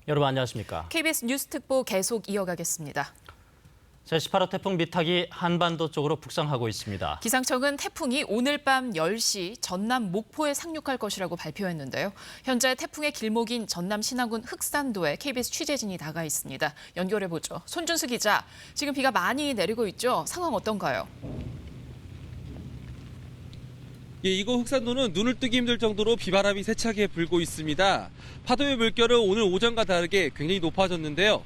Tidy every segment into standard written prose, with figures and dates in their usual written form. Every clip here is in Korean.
여러분 안녕하십니까? KBS 뉴스 특보 계속 이어가겠습니다. 제18호 태풍 미탁이 한반도 쪽으로 북상하고 있습니다. 기상청은 태풍이 오늘 밤 10시 전남 목포에 상륙할 것이라고 발표했는데요. 현재 태풍의 길목인 전남 신안군 흑산도에 KBS 취재진이 나가 있습니다. 연결해보죠. 손준수 기자, 지금 비가 많이 내리고 있죠? 상황 어떤가요? 예, 이곳 흑산도는 눈을 뜨기 힘들 정도로 비바람이 세차게 불고 있습니다. 파도의 물결은 오늘 오전과 다르게 굉장히 높아졌는데요.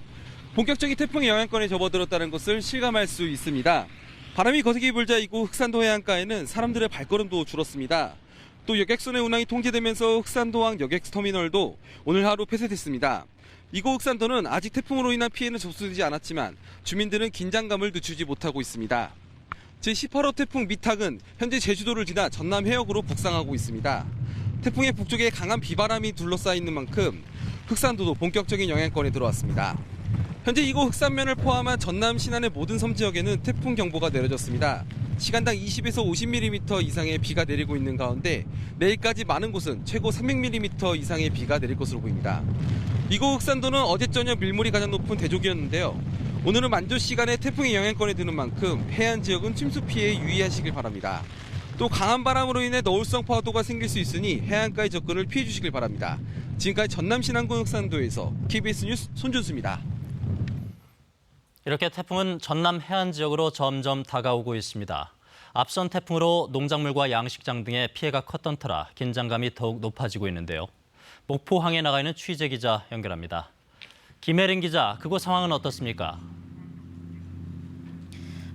본격적인 태풍의 영향권에 접어들었다는 것을 실감할 수 있습니다. 바람이 거세게 불자 이곳 흑산도 해안가에는 사람들의 발걸음도 줄었습니다. 또 여객선의 운항이 통제되면서 흑산도항 여객터미널도 오늘 하루 폐쇄됐습니다. 이곳 흑산도는 아직 태풍으로 인한 피해는 접수되지 않았지만 주민들은 긴장감을 늦추지 못하고 있습니다. 제18호 태풍 미탁은 현재 제주도를 지나 전남 해역으로 북상하고 있습니다. 태풍의 북쪽에 강한 비바람이 둘러싸여 있는 만큼 흑산도도 본격적인 영향권에 들어왔습니다. 현재 이곳 흑산면을 포함한 전남 신안의 모든 섬 지역에는 태풍 경보가 내려졌습니다. 시간당 20에서 50mm 이상의 비가 내리고 있는 가운데 내일까지 많은 곳은 최고 300mm 이상의 비가 내릴 것으로 보입니다. 이곳 흑산도는 어제 저녁 밀물이 가장 높은 대족이었는데요. 오늘은 만조 시간에 태풍의 영향권에 드는 만큼 해안 지역은 침수 피해에 유의하시길 바랍니다. 또 강한 바람으로 인해 너울성 파도가 생길 수 있으니 해안가에 접근을 피해 주시길 바랍니다. 지금까지 전남 신안군 흑산도에서 KBS 뉴스 손준수입니다. 이렇게 태풍은 전남 해안 지역으로 점점 다가오고 있습니다. 앞선 태풍으로 농작물과 양식장 등의 피해가 컸던 터라 긴장감이 더욱 높아지고 있는데요. 목포항에 나가 있는 취재 기자 연결합니다. 김혜린 기자, 그곳 상황은 어떻습니까?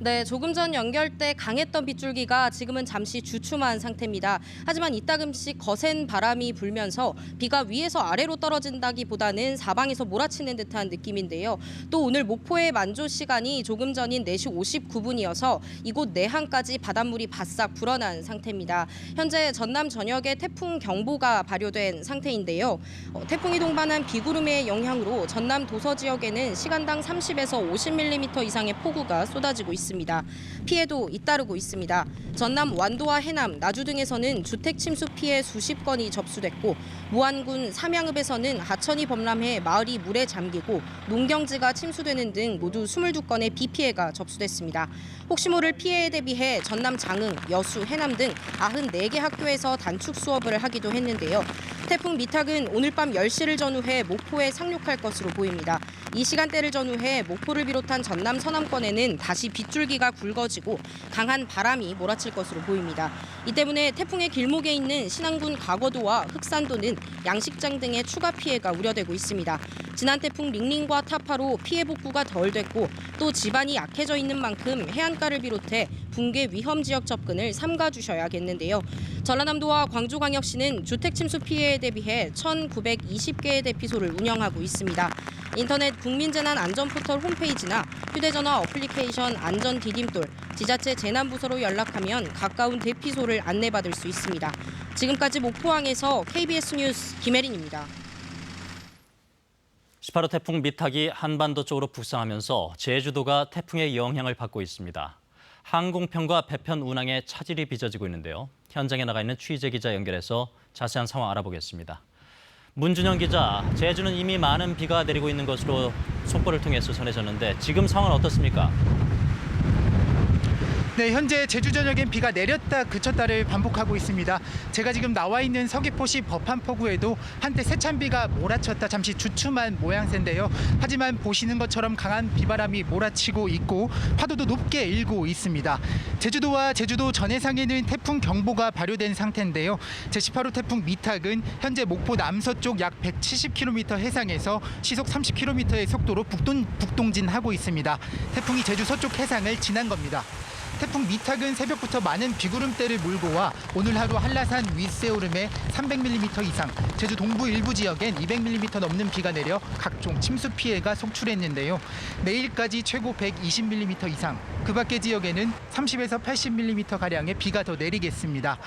네, 조금 전 연결돼 강했던 빗줄기가 지금은 잠시 주춤한 상태입니다. 하지만 이따금씩 거센 바람이 불면서 비가 위에서 아래로 떨어진다기보다는 사방에서 몰아치는 듯한 느낌인데요. 또 오늘 목포의 만조 시간이 조금 전인 4시 59분이어서 이곳 내항까지 바닷물이 바싹 불어난 상태입니다. 현재 전남 전역에 태풍 경보가 발효된 상태인데요. 태풍이 동반한 비구름의 영향으로 전남 도서 지역에는 시간당 30에서 50mm 이상의 폭우가 쏟아지고 있습니다. 피해도 잇따르고 있습니다. 전남 완도와 해남, 나주 등에서는 주택 침수 피해 수십 건이 접수됐고 무안군 삼양읍에서는 하천이 범람해 마을이 물에 잠기고 농경지가 침수되는 등 모두 22건의 비 피해가 접수됐습니다. 혹시 모를 피해에 대비해 전남 장흥, 여수, 해남 등 94개 학교에서 단축 수업을 하기도 했는데요. 태풍 미탁은 오늘 밤 10시를 전후해 목포에 상륙할 것으로 보입니다. 이 시간대를 전후해 목포를 비롯한 전남 서남권에는 다시 빗줄기가 굵어지고 강한 바람이 몰아칠 것으로 보입니다. 이 때문에 태풍의 길목에 있는 신안군 가거도와 흑산도는 양식장 등의 추가 피해가 우려되고 있습니다. 지난 태풍 링링과 타파로 피해 복구가 덜 됐고 또 지반이 약해져 있는 만큼 해안가를 비롯해 붕괴 위험 지역 접근을 삼가 주셔야겠는데요. 전라남도와 광주광역시는 주택 침수 피해에 대비해 1,920개의 대피소를 운영하고 있습니다. 인터넷 국민재난안전포털 홈페이지나 휴대전화 어플리케이션 안전디딤돌, 지자체 재난부서로 연락하면 가까운 대피소를 안내받을 수 있습니다. 지금까지 목포항에서 KBS 뉴스 김혜린입니다. 18호 태풍 미탁이 한반도 쪽으로 북상하면서 제주도가 태풍의 영향을 받고 있습니다. 항공편과 배편 운항에 차질이 빚어지고 있는데요. 현장에 나가 있는 취재 기자 연결해서 자세한 상황 알아보겠습니다. 문준영 기자, 제주는 이미 많은 비가 내리고 있는 것으로 속보를 통해서 전해졌는데 지금 상황은 어떻습니까? 네, 현재 제주 전역엔 비가 내렸다 그쳤다를 반복하고 있습니다. 제가 지금 나와 있는 서귀포시 법한포구에도 한때 세찬 비가 몰아쳤다 잠시 주춤한 모양새인데요. 하지만 보시는 것처럼 강한 비바람이 몰아치고 있고 파도도 높게 일고 있습니다. 제주도와 제주도 전해상에는 태풍 경보가 발효된 상태인데요. 제18호 태풍 미탁은 현재 목포 남서쪽 약 170km 해상에서 시속 30km의 속도로 북동진하고 있습니다. 태풍이 제주 서쪽 해상을 지난 겁니다. 태풍 미탁은 새벽부터 많은 비구름대를 몰고 와 오늘 하루 한라산 윗세오름에 300mm 이상, 제주 동부 일부 지역엔 200mm 넘는 비가 내려 각종 침수 피해가 속출했는데요. 내일까지 최고 120mm 이상, 그 밖의 지역에는 30에서 80mm가량의 비가 더 내리겠습니다.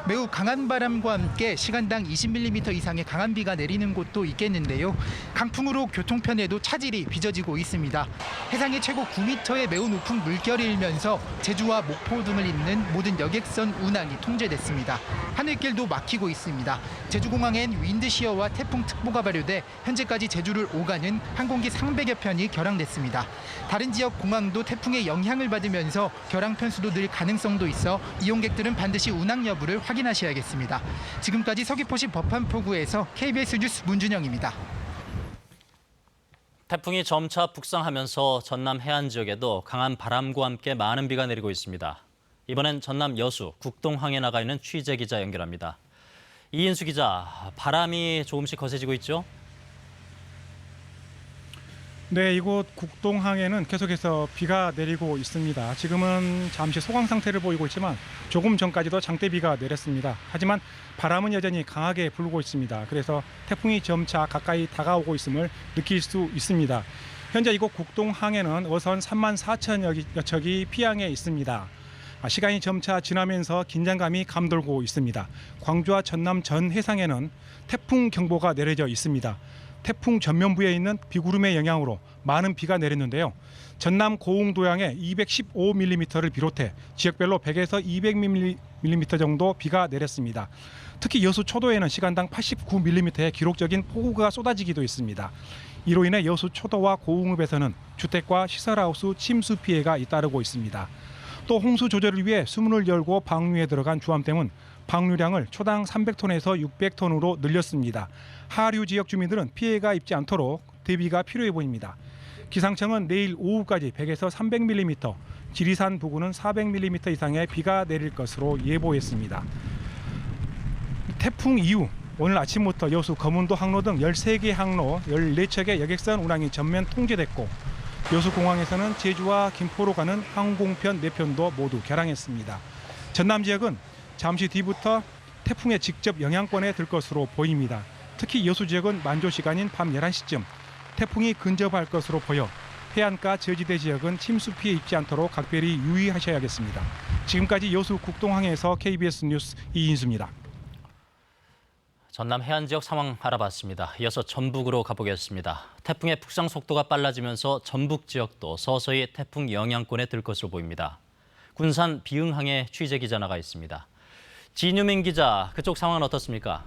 매우 강한 바람과 함께 시간당 20mm 이상의 강한 비가 내리는 곳도 있겠는데요. 강풍으로 교통편에도 차질이 빚어지고 있습니다. 해상의 최고 9m의 매우 높은 물결이 일면서 제주와 제주와 목포 등을 잇는 모든 여객선 운항이 통제됐습니다. 하늘길도 막히고 있습니다. 제주공항엔 윈드시어와 태풍특보가 발효돼 현재까지 제주를 오가는 항공기 300여 편이 결항됐습니다. 다른 지역 공항도 태풍의 영향을 받으면서 결항 편수도 늘 가능성도 있어 이용객들은 반드시 운항 여부를 확인하셔야겠습니다. 지금까지 서귀포시 법한포구에서 KBS 뉴스 문준영입니다. 태풍이 점차 북상하면서 전남 해안 지역에도 강한 바람과 함께 많은 비가 내리고 있습니다. 이번엔 전남 여수 국동항에 나가 있는 취재 기자 연결합니다. 이인수 기자, 바람이 조금씩 거세지고 있죠? 네, 이곳 국동항에는 계속해서 비가 내리고 있습니다. 지금은 잠시 소강 상태를 보이고 있지만 조금 전까지도 장대비가 내렸습니다. 하지만 바람은 여전히 강하게 불고 있습니다. 그래서 태풍이 점차 가까이 다가오고 있음을 느낄 수 있습니다. 현재 이곳 국동항에는 어선 34,000여 척이 피항에 있습니다. 시간이 점차 지나면서 긴장감이 감돌고 있습니다. 광주와 전남 전 해상에는 태풍 경보가 내려져 있습니다. 태풍 전면부에 있는 비구름의 영향으로 많은 비가 내렸는데요. 전남 고흥도양에 215mm를 비롯해 지역별로 100에서 200mm 정도 비가 내렸습니다. 특히 여수 초도에는 시간당 89mm의 기록적인 폭우가 쏟아지기도 했습니다. 이로 인해 여수 초도와 고흥읍에서는 주택과 시설하우스 침수 피해가 잇따르고 있습니다. 또 홍수 조절을 위해 수문을 열고 방류에 들어간 주암댐은 방류량을 초당 300톤에서 600톤으로 늘렸습니다. 하류 지역 주민들은 피해가 입지 않도록 대비가 필요해 보입니다. 기상청은 내일 오후까지 100에서 300mm, 지리산 부근은 400mm 이상의 비가 내릴 것으로 예보했습니다. 태풍 이후 오늘 아침부터 여수 거문도 항로 등 13개 항로 14척의 여객선 운항이 전면 통제됐고 여수공항에서는 제주와 김포로 가는 항공편 4편도 모두 결항했습니다. 전남 지역은 잠시 뒤부터 태풍의 직접 영향권에 들 것으로 보입니다. 특히 여수 지역은 만조 시간인 밤 11시쯤 태풍이 근접할 것으로 보여 해안가 저지대 지역은 침수 피해 입지 않도록 각별히 유의하셔야겠습니다. 지금까지 여수 국동항에서 KBS 뉴스 이인수입니다. 전남 해안 지역 상황 알아봤습니다. 이어서 전북으로 가보겠습니다. 태풍의 북상 속도가 빨라지면서 전북 지역도 서서히 태풍 영향권에 들 것으로 보입니다. 군산 비흥항에 취재 기자 나가 있습니다. 진유민 기자, 그쪽 상황은 어떻습니까?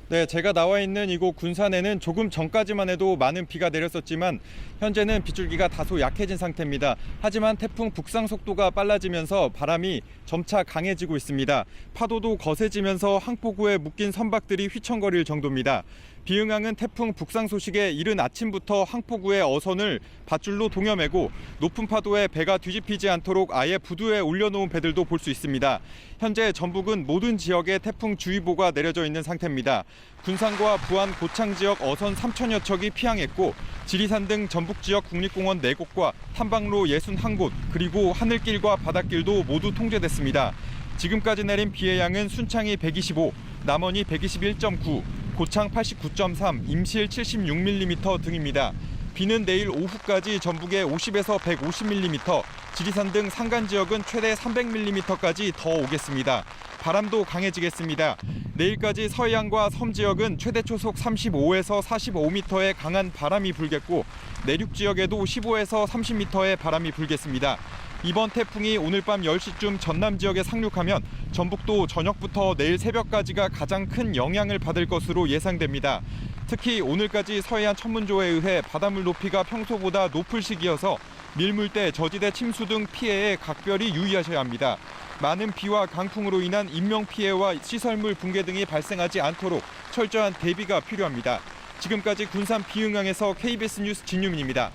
네, 제가 나와 있는 이곳 군산에는 조금 전까지만 해도 많은 비가 내렸었지만 현재는 빗줄기가 다소 약해진 상태입니다. 하지만 태풍 북상 속도가 빨라지면서 바람이 점차 강해지고 있습니다. 파도도 거세지면서 항포구에 묶인 선박들이 휘청거릴 정도입니다. 비흥항은 태풍 북상 소식에 이른 아침부터 항포구의 어선을 밧줄로 동여매고 높은 파도에 배가 뒤집히지 않도록 아예 부두에 올려놓은 배들도 볼 수 있습니다. 현재 전북은 모든 지역에 태풍 주의보가 내려져 있는 상태입니다. 군산과 부안, 고창 지역 어선 3,000여 척이 피항했고 지리산 등 전북 지역 국립공원 4곳과 탐방로 61곳 그리고 하늘길과 바닷길도 모두 통제됐습니다. 지금까지 내린 비의 양은 순창이 125, 남원이 121.9, 고창 89.3, 임실 76mm 등입니다. 비는 내일 오후까지 전북에 50에서 150mm, 지리산 등 산간 지역은 최대 300mm까지 더 오겠습니다. 바람도 강해지겠습니다. 내일까지 서해안과 섬 지역은 최대 초속 35에서 45m의 강한 바람이 불겠고 내륙 지역에도 15에서 30m의 바람이 불겠습니다. 이번 태풍이 오늘 밤 10시쯤 전남 지역에 상륙하면 전북도 저녁부터 내일 새벽까지가 가장 큰 영향을 받을 것으로 예상됩니다. 특히 오늘까지 서해안 천문조에 의해 바닷물 높이가 평소보다 높을 시기여서 밀물대, 저지대 침수 등 피해에 각별히 유의하셔야 합니다. 많은 비와 강풍으로 인한 인명피해와 시설물 붕괴 등이 발생하지 않도록 철저한 대비가 필요합니다. 지금까지 군산 비흥항에서 KBS 뉴스 진유민입니다.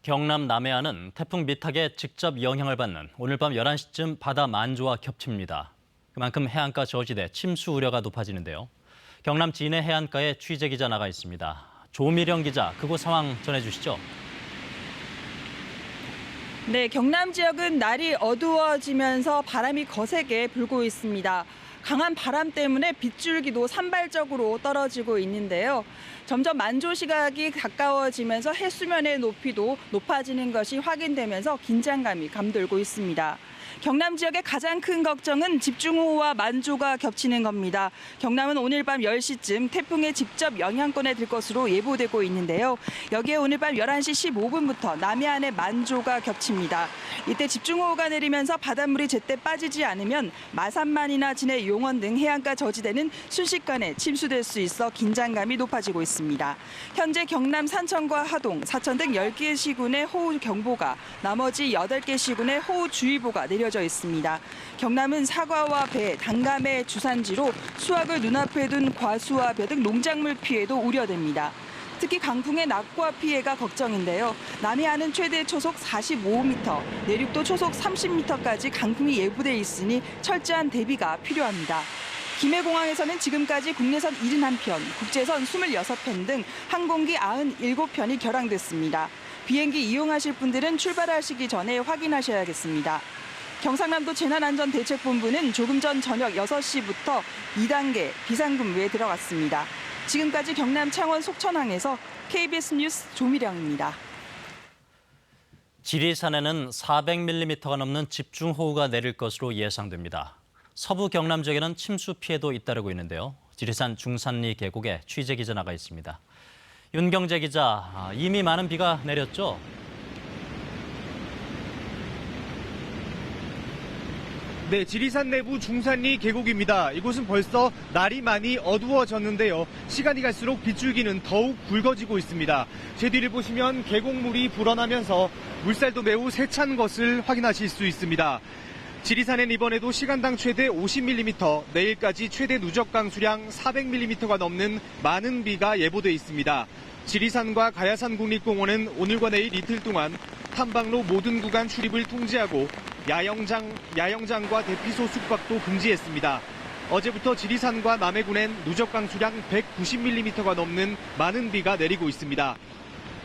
경남 남해안은 태풍 미탁에 직접 영향을 받는 오늘 밤 11시쯤 바다 만조와 겹칩니다. 그만큼 해안가 저지대 침수 우려가 높아지는데요. 경남 진해 해안가에 취재 기자 나가 있습니다. 조미령 기자, 그곳 상황 전해주시죠. 네, 경남 지역은 날이 어두워지면서 바람이 거세게 불고 있습니다. 강한 바람 때문에 빗줄기도 산발적으로 떨어지고 있는데요. 점점 만조 시각이 가까워지면서 해수면의 높이도 높아지는 것이 확인되면서 긴장감이 감돌고 있습니다. 경남 지역의 가장 큰 걱정은 집중호우와 만조가 겹치는 겁니다. 경남은 오늘 밤 10시쯤 태풍의 직접 영향권에 들 것으로 예보되고 있는데요. 여기에 오늘 밤 11시 15분부터 남해안에 만조가 겹칩니다. 이때 집중호우가 내리면서 바닷물이 제때 빠지지 않으면 마산만이나 진해, 용원 등 해안가 저지대는 순식간에 침수될 수 있어 긴장감이 높아지고 있습니다. 현재 경남 산천과 하동, 사천 등 10개 시군에 호우 경보가, 나머지 8개 시군에 호우 주의보가 내려져 있습니다. 경남은 사과와 배, 단감의 주산지로 수확을 눈앞에 둔 과수와 배 등 농작물 피해도 우려됩니다. 특히 강풍의 낙과 피해가 걱정인데요. 남해안은 최대 초속 45m, 내륙도 초속 30m까지 강풍이 예보돼 있으니 철저한 대비가 필요합니다. 김해공항에서는 지금까지 국내선 71편, 국제선 26편 등 항공기 97편이 결항됐습니다. 비행기 이용하실 분들은 출발하시기 전에 확인하셔야겠습니다. 경상남도 재난안전대책본부는 조금 전 저녁 6시부터 2단계 비상근무에 들어갔습니다. 지금까지 경남 창원 속천항에서 KBS 뉴스 조미령입니다. 지리산에는 400mm가 넘는 집중호우가 내릴 것으로 예상됩니다. 서부 경남 지역에는 침수 피해도 잇따르고 있는데요. 지리산 중산리 계곡에 취재 기자 나가 있습니다. 윤경재 기자, 이미 많은 비가 내렸죠? 네, 지리산 내부 중산리 계곡입니다. 이곳은 벌써 날이 많이 어두워졌는데요. 시간이 갈수록 빗줄기는 더욱 굵어지고 있습니다. 제 뒤를 보시면 계곡물이 불어나면서 물살도 매우 세찬 것을 확인하실 수 있습니다. 지리산엔 이번에도 시간당 최대 50mm, 내일까지 최대 누적 강수량 400mm가 넘는 많은 비가 예보돼 있습니다. 지리산과 가야산 국립공원은 오늘과 내일 이틀 동안 탐방로 모든 구간 출입을 통제하고 야영장과 대피소 숙박도 금지했습니다. 어제부터 지리산과 남해군엔 누적 강수량 190mm가 넘는 많은 비가 내리고 있습니다.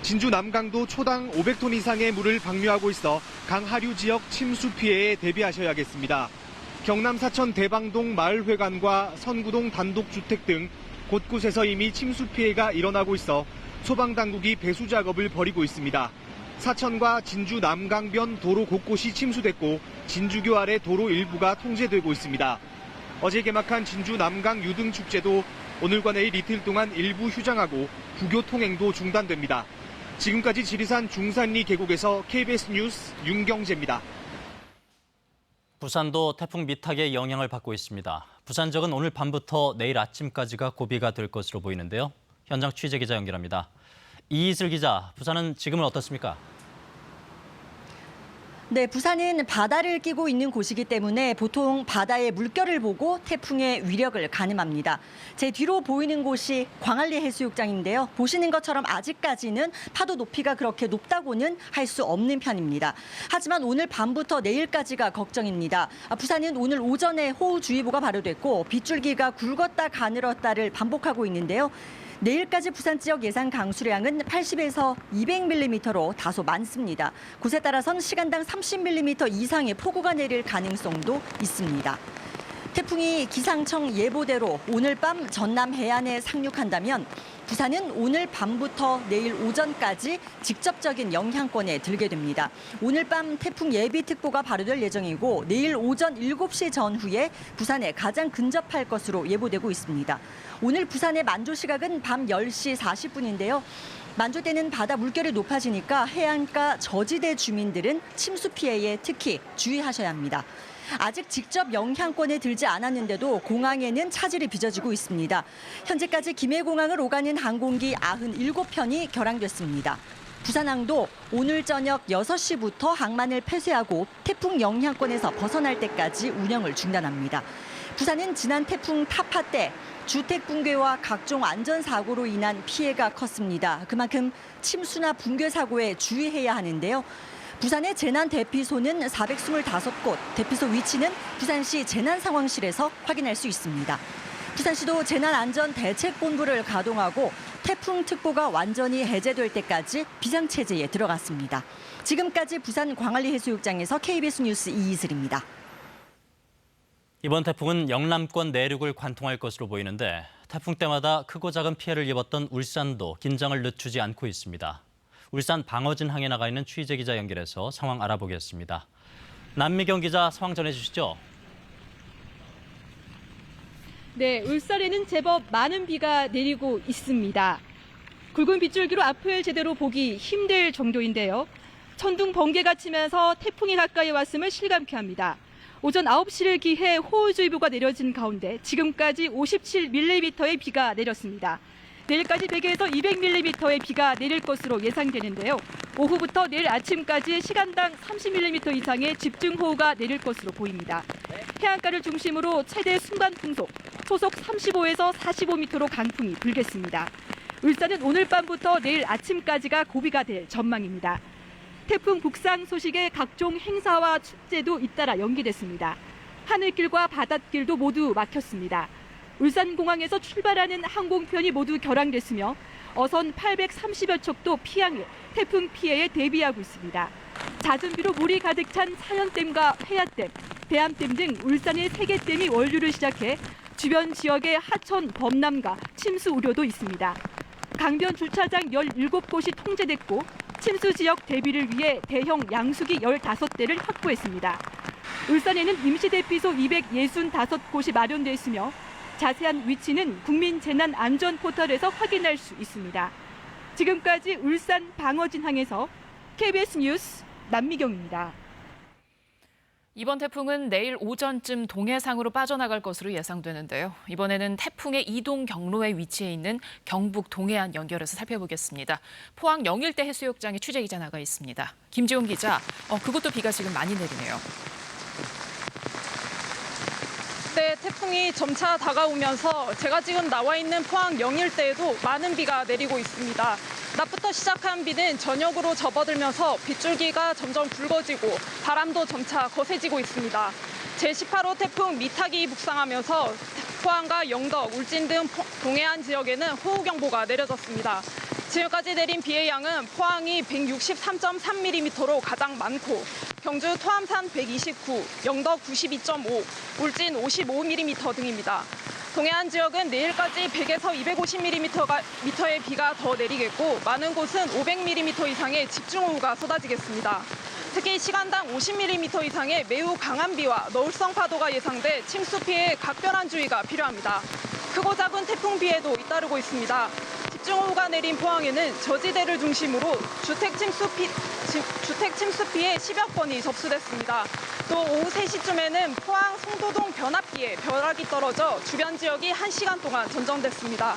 진주 남강도 초당 500톤 이상의 물을 방류하고 있어 강 하류 지역 침수 피해에 대비하셔야겠습니다. 경남 사천 대방동 마을회관과 선구동 단독주택 등 곳곳에서 이미 침수 피해가 일어나고 있어 소방당국이 배수 작업을 벌이고 있습니다. 사천과 진주 남강변 도로 곳곳이 침수됐고 진주교 아래 도로 일부가 통제되고 있습니다. 어제 개막한 진주 남강 유등축제도 오늘과 내일 이틀 동안 일부 휴장하고 부교 통행도 중단됩니다. 지금까지 지리산 중산리 계곡에서 KBS 뉴스 윤경재입니다. 부산도 태풍 미탁의 영향을 받고 있습니다. 부산 지역은 오늘 밤부터 내일 아침까지가 고비가 될 것으로 보이는데요. 현장 취재 기자 연결합니다. 이희슬 기자, 부산은 지금은 어떻습니까? 네, 부산은 바다를 끼고 있는 곳이기 때문에 보통 바다의 물결을 보고 태풍의 위력을 가늠합니다. 제 뒤로 보이는 곳이 광안리 해수욕장인데요. 보시는 것처럼 아직까지는 파도 높이가 그렇게 높다고는 할 수 없는 편입니다. 하지만 오늘 밤부터 내일까지가 걱정입니다. 부산은 오늘 오전에 호우주의보가 발효됐고 빗줄기가 굵었다 가늘었다를 반복하고 있는데요. 내일까지 부산 지역 예상 강수량은 80에서 200mm로 다소 많습니다. 곳에 따라선 시간당 30mm 이상의 폭우가 내릴 가능성도 있습니다. 태풍이 기상청 예보대로 오늘 밤 전남 해안에 상륙한다면 부산은 오늘 밤부터 내일 오전까지 직접적인 영향권에 들게 됩니다. 오늘 밤 태풍 예비특보가 발효될 예정이고 내일 오전 7시 전후에 부산에 가장 근접할 것으로 예보되고 있습니다. 오늘 부산의 만조 시각은 밤 10시 40분인데요. 만조 때는 바다 물결이 높아지니까 해안가 저지대 주민들은 침수 피해에 특히 주의하셔야 합니다. 아직 직접 영향권에 들지 않았는데도 공항에는 차질이 빚어지고 있습니다. 현재까지 김해공항을 오가는 항공기 97편이 결항됐습니다. 부산항도 오늘 저녁 6시부터 항만을 폐쇄하고 태풍 영향권에서 벗어날 때까지 운영을 중단합니다. 부산은 지난 태풍 타파 때 주택 붕괴와 각종 안전사고로 인한 피해가 컸습니다. 그만큼 침수나 붕괴 사고에 주의해야 하는데요. 부산의 재난대피소는 425곳, 대피소 위치는 부산시 재난상황실에서 확인할 수 있습니다. 부산시도 재난안전대책본부를 가동하고 태풍특보가 완전히 해제될 때까지 비상체제에 들어갔습니다. 지금까지 부산 광안리 해수욕장에서 KBS 뉴스 이희슬입니다. 이번 태풍은 영남권 내륙을 관통할 것으로 보이는데 태풍 때마다 크고 작은 피해를 입었던 울산도 긴장을 늦추지 않고 있습니다. 울산 방어진 항에 나가 있는 취재 기자 연결해서 상황 알아보겠습니다. 남미경 기자 상황 전해주시죠. 네, 울산에는 제법 많은 비가 내리고 있습니다. 굵은 빗줄기로 앞을 제대로 보기 힘들 정도인데요. 천둥 번개가 치면서 태풍이 가까이 왔음을 실감케 합니다. 오전 9시를 기해 호우주의보가 내려진 가운데 지금까지 57mm의 비가 내렸습니다. 내일까지 100에서 200mm의 비가 내릴 것으로 예상되는데요. 오후부터 내일 아침까지 시간당 30mm 이상의 집중호우가 내릴 것으로 보입니다. 해안가를 중심으로 최대 순간풍속, 초속 35에서 45m로 강풍이 불겠습니다. 울산은 오늘 밤부터 내일 아침까지가 고비가 될 전망입니다. 태풍 북상 소식에 각종 행사와 축제도 잇따라 연기됐습니다. 하늘길과 바닷길도 모두 막혔습니다. 울산공항에서 출발하는 항공편이 모두 결항됐으며 어선 830여 척도 피항해 태풍 피해에 대비하고 있습니다. 잦은 비로 물이 가득 찬 사연댐과 회야댐, 대암댐 등 울산의 3개 댐이 원류를 시작해 주변 지역의 하천, 범람과 침수 우려도 있습니다. 강변 주차장 17곳이 통제됐고 침수 지역 대비를 위해 대형 양수기 15대를 확보했습니다. 울산에는 임시대피소 265곳이 마련되어 있으며 자세한 위치는 국민재난안전포털에서 확인할 수 있습니다. 지금까지 울산 방어진항에서 KBS 뉴스 남미경입니다. 이번 태풍은 내일 오전쯤 동해상으로 빠져나갈 것으로 예상되는데요. 이번에는 태풍의 이동 경로에 위치해 있는 경북 동해안 연결해서 살펴보겠습니다. 포항 영일대 해수욕장에 취재기자 나가 있습니다. 김지용 기자, 그것도 비가 지금 많이 내리네요. 네, 태풍이 점차 다가오면서 제가 지금 나와 있는 포항 영일대에도 많은 비가 내리고 있습니다. 낮부터 시작한 비는 저녁으로 접어들면서 빗줄기가 점점 굵어지고 바람도 점차 거세지고 있습니다. 제18호 태풍 미탁이 북상하면서 포항과 영덕, 울진 등 동해안 지역에는 호우경보가 내려졌습니다. 지금까지 내린 비의 양은 포항이 163.3mm로 가장 많고 경주 토암산 129, 영덕 92.5, 울진 55mm 등입니다. 동해안 지역은 내일까지 100에서 250mm의 비가 더 내리겠고 많은 곳은 500mm 이상의 집중호우가 쏟아지겠습니다. 특히 시간당 50mm 이상의 매우 강한 비와 너울성 파도가 예상돼 침수 피해에 각별한 주의가 필요합니다. 크고 작은 태풍 피해도 잇따르고 있습니다. 집중호우가 내린 포항에는 저지대를 중심으로 주택 침수 피해 10여 건이 접수됐습니다. 또 오후 3시쯤에는 포항 송도동 변압기에 벼락이 떨어져 주변 지역이 1시간 동안 전정됐습니다.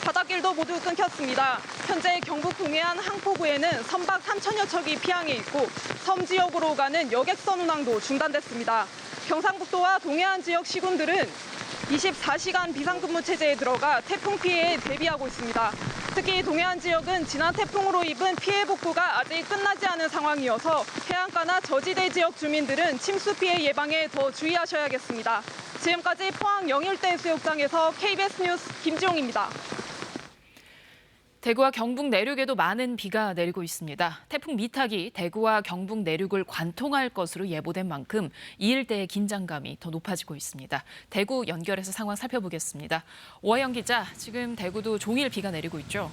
바닷길도 모두 끊겼습니다. 현재 경북 동해안 항포구에는 선박 3천여 척이 피항해 있고 섬 지역으로 가는 여객선 운항도 중단됐습니다. 경상북도와 동해안 지역 시군들은 24시간 비상근무 체제에 들어가 태풍 피해에 대비하고 있습니다. 특히 동해안 지역은 지난 태풍으로 입은 피해 복구가 아직 끝나지 않은 상황이어서 해안가나 저지대 지역 주민들은 침수 피해 예방에 더 주의하셔야겠습니다. 지금까지 포항 영일대 해수욕장에서 KBS 뉴스 김지용입니다. 대구와 경북 내륙에도 많은 비가 내리고 있습니다. 태풍 미탁이 대구와 경북 내륙을 관통할 것으로 예보된 만큼 이 일대의 긴장감이 더 높아지고 있습니다. 대구 연결해서 상황 살펴보겠습니다. 오하영 기자, 지금 대구도 종일 비가 내리고 있죠?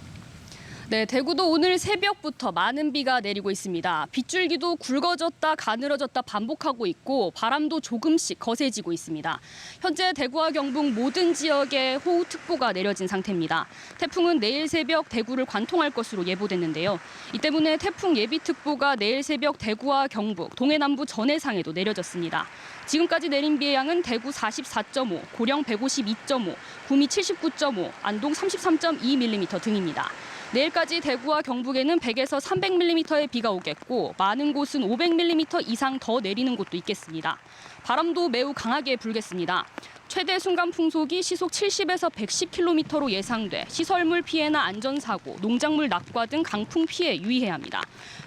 네, 대구도 오늘 새벽부터 많은 비가 내리고 있습니다. 빗줄기도 굵어졌다 가늘어졌다 반복하고 있고 바람도 조금씩 거세지고 있습니다. 현재 대구와 경북 모든 지역에 호우특보가 내려진 상태입니다. 태풍은 내일 새벽 대구를 관통할 것으로 예보됐는데요. 이 때문에 태풍 예비특보가 내일 새벽 대구와 경북, 동해남부 전해상에도 내려졌습니다. 지금까지 내린 비의 양은 대구 44.5, 고령 152.5, 구미 79.5, 안동 33.2mm 등입니다. 내일까지 대구와 경북에는 100에서 300mm의 비가 오겠고 많은 곳은 500mm 이상 더 내리는 곳도 있겠습니다. 바람도 매우 강하게 불겠습니다. 최대 순간 풍속이 시속 70에서 110km로 예상돼 시설물 피해나 안전사고, 농작물 낙과 등 강풍 피해에 유의해야 합니다.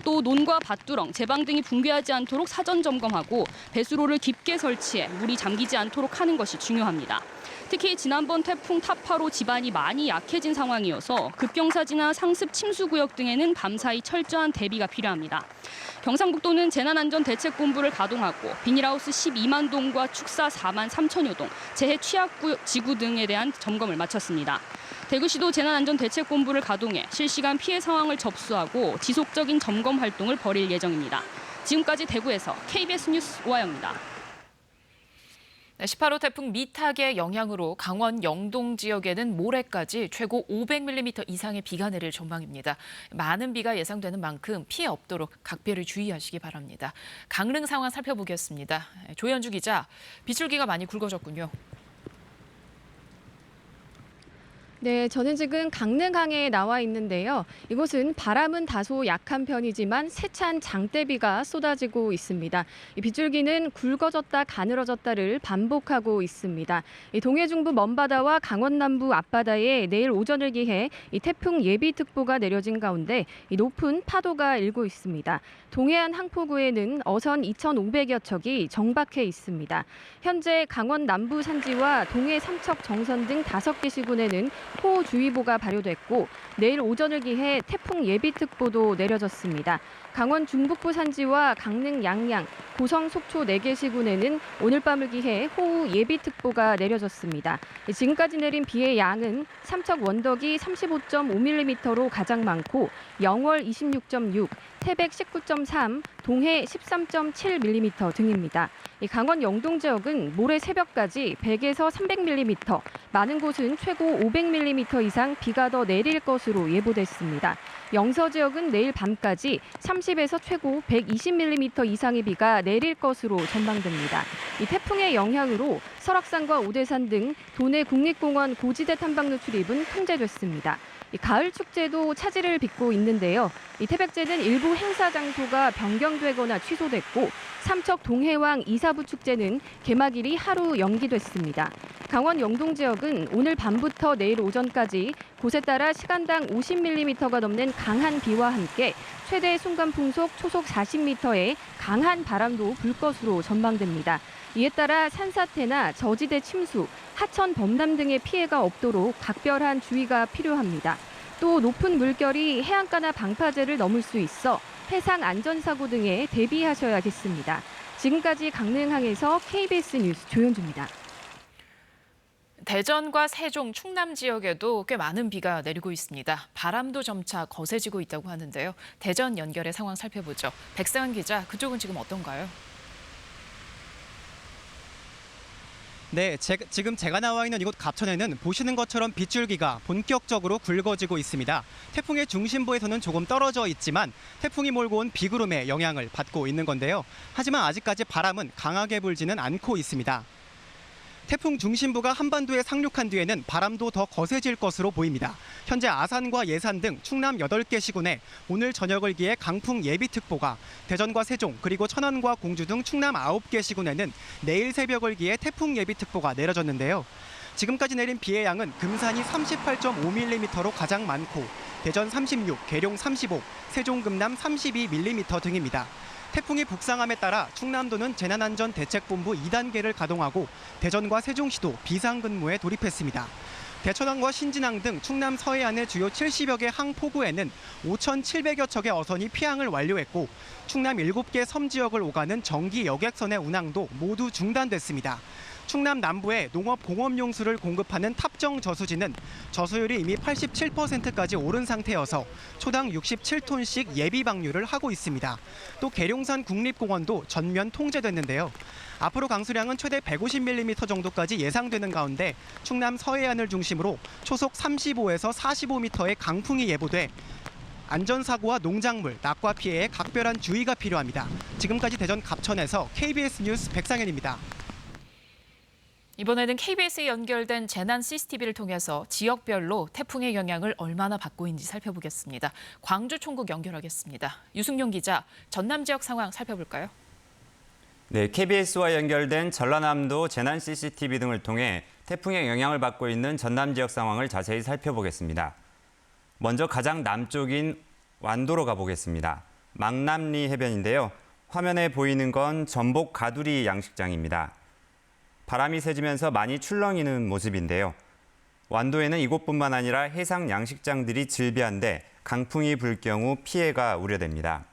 또 논과 밭두렁, 제방 등이 붕괴하지 않도록 사전 점검하고 배수로를 깊게 설치해 물이 잠기지 않도록 하는 것이 중요합니다. 특히 지난번 태풍 타파로 지반이 많이 약해진 상황이어서 급경사지나 상습 침수구역 등에는 밤사이 철저한 대비가 필요합니다. 경상북도는 재난안전대책본부를 가동하고 비닐하우스 12만 동과 축사 4만 3천여 동, 재해 취약지구 등에 대한 점검을 마쳤습니다. 대구시도 재난안전대책본부를 가동해 실시간 피해 상황을 접수하고 지속적인 점검 활동을 벌일 예정입니다. 지금까지 대구에서 KBS 뉴스 오하영입니다. 18호 태풍 미탁의 영향으로 강원 영동 지역에는 모레까지 최고 500mm 이상의 비가 내릴 전망입니다. 많은 비가 예상되는 만큼 피해 없도록 각별히 주의하시기 바랍니다. 강릉 상황 살펴보겠습니다. 조현주 기자, 빗줄기가 많이 굵어졌군요. 네, 저는 지금 강릉항에 나와 있는데요. 이곳은 바람은 다소 약한 편이지만 세찬 장대비가 쏟아지고 있습니다. 이 빗줄기는 굵어졌다 가늘어졌다를 반복하고 있습니다. 이 동해중부 먼바다와 강원 남부 앞바다에 내일 오전을 기해 이 태풍 예비특보가 내려진 가운데 이 높은 파도가 일고 있습니다. 동해안 항포구에는 어선 2,500여 척이 정박해 있습니다. 현재 강원 남부 산지와 동해 삼척 정선 등 5개 시군에는 호우주의보가 발효됐고 내일 오전을 기해 태풍 예비특보도 내려졌습니다. 강원 중북부 산지와 강릉 양양, 고성 속초 4개 시군에는 오늘 밤을 기해 호우 예비특보가 내려졌습니다. 지금까지 내린 비의 양은 삼척 원덕이 35.5mm로 가장 많고 영월 26.6, 태백 19.3, 동해 13.7mm 등입니다. 강원 영동 지역은 모레 새벽까지 100에서 300mm, 많은 곳은 최고 500mm 이상 비가 더 내릴 것으로 예보됐습니다. 영서 지역은 내일 밤까지 30에서 최고 120mm 이상의 비가 내릴 것으로 전망됩니다. 이 태풍의 영향으로 설악산과 오대산 등 도내 국립공원 고지대 탐방 노출입은 통제됐습니다. 가을 축제도 차질을 빚고 있는데요. 이 태백제는 일부 행사 장소가 변경되거나 취소됐고 삼척 동해왕 이사부 축제는 개막일이 하루 연기됐습니다. 강원 영동 지역은 오늘 밤부터 내일 오전까지 곳에 따라 시간당 50mm가 넘는 강한 비와 함께 최대 순간 풍속 초속 40m의 강한 바람도 불 것으로 전망됩니다. 이에 따라 산사태나 저지대 침수, 하천 범람 등의 피해가 없도록 각별한 주의가 필요합니다. 또 높은 물결이 해안가나 방파제를 넘을 수 있어 해상 안전사고 등에 대비하셔야겠습니다. 지금까지 강릉항에서 KBS 뉴스 조현주입니다. 대전과 세종, 충남 지역에도 꽤 많은 비가 내리고 있습니다. 바람도 점차 거세지고 있다고 하는데요. 대전 연결의 상황 살펴보죠. 백상은 기자, 그쪽은 지금 어떤가요? 네, 지금 제가 나와 있는 이곳 갑천에는 보시는 것처럼 빗줄기가 본격적으로 굵어지고 있습니다. 태풍의 중심부에서는 조금 떨어져 있지만 태풍이 몰고 온 비구름의 영향을 받고 있는 건데요. 하지만 아직까지 바람은 강하게 불지는 않고 있습니다. 태풍 중심부가 한반도에 상륙한 뒤에는 바람도 더 거세질 것으로 보입니다. 현재 아산과 예산 등 충남 8개 시군에 오늘 저녁을 기해 강풍 예비특보가, 대전과 세종 그리고 천안과 공주 등 충남 9개 시군에는 내일 새벽을 기해 태풍 예비특보가 내려졌는데요. 지금까지 내린 비의 양은 금산이 38.5mm로 가장 많고 대전 36, 계룡 35, 세종 금남 32mm 등입니다. 태풍이 북상함에 따라 충남도는 재난안전대책본부 2단계를 가동하고 대전과 세종시도 비상근무에 돌입했습니다. 대천항과 신진항 등 충남 서해안의 주요 70여 개 항포구에는 5,700여 척의 어선이 피항을 완료했고 충남 7개 섬 지역을 오가는 정기 여객선의 운항도 모두 중단됐습니다. 충남 남부에 농업 공업용수를 공급하는 탑정 저수지는 저수율이 이미 87%까지 오른 상태여서 초당 67톤씩 예비 방류를 하고 있습니다. 또 계룡산 국립공원도 전면 통제됐는데요. 앞으로 강수량은 최대 150mm 정도까지 예상되는 가운데 충남 서해안을 중심으로 초속 35에서 45m의 강풍이 예보돼 안전사고와 농작물, 낙과 피해에 각별한 주의가 필요합니다. 지금까지 대전 갑천에서 KBS 뉴스 백상현입니다. 이번에는 KBS에 연결된 재난 CCTV를 통해서 지역별로 태풍의 영향을 얼마나 받고 있는지 살펴보겠습니다. 광주 총국 연결하겠습니다. 유승용 기자, 전남 지역 상황 살펴볼까요? 네, KBS와 연결된 전라남도 재난 CCTV 등을 통해 태풍의 영향을 받고 있는 전남 지역 상황을 자세히 살펴보겠습니다. 먼저 가장 남쪽인 완도로 가보겠습니다. 망남리 해변인데요. 화면에 보이는 건 전복 가두리 양식장입니다. 바람이 세지면서 많이 출렁이는 모습인데요. 완도에는 이곳뿐만 아니라 해상 양식장들이 즐비한데 강풍이 불 경우 피해가 우려됩니다.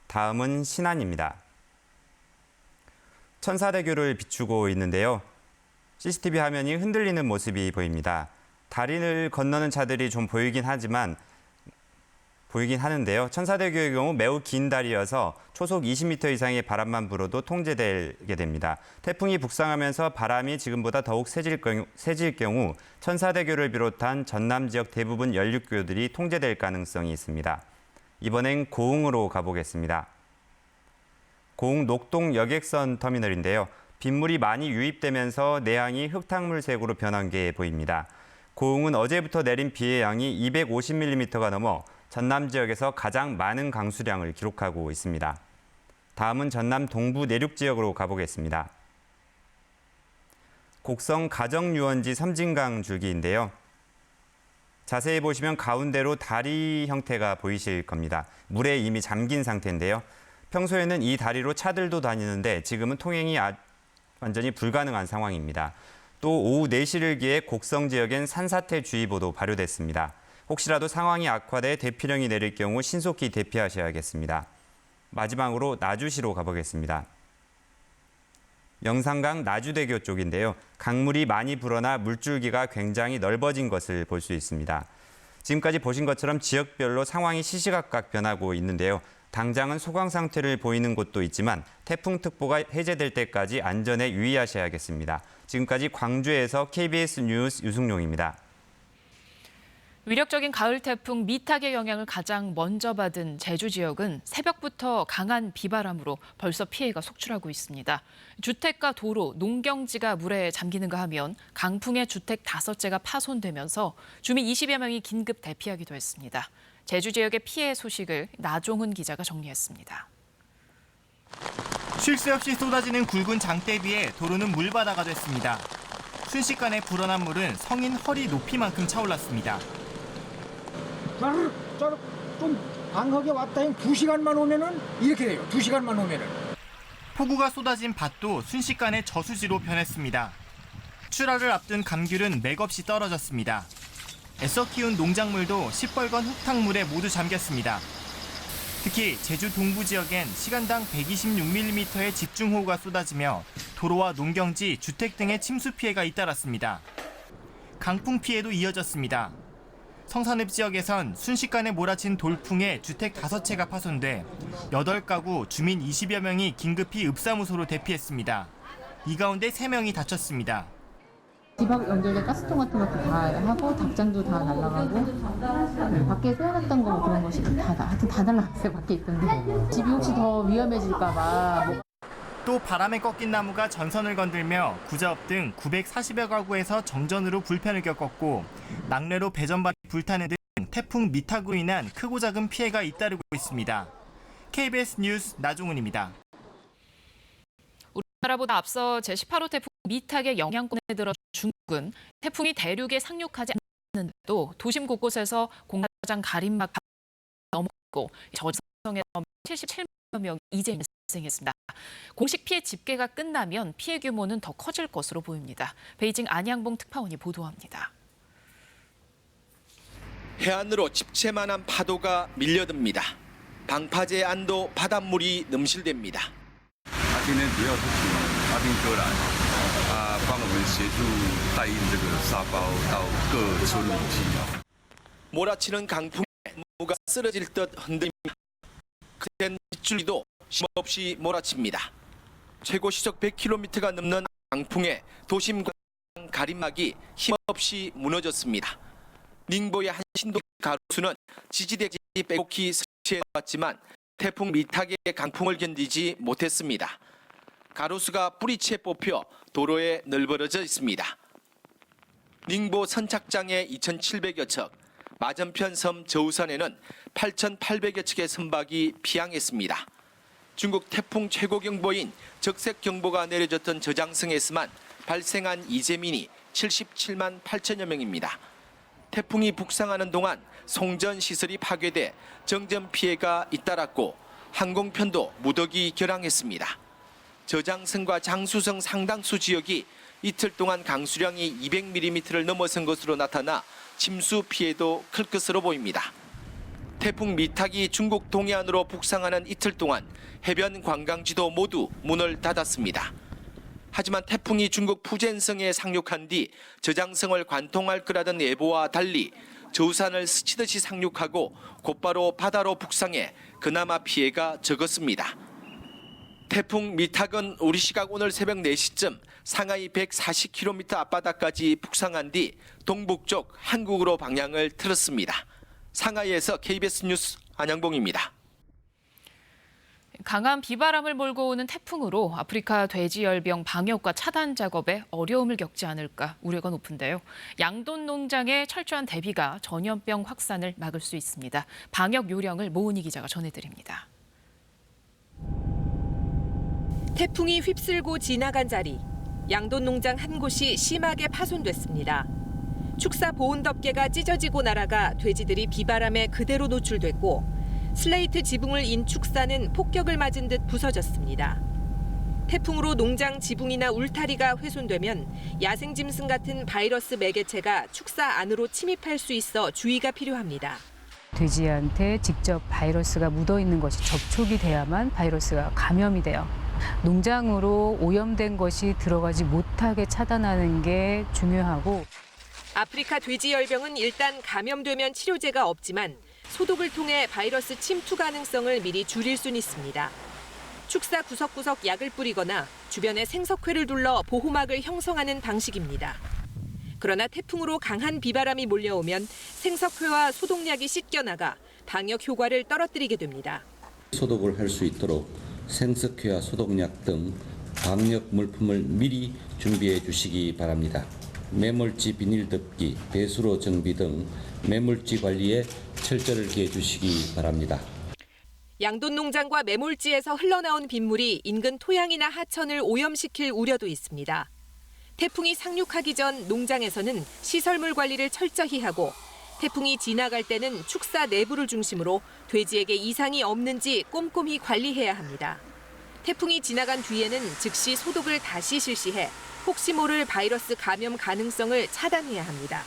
다음은 신안입니다. 천사대교를 비추고 있는데요. CCTV 화면이 흔들리는 모습이 보입니다. 다리를 건너는 차들이 좀 보이긴 하지만 보이긴 하는데요. 천사대교의 경우 매우 긴 다리여서 초속 20m 이상의 바람만 불어도 통제되게 됩니다. 태풍이 북상하면서 바람이 지금보다 더욱 세질 경우 천사대교를 비롯한 전남 지역 대부분 연륙교들이 통제될 가능성이 있습니다. 이번엔 고흥으로 가보겠습니다. 고흥 녹동 여객선 터미널인데요. 빗물이 많이 유입되면서 내양이 흙탕물색으로 변한 게 보입니다. 고흥은 어제부터 내린 비의 양이 250mm가 넘어 전남 지역에서 가장 많은 강수량을 기록하고 있습니다. 다음은 전남 동부 내륙 지역으로 가보겠습니다. 곡성 가정유원지 섬진강 줄기인데요. 자세히 보시면 가운데로 다리 형태가 보이실 겁니다. 물에 이미 잠긴 상태인데요. 평소에는 이 다리로 차들도 다니는데 지금은 통행이 완전히 불가능한 상황입니다. 또 오후 4시를 기해 곡성 지역엔 산사태주의보도 발효됐습니다. 혹시라도 상황이 악화돼 대피령이 내릴 경우 신속히 대피하셔야겠습니다. 마지막으로 나주시로 가보겠습니다. 영산강 나주대교 쪽인데요. 강물이 많이 불어나 물줄기가 굉장히 넓어진 것을 볼 수 있습니다. 지금까지 보신 것처럼 지역별로 상황이 시시각각 변하고 있는데요. 당장은 소강 상태를 보이는 곳도 있지만 태풍특보가 해제될 때까지 안전에 유의하셔야겠습니다. 지금까지 광주에서 KBS 뉴스 유승용입니다. 위력적인 가을 태풍 미탁의 영향을 가장 먼저 받은 제주 지역은 새벽부터 강한 비바람으로 벌써 피해가 속출하고 있습니다. 주택과 도로, 농경지가 물에 잠기는가 하면 강풍에 주택 5채가 파손되면서 주민 20여 명이 긴급 대피하기도 했습니다. 제주 지역의 피해 소식을 나종훈 기자가 정리했습니다. 쉴 새 없이 쏟아지는 굵은 장대비에 도로는 물바다가 됐습니다. 순식간에 불어난 물은 성인 허리 높이만큼 차올랐습니다. 좀 강하게 왔다 한 2시간만 오면은 이렇게 돼요. 2시간만 오면은. 폭우가 쏟아진 밭도 순식간에 저수지로 변했습니다. 출하를 앞둔 감귤은 맥없이 떨어졌습니다. 애써 키운 농작물도 시뻘건 흙탕물에 모두 잠겼습니다. 특히 제주 동부 지역엔 시간당 126mm의 집중호우가 쏟아지며 도로와 농경지, 주택 등의 침수 피해가 잇따랐습니다. 강풍 피해도 이어졌습니다. 성산읍 지역에선 순식간에 몰아친 돌풍에 주택 5채가 파손돼 8가구 주민 20여 명이 긴급히 읍사무소로 대피했습니다. 이 가운데 3명이 다쳤습니다. 집 앞 연결된 가스통 같은 것도 다 하고 닭장도 다 날아가고 밖에 세워놨던 거 그런 것이 하여튼 다 날아갔어요. 밖에 있던데. 집이 혹시 더 위험해질까 봐. 또 바람에 꺾인 나무가 전선을 건들며 구자읍 등 940여 가구에서 정전으로 불편을 겪었고 낙뢰로 배전반이 불타는 등 태풍 미탁으로 인한 크고 작은 피해가 잇따르고 있습니다. KBS 뉴스 나종훈입니다. 우리나라보다 앞서 제18호 태풍 미탁의 영향권에 들어 중국은 태풍이 대륙에 상륙하지 않는데도 도심 곳곳에서 공사장 가림막 넘었고 저지성에서 77만 명이 이제 발생했습니다. 공식 피해 집계가 끝나면 피해 규모는 더 커질 것으로 보입니다. 베이징 안양봉 특파원이 보도합니다. 해안으로 집채만한 파도가 밀려듭니다. 방파제 안도 바닷물이 넘실댑니다. 몰아치는 강풍에 나무가 쓰러질 듯 흔들립니다. 그땐 빗줄기도 쉼없이 몰아칩니다. 최고 시속 100km가 넘는 강풍에 도심 가림막이 힘없이 무너졌습니다. 닝보의 한 신도 가로수는 지지대지 빼곡히 설치해왔지만 태풍 미탁의 강풍을 견디지 못했습니다. 가로수가 뿌리채 뽑혀 도로에 널브러져 있습니다. 닝보 선착장에 2,700여 척, 맞은편 섬 저우산에는 8,800여 척의 선박이 피항했습니다. 중국 태풍 최고경보인 적색경보가 내려졌던 저장성에서만 발생한 이재민이 77만 8천여 명입니다. 태풍이 북상하는 동안 송전시설이 파괴돼 정전 피해가 잇따랐고 항공편도 무더기 결항했습니다. 저장성과 장수성 상당수 지역이 이틀 동안 강수량이 200mm를 넘어선 것으로 나타나 침수 피해도 클 것으로 보입니다. 태풍 미탁이 중국 동해안으로 북상하는 이틀 동안 해변 관광지도 모두 문을 닫았습니다. 하지만 태풍이 중국 푸젠성에 상륙한 뒤 저장성을 관통할 거라던 예보와 달리 저우산을 스치듯이 상륙하고 곧바로 바다로 북상해 그나마 피해가 적었습니다. 태풍 미탁은 우리 시각 오늘 새벽 4시쯤 상하이 140km 앞바다까지 북상한 뒤 동북쪽 한국으로 방향을 틀었습니다. 상하이에서 KBS 뉴스 안양봉입니다. 강한 비바람을 몰고 오는 태풍으로 아프리카 돼지열병 방역과 차단 작업에 어려움을 겪지 않을까 우려가 높은데요. 양돈 농장의 철저한 대비가 전염병 확산을 막을 수 있습니다. 방역 요령을 모은희 기자가 전해드립니다. 태풍이 휩쓸고 지나간 자리, 양돈 농장 한 곳이 심하게 파손됐습니다. 축사 보온 덮개가 찢어지고 날아가 돼지들이 비바람에 그대로 노출됐고 슬레이트 지붕을 인 축사는 폭격을 맞은 듯 부서졌습니다. 태풍으로 농장 지붕이나 울타리가 훼손되면 야생짐승 같은 바이러스 매개체가 축사 안으로 침입할 수 있어 주의가 필요합니다. 돼지한테 직접 바이러스가 묻어있는 것이 접촉이 돼야만 바이러스가 감염이 돼요. 농장으로 오염된 것이 들어가지 못하게 차단하는 게 중요하고 아프리카 돼지열병은 일단 감염되면 치료제가 없지만 소독을 통해 바이러스 침투 가능성을 미리 줄일 수는 있습니다. 축사 구석구석 약을 뿌리거나 주변에 생석회를 둘러 보호막을 형성하는 방식입니다. 그러나 태풍으로 강한 비바람이 몰려오면 생석회와 소독약이 씻겨나가 방역 효과를 떨어뜨리게 됩니다. 소독을 할 수 있도록 생석회와 소독약 등 방역 물품을 미리 준비해 주시기 바랍니다. 매몰지 비닐 덮기, 배수로 정비 등 매몰지 관리에 철저를 기해 주시기 바랍니다. 양돈 농장과 매몰지에서 흘러나온 빗물이 인근 토양이나 하천을 오염시킬 우려도 있습니다. 태풍이 상륙하기 전 농장에서는 시설물 관리를 철저히 하고 태풍이 지나갈 때는 축사 내부를 중심으로 돼지에게 이상이 없는지 꼼꼼히 관리해야 합니다. 태풍이 지나간 뒤에는 즉시 소독을 다시 실시해 혹시 모를 바이러스 감염 가능성을 차단해야 합니다.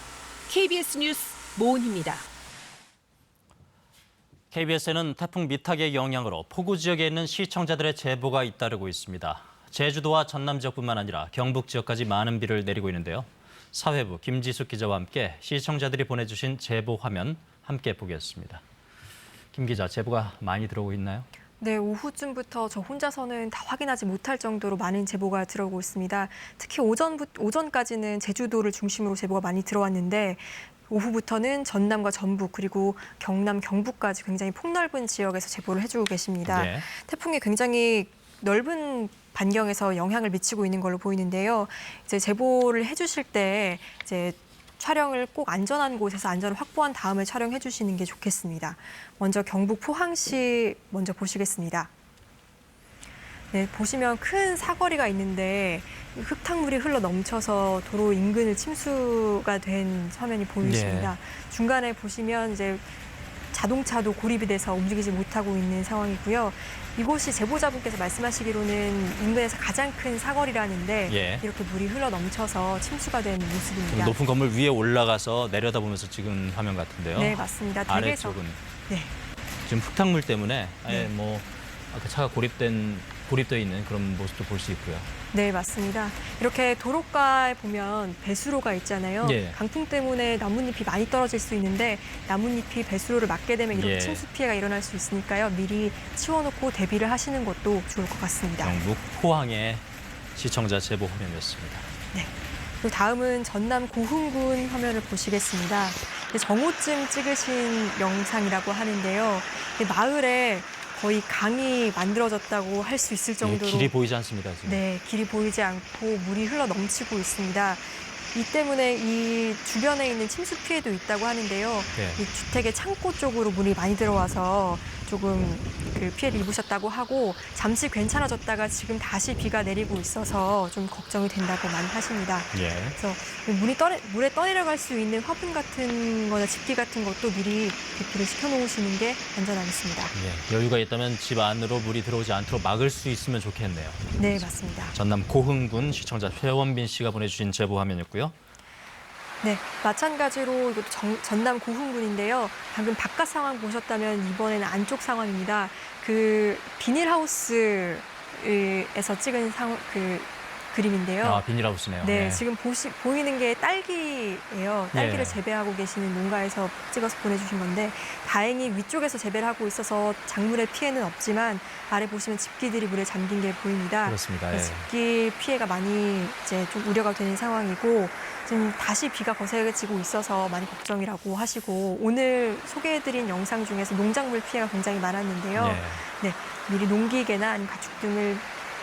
KBS 뉴스 모은희입니다. KBS에는 태풍 미탁의 영향으로 포구 지역에 있는 시청자들의 제보가 잇따르고 있습니다. 제주도와 전남 지역뿐만 아니라 경북 지역까지 많은 비를 내리고 있는데요. 사회부 김지숙 기자와 함께 시청자들이 보내주신 제보 화면 함께 보겠습니다. 김 기자, 제보가 많이 들어오고 있나요? 네, 오후쯤부터 저 혼자서는 다 확인하지 못할 정도로 많은 제보가 들어오고 있습니다. 특히 오전까지는 제주도를 중심으로 제보가 많이 들어왔는데 오후부터는 전남과 전북 그리고 경남, 경북까지 굉장히 폭넓은 지역에서 제보를 해주고 계십니다. 네. 태풍이 굉장히 넓은 반경에서 영향을 미치고 있는 걸로 보이는데요. 이제 제보를 해주실 때 이제 촬영을 꼭 안전한 곳에서 안전을 확보한 다음에 촬영해 주시는 게 좋겠습니다. 먼저 경북 포항시 먼저 보시겠습니다. 네, 보시면 큰 사거리가 있는데 흙탕물이 흘러 넘쳐서 도로 인근을 침수가 된 화면이 보이십니다. 네. 중간에 보시면 이제 자동차도 고립이 돼서 움직이지 못하고 있는 상황이고요. 이곳이 제보자분께서 말씀하시기로는 인근에서 가장 큰 사거리라는데 예. 이렇게 물이 흘러 넘쳐서 침수가 된 모습입니다. 높은 건물 위에 올라가서 내려다보면서 찍은 화면 같은데요. 네, 맞습니다. 댁에서 아래쪽은 네. 지금 흙탕물 때문에 아예 네. 뭐 그 차가 고립되어 있는 그런 모습도 볼 수 있고요. 네, 맞습니다. 이렇게 도로가에 보면 배수로가 있잖아요. 예. 강풍 때문에 나뭇잎이 많이 떨어질 수 있는데 나뭇잎이 배수로를 막게 되면 이렇게 예. 침수 피해가 일어날 수 있으니까요. 미리 치워놓고 대비를 하시는 것도 좋을 것 같습니다. 경북 포항의 시청자 제보 화면이었습니다. 네. 그리고 다음은 전남 고흥군 화면을 보시겠습니다. 정오쯤 찍으신 영상이라고 하는데요. 마을에 거의 강이 만들어졌다고 할 수 있을 정도로 길이 보이지 않습니다, 지금. 네, 길이 보이지 않고 물이 흘러 넘치고 있습니다. 이 때문에 이 주변에 있는 침수 피해도 있다고 하는데요. 네. 이 주택의 창고 쪽으로 물이 많이 들어와서 조금 그 피해를 입으셨다고 하고 잠시 괜찮아졌다가 지금 다시 비가 내리고 있어서 좀 걱정이 된다고 많이 하십니다. 예. 그래서 물에 떠내려갈 수 있는 화분 같은 거나 집기 같은 것도 미리 대피를 시켜놓으시는 게 안전하겠습니다. 예. 여유가 있다면 집 안으로 물이 들어오지 않도록 막을 수 있으면 좋겠네요. 네, 맞습니다. 전남 고흥군 시청자 최원빈 씨가 보내주신 제보 화면이었고요. 네, 마찬가지로 이것도 전남 고흥군인데요. 방금 바깥 상황 보셨다면 이번에는 안쪽 상황입니다. 그 비닐하우스에서 찍은 그 그림인데요. 아, 비닐하우스네요. 네, 지금 보이는 게 딸기예요. 딸기를 예. 재배하고 계시는 농가에서 찍어서 보내주신 건데 다행히 위쪽에서 재배를 하고 있어서 작물의 피해는 없지만 아래 보시면 집기들이 물에 잠긴 게 보입니다. 그렇습니다. 예. 집기 피해가 많이 이제 좀 우려가 되는 상황이고 지금 다시 비가 거세지고 있어서 많이 걱정이라고 하시고 오늘 소개해드린 영상 중에서 농작물 피해가 굉장히 많았는데요. 네, 미리 농기계나 아니면 가축 등을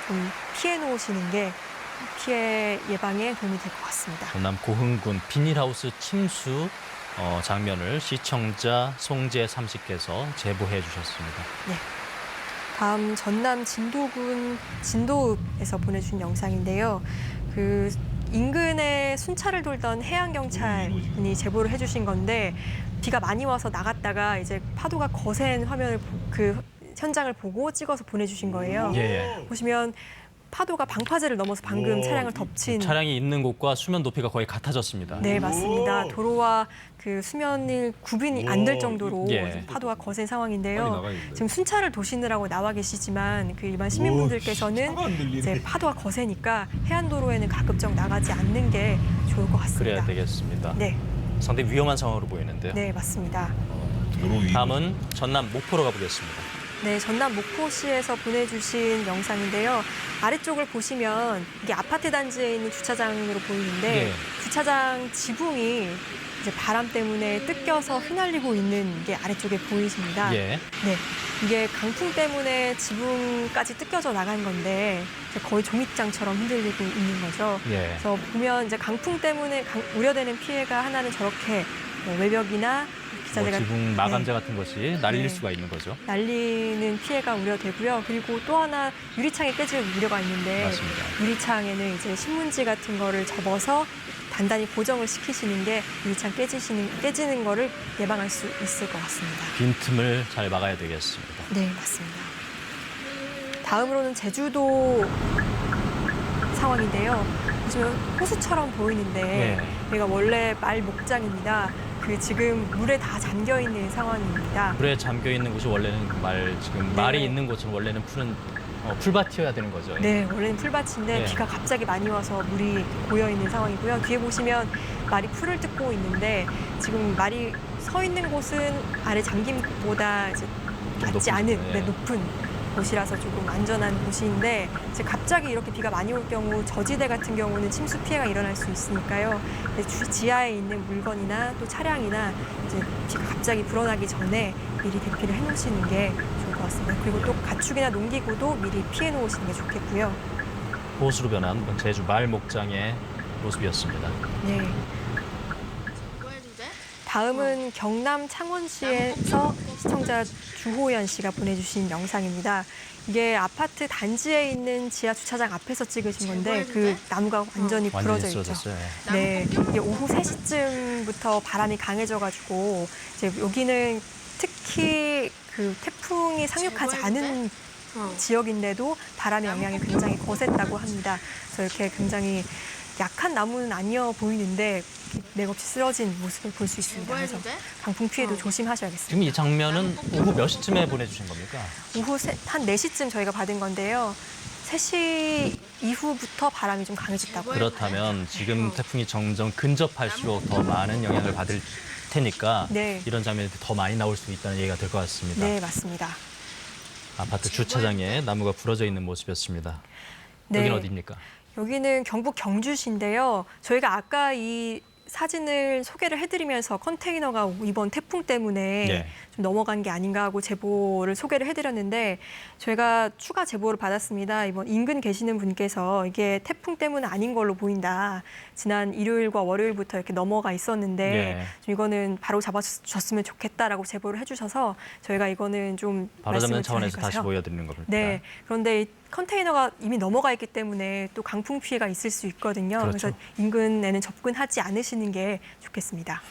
좀 피해 놓으시는 게 피해 예방에 도움이 될 것 같습니다. 전남 고흥군 비닐하우스 침수 장면을 시청자 송재 30께서 제보해 주셨습니다. 네. 다음 전남 진도군 진도읍에서 보내준 영상인데요. 그 인근에 순찰을 돌던 해양경찰 분이 제보를 해주신 건데 비가 많이 와서 나갔다가 이제 파도가 거센 화면을 그 현장을 보고 찍어서 보내주신 거예요. 예. 보시면 파도가 방파제를 넘어서 방금 차량을 덮친 차량이 있는 곳과 수면 높이가 거의 같아졌습니다. 네, 맞습니다. 도로와 그 수면이 구분이 안 될 정도로 예. 파도가 거센 상황인데요. 지금 순찰을 도시느라고 나와 계시지만 그 일반 시민분들께서는 이제 파도가 거세니까 해안도로에는 가급적 나가지 않는 게 좋을 것 같습니다. 그래야 되겠습니다. 네, 상당히 위험한 상황으로 보이는데요. 네, 맞습니다. 다음은 전남 목포로 가보겠습니다. 네, 전남 목포시에서 보내주신 영상인데요. 아래쪽을 보시면 이게 아파트 단지에 있는 주차장으로 보이는데 네. 주차장 지붕이 이제 바람 때문에 뜯겨서 휘날리고 있는 게 아래쪽에 보이십니다. 예. 네, 이게 강풍 때문에 지붕까지 뜯겨져 나간 건데 이제 거의 종잇장처럼 흔들리고 있는 거죠. 예. 그래서 보면 이제 강풍 때문에 우려되는 피해가 하나는 저렇게 외벽이나 기자재가 지붕 마감재 네. 같은 것이 날릴 네. 수가 있는 거죠. 날리는 피해가 우려되고요. 그리고 또 하나 유리창이 깨질 우려가 있는데 맞습니다. 유리창에는 이제 신문지 같은 거를 접어서 단단히 고정을 시키시는 게 유리창 깨지는 거를 예방할 수 있을 것 같습니다. 빈틈을 잘 막아야 되겠습니다. 네, 맞습니다. 다음으로는 제주도 상황인데요. 보시면 호수처럼 보이는데 네. 여기가 원래 말 목장입니다. 그 지금 물에 다 잠겨 있는 상황입니다. 물에 잠겨 있는 곳이 원래는 지금 네. 말이 있는 곳은 원래는 풀밭이어야 되는 거죠. 네, 원래는 풀밭인데 네. 비가 갑자기 많이 와서 물이 고여 있는 상황이고요. 뒤에 보시면 말이 풀을 뜯고 있는데 지금 말이 서 있는 곳은 아래 잠김보다 이제 낮지 않은 예. 높은 곳이라서 조금 안전한 곳인데 이제 갑자기 이렇게 비가 많이 올 경우 저지대 같은 경우는 침수 피해가 일어날 수 있으니까요. 지하에 있는 물건이나 또 차량이나 이제 비가 갑자기 불어나기 전에 미리 대피를 해놓으시는 게 좋을 것 같습니다. 그리고 또 가축이나 농기구도 미리 피해 놓으시는 게 좋겠고요. 호수로 변한 제주 말 목장의 모습이었습니다. 네. 다음은 경남 창원시에서 시청자 주호연 씨가 보내주신 영상입니다. 이게 아파트 단지에 있는 지하 주차장 앞에서 찍으신 건데 그 나무가 완전히 부러져 있죠. 쓰러졌어요. 네, 이게 오후 3시쯤부터 바람이 강해져가지고 이제 여기는 특히 그 태풍이 상륙하지 않은 지역인데도 바람의 영향이 굉장히 거셌다고 합니다. 그래서 이렇게 굉장히 약한 나무는 아니어 보이는데 맥없이 쓰러진 모습을 볼 수 있습니다. 그래서 강풍 피해도 조심하셔야겠습니다. 지금 이 장면은 오후 몇 시쯤에 보내주신 겁니까? 오후 한 4시쯤 저희가 받은 건데요. 3시 이후부터 바람이 좀 강해졌다고. 그렇다면 지금 태풍이 점점 근접할수록 더 많은 영향을 받을 테니까 네. 이런 장면이 더 많이 나올 수 있다는 얘기가 될 것 같습니다. 네, 맞습니다. 아파트 주차장에 나무가 부러져 있는 모습이었습니다. 네. 여기는 어디입니까? 여기는 경북 경주시인데요. 저희가 아까 이 사진을 소개를 해드리면서 컨테이너가 이번 태풍 때문에 네. 좀 넘어간 게 아닌가 하고 제보를 소개를 해드렸는데 저희가 추가 제보를 받았습니다. 이번 인근 계시는 분께서 이게 태풍 때문은 아닌 걸로 보인다. 지난 일요일과 월요일부터 이렇게 넘어가 있었는데 네. 좀 이거는 바로 잡아줬으면 좋겠다라고 제보를 해주셔서 저희가 이거는 좀 바로 잡는 말씀을 차원에서 다시 드리고요. 보여드리는 겁니다. 네, 그런데 이 컨테이너가 이미 넘어가 있기 때문에 또 강풍 피해가 있을 수 있거든요. 그렇죠. 그래서 인근에는 접근하지 않으시는 게 좋겠습니다.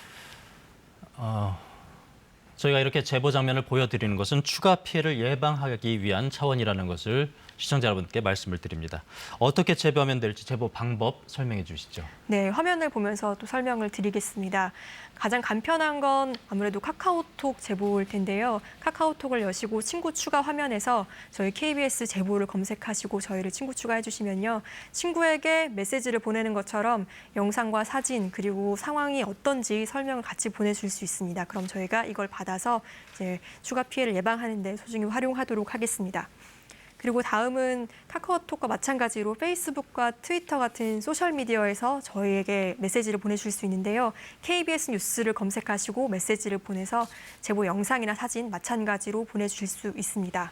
저희가 이렇게 제보 장면을 보여드리는 것은 추가 피해를 예방하기 위한 차원이라는 것을 시청자 여러분께 말씀을 드립니다. 어떻게 제보하면 될지 제보 방법 설명해 주시죠. 네, 화면을 보면서 또 설명을 드리겠습니다. 가장 간편한 건 아무래도 카카오톡 제보일 텐데요. 카카오톡을 여시고 친구 추가 화면에서 저희 KBS 제보를 검색하시고 저희를 친구 추가해 주시면요. 친구에게 메시지를 보내는 것처럼 영상과 사진 그리고 상황이 어떤지 설명을 같이 보내줄 수 있습니다. 그럼 저희가 이걸 받아서 이제 추가 피해를 예방하는 데 소중히 활용하도록 하겠습니다. 그리고 다음은 카카오톡과 마찬가지로 페이스북과 트위터 같은 소셜미디어에서 저희에게 메시지를 보내줄 수 있는데요. KBS 뉴스를 검색하시고 메시지를 보내서 제보 영상이나 사진 마찬가지로 보내주실 수 있습니다.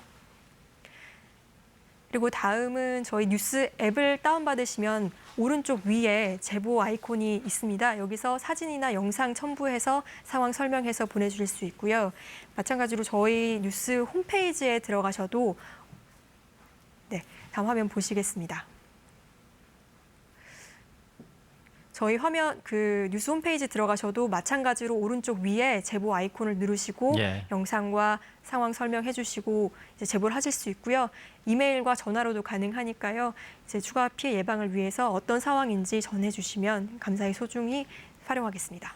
그리고 다음은 저희 뉴스 앱을 다운받으시면 오른쪽 위에 제보 아이콘이 있습니다. 여기서 사진이나 영상 첨부해서 상황 설명해서 보내주실 수 있고요. 마찬가지로 저희 뉴스 홈페이지에 들어가셔도 네, 다음 화면 보시겠습니다. 저희 화면 뉴스 홈페이지 들어가셔도 마찬가지로 오른쪽 위에 제보 아이콘을 누르시고 영상과 상황 설명해 주시고 이제 제보를 하실 수 있고요. 이메일과 전화로도 가능하니까요. 이제 추가 피해 예방을 위해서 어떤 상황인지 전해 주시면 감사히 소중히 활용하겠습니다.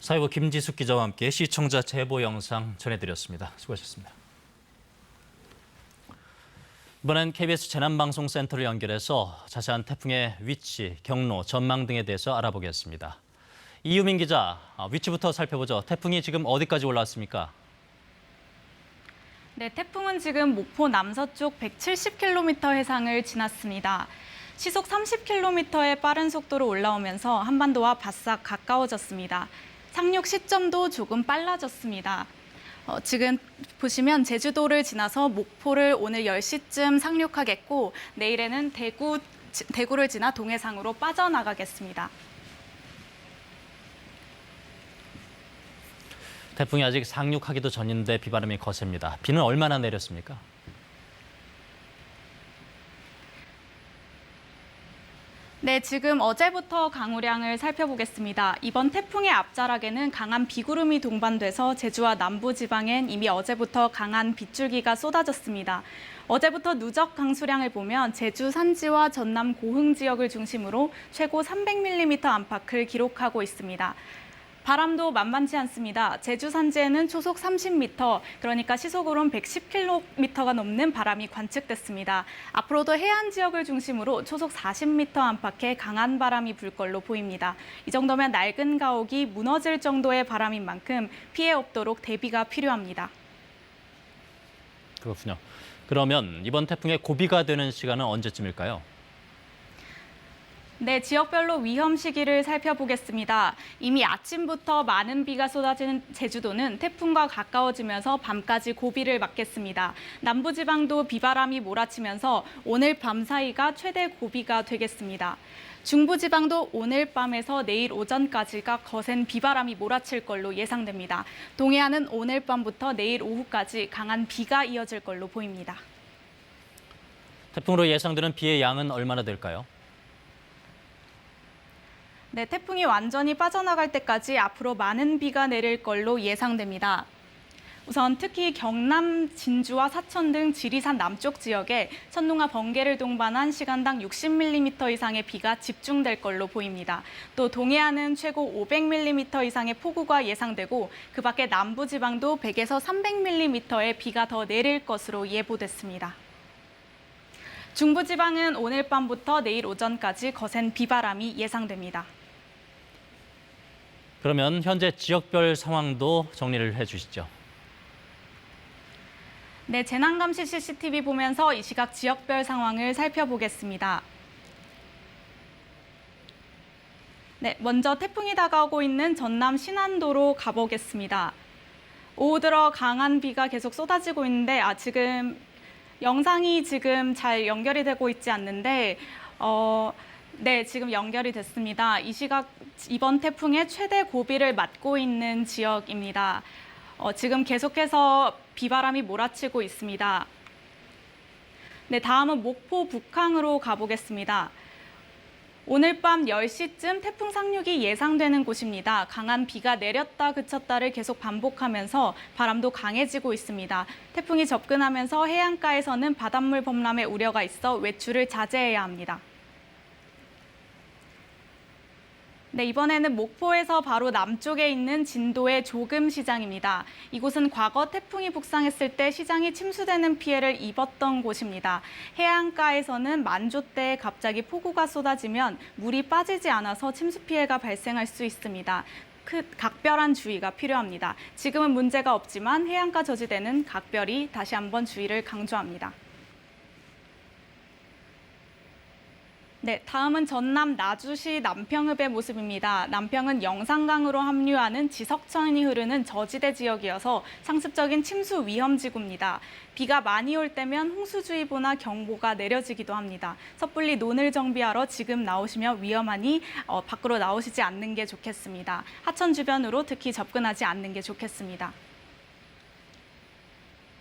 사회부 김지숙 기자와 함께 시청자 제보 영상 전해드렸습니다. 수고하셨습니다. 이번엔 KBS 재난방송센터를 연결해서 자세한 태풍의 위치, 경로, 전망 등에 대해서 알아보겠습니다. 이유민 기자, 위치부터 살펴보죠. 태풍이 지금 어디까지 올라왔습니까? 네, 태풍은 지금 목포 남서쪽 170km 해상을 지났습니다. 시속 30km의 빠른 속도로 올라오면서 한반도와 바싹 가까워졌습니다. 상륙 시점도 조금 빨라졌습니다. 지금 보시면 제주도를 지나서 목포를 오늘 10시쯤 상륙하겠고 내일에는 대구를 지나 동해상으로 빠져나가겠습니다. 태풍이 아직 상륙하기도 전인데 비바람이 거셉니다. 비는 얼마나 내렸습니까? 네, 지금 어제부터 강우량을 살펴보겠습니다. 이번 태풍의 앞자락에는 강한 비구름이 동반돼서 제주와 남부지방엔 이미 어제부터 강한 빗줄기가 쏟아졌습니다. 어제부터 누적 강수량을 보면 제주 산지와 전남 고흥 지역을 중심으로 최고 300mm 안팎을 기록하고 있습니다. 바람도 만만치 않습니다. 제주 산지에는 초속 30m, 그러니까 시속으로는 110km가 넘는 바람이 관측됐습니다. 앞으로도 해안 지역을 중심으로 초속 40m 안팎의 강한 바람이 불 걸로 보입니다. 이 정도면 낡은 가옥이 무너질 정도의 바람인 만큼 피해 없도록 대비가 필요합니다. 그렇군요. 그러면 이번 태풍의 고비가 되는 시간은 언제쯤일까요? 네, 지역별로 위험 시기를 살펴보겠습니다. 이미 아침부터 많은 비가 쏟아지는 제주도는 태풍과 가까워지면서 밤까지 고비를 맞겠습니다. 남부지방도 비바람이 몰아치면서 오늘 밤 사이가 최대 고비가 되겠습니다. 중부지방도 오늘 밤에서 내일 오전까지가 거센 비바람이 몰아칠 걸로 예상됩니다. 동해안은 오늘 밤부터 내일 오후까지 강한 비가 이어질 걸로 보입니다. 태풍으로 예상되는 비의 양은 얼마나 될까요? 네, 태풍이 완전히 빠져나갈 때까지 앞으로 많은 비가 내릴 걸로 예상됩니다. 우선 특히 경남 진주와 사천 등 지리산 남쪽 지역에 천둥과 번개를 동반한 시간당 60mm 이상의 비가 집중될 걸로 보입니다. 또 동해안은 최고 500mm 이상의 폭우가 예상되고 그 밖에 남부지방도 100에서 300mm의 비가 더 내릴 것으로 예보됐습니다. 중부지방은 오늘 밤부터 내일 오전까지 거센 비바람이 예상됩니다. 그러면 현재 지역별 상황도 정리를 해주시죠. 네, 재난감시 CCTV 보면서 이 시각 지역별 상황을 살펴보겠습니다. 네, 먼저 태풍이 다가오고 있는 전남 신안도로 가보겠습니다. 오후 들어 강한 비가 계속 쏟아지고 있는데 지금 영상이 잘 연결이 되고 있지 않는데 네, 지금 연결이 됐습니다. 이 시각 이번 태풍의 최대 고비를 맞고 있는 지역입니다. 지금 계속해서 비바람이 몰아치고 있습니다. 네, 다음은 목포 북항으로 가보겠습니다. 오늘 밤 10시쯤 태풍 상륙이 예상되는 곳입니다. 강한 비가 내렸다 그쳤다를 계속 반복하면서 바람도 강해지고 있습니다. 태풍이 접근하면서 해안가에서는 바닷물 범람의 우려가 있어 외출을 자제해야 합니다. 네, 이번에는 목포에서 바로 남쪽에 있는 진도의 조금시장입니다. 이곳은 과거 태풍이 북상했을 때 시장이 침수되는 피해를 입었던 곳입니다. 해안가에서는 만조 때 갑자기 폭우가 쏟아지면 물이 빠지지 않아서 침수 피해가 발생할 수 있습니다. 각별한 주의가 필요합니다. 지금은 문제가 없지만 해안가 저지대는 각별히 다시 한번 주의를 강조합니다. 네, 다음은 전남 나주시 남평읍의 모습입니다. 남평은 영산강으로 합류하는 지석천이 흐르는 저지대 지역이어서 상습적인 침수 위험지구입니다. 비가 많이 올 때면 홍수주의보나 경보가 내려지기도 합니다. 섣불리 논을 정비하러 지금 나오시면 위험하니 밖으로 나오시지 않는 게 좋겠습니다. 하천 주변으로 특히 접근하지 않는 게 좋겠습니다.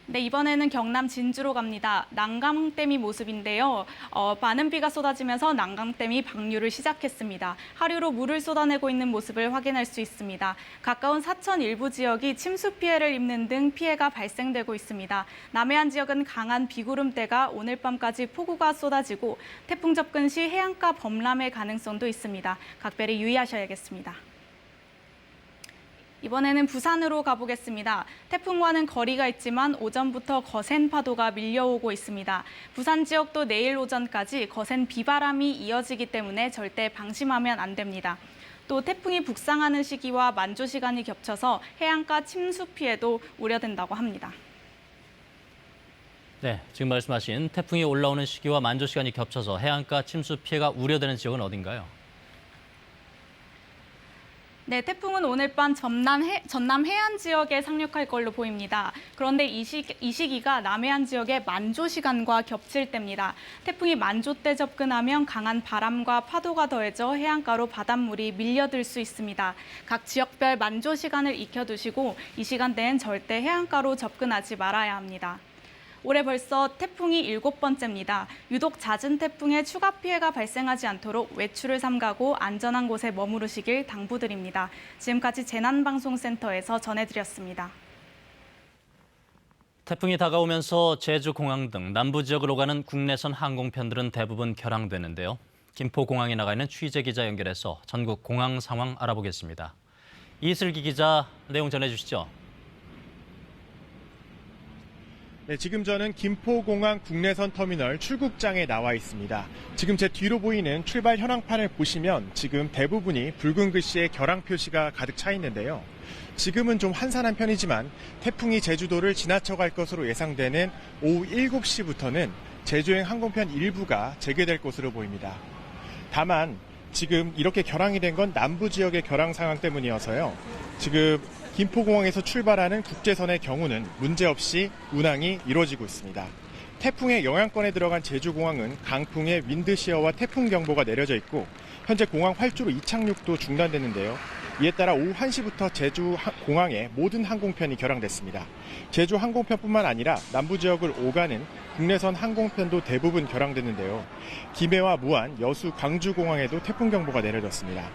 네, 이번에는 경남 진주로 갑니다. 난강댐이 모습인데요. 많은 비가 쏟아지면서 난강댐이 방류를 시작했습니다. 하류로 물을 쏟아내고 있는 모습을 확인할 수 있습니다. 가까운 사천 일부 지역이 침수 피해를 입는 등 피해가 발생되고 있습니다. 남해안 지역은 강한 비구름대가 오늘 밤까지 폭우가 쏟아지고 태풍 접근 시 해안가 범람의 가능성도 있습니다. 각별히 유의하셔야겠습니다. 이번에는 부산으로 가보겠습니다. 태풍과는 거리가 있지만 오전부터 거센 파도가 밀려오고 있습니다. 부산 지역도 내일 오전까지 거센 비바람이 이어지기 때문에 절대 방심하면 안 됩니다. 또 태풍이 북상하는 시기와 만조 시간이 겹쳐서 해안가 침수 피해도 우려된다고 합니다. 네, 지금 말씀하신 태풍이 올라오는 시기와 만조 시간이 겹쳐서 해안가 침수 피해가 우려되는 지역은 어딘가요? 네, 태풍은 오늘 밤 전남 해안 지역에 상륙할 걸로 보입니다. 그런데 이 시기가 남해안 지역의 만조 시간과 겹칠 때입니다. 태풍이 만조 때 접근하면 강한 바람과 파도가 더해져 해안가로 바닷물이 밀려들 수 있습니다. 각 지역별 만조 시간을 익혀두시고 이 시간대엔 절대 해안가로 접근하지 말아야 합니다. 올해 벌써 태풍이 7번째입니다. 유독 잦은 태풍에 추가 피해가 발생하지 않도록 외출을 삼가고 안전한 곳에 머무르시길 당부드립니다. 지금까지 재난방송센터에서 전해드렸습니다. 태풍이 다가오면서 제주 공항 등 남부 지역으로 가는 국내선 항공편들은 대부분 결항되는데요. 김포공항에 나가 있는 취재 기자 연결해서 전국 공항 상황 알아보겠습니다. 이슬기 기자, 내용 전해주시죠. 네, 지금 저는 김포공항 국내선 터미널 출국장에 나와 있습니다. 지금 제 뒤로 보이는 출발 현황판을 보시면 지금 대부분이 붉은 글씨의 결항 표시가 가득 차 있는데요. 지금은 좀 한산한 편이지만 태풍이 제주도를 지나쳐갈 것으로 예상되는 오후 7시부터는 제주행 항공편 일부가 재개될 것으로 보입니다. 다만 지금 이렇게 결항이 된 건 남부 지역의 결항 상황 때문이어서요. 지금 김포공항에서 출발하는 국제선의 경우는 문제없이 운항이 이루어지고 있습니다. 태풍의 영향권에 들어간 제주공항은 강풍에 윈드시어와 태풍 경보가 내려져 있고 현재 공항 활주로 이착륙도 중단됐는데요. 이에 따라 오후 1시부터 제주 공항의 모든 항공편이 결항됐습니다. 제주 항공편뿐만 아니라 남부 지역을 오가는 국내선 항공편도 대부분 결항됐는데요. 김해와 무안, 여수, 광주공항에도 태풍 경보가 내려졌습니다.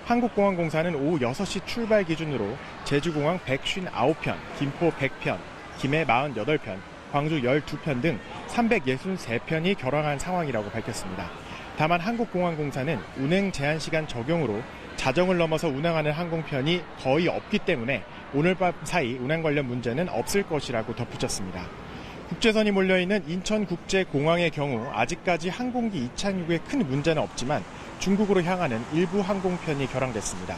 한국공항공사는 오후 6시 출발 기준으로 제주공항 159편, 김포 100편, 김해 48편, 광주 12편 등 363편이 결항한 상황이라고 밝혔습니다. 다만 한국공항공사는 운행 제한 시간 적용으로 자정을 넘어서 운항하는 항공편이 거의 없기 때문에 오늘 밤 사이 운항 관련 문제는 없을 것이라고 덧붙였습니다. 국제선이 몰려있는 인천국제공항의 경우 아직까지 항공기 이착륙에 큰 문제는 없지만 중국으로 향하는 일부 항공편이 결항됐습니다.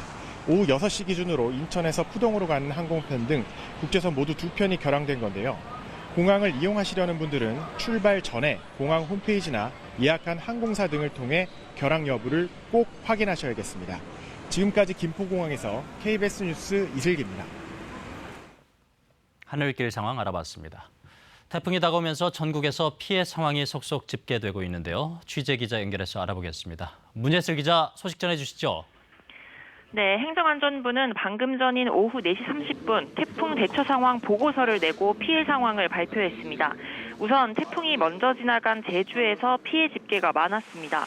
오후 6시 기준으로 인천에서 푸동으로 가는 항공편 등 국제선 모두 2편이 결항된 건데요. 공항을 이용하시려는 분들은 출발 전에 공항 홈페이지나 예약한 항공사 등을 통해 결항 여부를 꼭 확인하셔야겠습니다. 지금까지 김포공항에서 KBS 뉴스 이슬기입니다. 하늘길 상황 알아봤습니다. 태풍이 다가오면서 전국에서 피해 상황이 속속 집계되고 있는데요. 취재 기자 연결해서 알아보겠습니다. 문예슬 기자, 소식 전해주시죠. 네, 행정안전부는 방금 전인 오후 4시 30분 태풍 대처 상황 보고서를 내고 피해 상황을 발표했습니다. 우선 태풍이 먼저 지나간 제주에서 피해 집계가 많았습니다.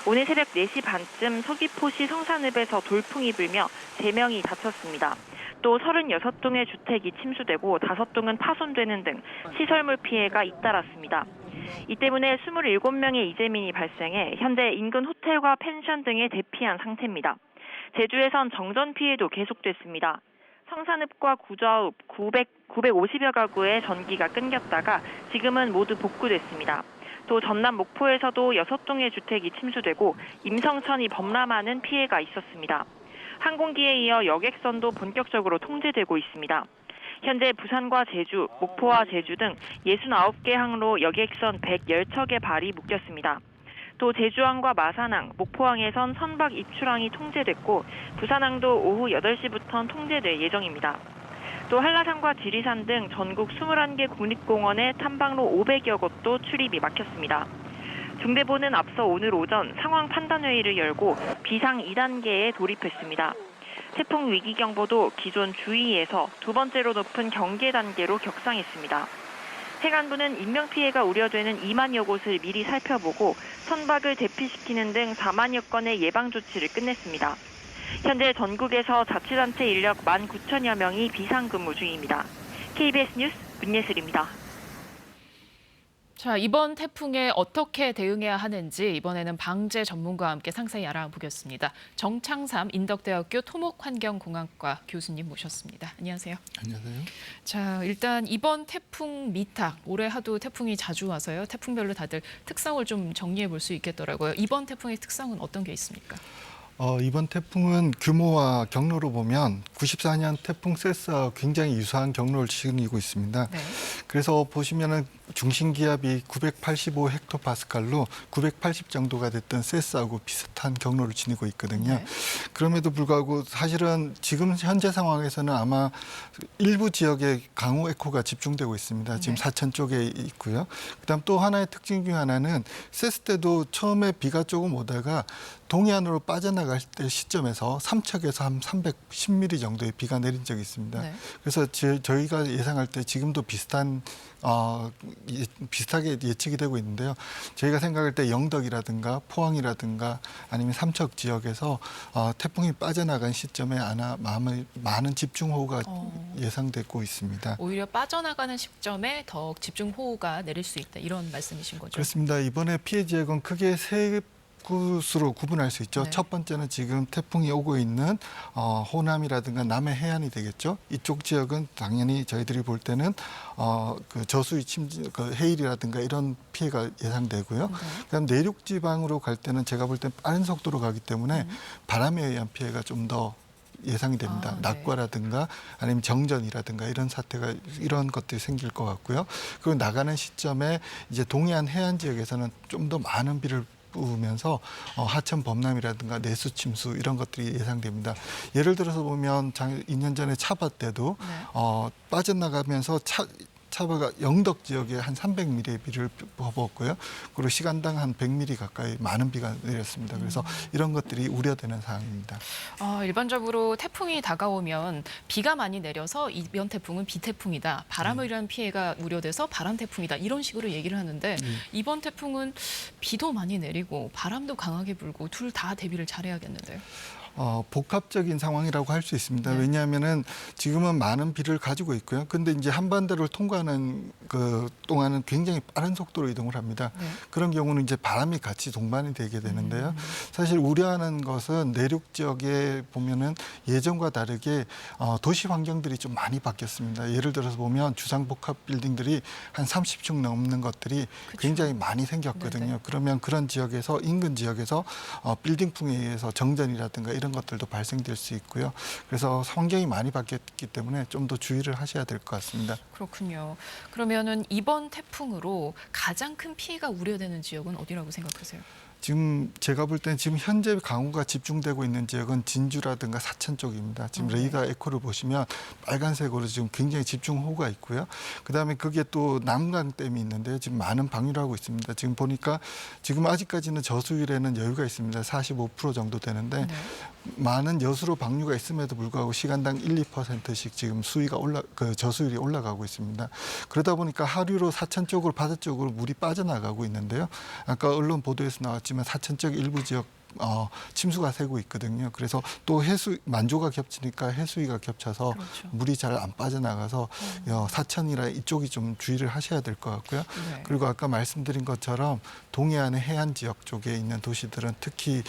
오늘 새벽 4시 반쯤 서귀포시 성산읍에서 돌풍이 불며 3명이 다쳤습니다. 또 36동의 주택이 침수되고 5동은 파손되는 등 시설물 피해가 잇따랐습니다. 이 때문에 27명의 이재민이 발생해 현재 인근 호텔과 펜션 등에 대피한 상태입니다. 제주에선 정전 피해도 계속됐습니다. 성산읍과 구좌읍 950여 가구의 전기가 끊겼다가 지금은 모두 복구됐습니다. 또 전남 목포에서도 6동의 주택이 침수되고 임성천이 범람하는 피해가 있었습니다. 항공기에 이어 여객선도 본격적으로 통제되고 있습니다. 현재 부산과 제주, 목포와 제주 등 69개 항로 여객선 110척의 발이 묶였습니다. 또 제주항과 마산항, 목포항에선 선박 입출항이 통제됐고 부산항도 오후 8시부터 통제될 예정입니다. 또 한라산과 지리산 등 전국 21개 국립공원의 탐방로 500여 곳도 출입이 막혔습니다. 중대본은 앞서 오늘 오전 상황 판단회의를 열고 비상 2단계에 돌입했습니다. 태풍 위기경보도 기존 주의에서 두 번째로 높은 경계 단계로 격상했습니다. 해관부는 인명피해가 우려되는 2만여 곳을 미리 살펴보고 선박을 대피시키는 등 4만여 건의 예방조치를 끝냈습니다. 현재 전국에서 자치단체 인력 19,000여 명이 비상근무 중입니다. KBS 뉴스 문예슬입니다. 자, 이번 태풍에 어떻게 대응해야 하는지 이번에는 방재 전문가와 함께 상세히 알아보겠습니다. 정창삼 인덕대학교 토목환경공학과 교수님 모셨습니다. 안녕하세요. 안녕하세요. 자, 일단 이번 태풍 미탁, 올해 하도 태풍이 자주 와서요. 태풍별로 다들 특성을 좀 정리해 볼 수 있겠더라고요. 이번 태풍의 특성은 어떤 게 있습니까? 이번 태풍은 규모와 경로로 보면 94년 태풍 세스와 굉장히 유사한 경로를 지니고 있습니다. 네. 그래서 보시면은 중심 기압이 985 헥토파스칼로 980 정도가 됐던 세스하고 비슷한 경로를 지니고 있거든요. 네. 그럼에도 불구하고 사실은 지금 현재 상황에서는 아마 일부 지역에 강우 에코가 집중되고 있습니다. 지금 네. 사천 쪽에 있고요. 그다음 또 하나의 특징 중 하나는 세스 때도 처음에 비가 조금 오다가 동해안으로 빠져나갈 때 시점에서 삼척에서 한 310mm 정도의 비가 내린 적이 있습니다. 네. 그래서 저희가 예상할 때 지금도 비슷하게 예측이 되고 있는데요. 저희가 생각할 때 영덕이라든가 포항이라든가 아니면 삼척 지역에서 태풍이 빠져나간 시점에 아마 많은 집중호우가 예상되고 있습니다. 오히려 빠져나가는 시점에 더 집중호우가 내릴 수 있다. 이런 말씀이신 거죠? 그렇습니다. 이번에 피해 지역은 크게 세 곳으로 구분할 수 있죠. 네. 첫 번째는 지금 태풍이 오고 있는 호남이라든가 남해 해안이 되겠죠. 이쪽 지역은 당연히 저희들이 볼 때는 그 저수위 침지, 그 해일이라든가 이런 피해가 예상되고요. 네. 그다음 내륙 지방으로 갈 때는 제가 볼 때 빠른 속도로 가기 때문에 바람에 의한 피해가 좀 더 예상이 됩니다. 네. 낙과라든가 아니면 정전이라든가 이런 것들이 생길 것 같고요. 그리고 나가는 시점에 이제 동해안 해안 지역에서는 좀 더 많은 비를 부으면서 하천 범람이라든가 내수 침수 이런 것들이 예상됩니다. 예를 들어서 보면 2년 전에 차바 때도 빠져나가면서 차바가 영덕 지역에 한 300mm의 비를 퍼부었고요. 그리고 시간당 한 100mm 가까이 많은 비가 내렸습니다. 그래서 이런 것들이 우려되는 사항입니다. 일반적으로 태풍이 다가오면 비가 많이 내려서 이번 태풍은 비태풍이다. 바람을 일어난 피해가 우려돼서 바람 태풍이다. 이런 식으로 얘기를 하는데 이번 태풍은 비도 많이 내리고 바람도 강하게 불고 둘 다 대비를 잘해야겠는데요. 복합적인 상황이라고 할 수 있습니다. 네. 왜냐하면은 지금은 많은 비를 가지고 있고요. 근데 이제 한반도를 통과하는 그 동안은 굉장히 빠른 속도로 이동을 합니다. 네. 그런 경우는 이제 바람이 같이 동반이 되게 되는데요. 사실 우려하는 것은 내륙 지역에 보면은 예전과 다르게 도시 환경들이 좀 많이 바뀌었습니다. 예를 들어서 보면 주상복합 빌딩들이 한 30층 넘는 것들이 굉장히 많이 생겼거든요. 네네. 그러면 그런 지역에서 인근 지역에서 빌딩풍에 의해서 정전이라든가 이런 것들도 발생될 수 있고요. 그래서 환경이 많이 바뀌었기 때문에 좀 더 주의를 하셔야 될 것 같습니다. 그렇군요. 그러면은 이번 태풍으로 가장 큰 피해가 우려되는 지역은 어디라고 생각하세요? 지금 제가 볼 때는 지금 현재 강우가 집중되고 있는 지역은 진주라든가 사천 쪽입니다. 지금 레이더 에코를 보시면 빨간색으로 지금 굉장히 집중호우가 있고요. 그다음에 그게 또 남강댐이 있는데요. 지금 많은 방류를 하고 있습니다. 지금 보니까 지금 아직까지는 저수율에는 여유가 있습니다. 45% 정도 되는데 많은 여수로 방류가 있음에도 불구하고 시간당 1~2%씩 지금 저수율이 올라가고 있습니다. 그러다 보니까 하류로 사천 쪽으로 바다 쪽으로 물이 빠져나가고 있는데요. 아까 언론 보도에서 나왔지만 있지만 사천 쪽 일부 지역 침수가 새고 있거든요. 그래서 또 만조가 겹치니까 해수위가 겹쳐서 그렇죠. 물이 잘 안 빠져나가서 사천이라 이쪽이 좀 주의를 하셔야 될 것 같고요. 네. 그리고 아까 말씀드린 것처럼 동해안의 해안 지역 쪽에 있는 도시들은 특히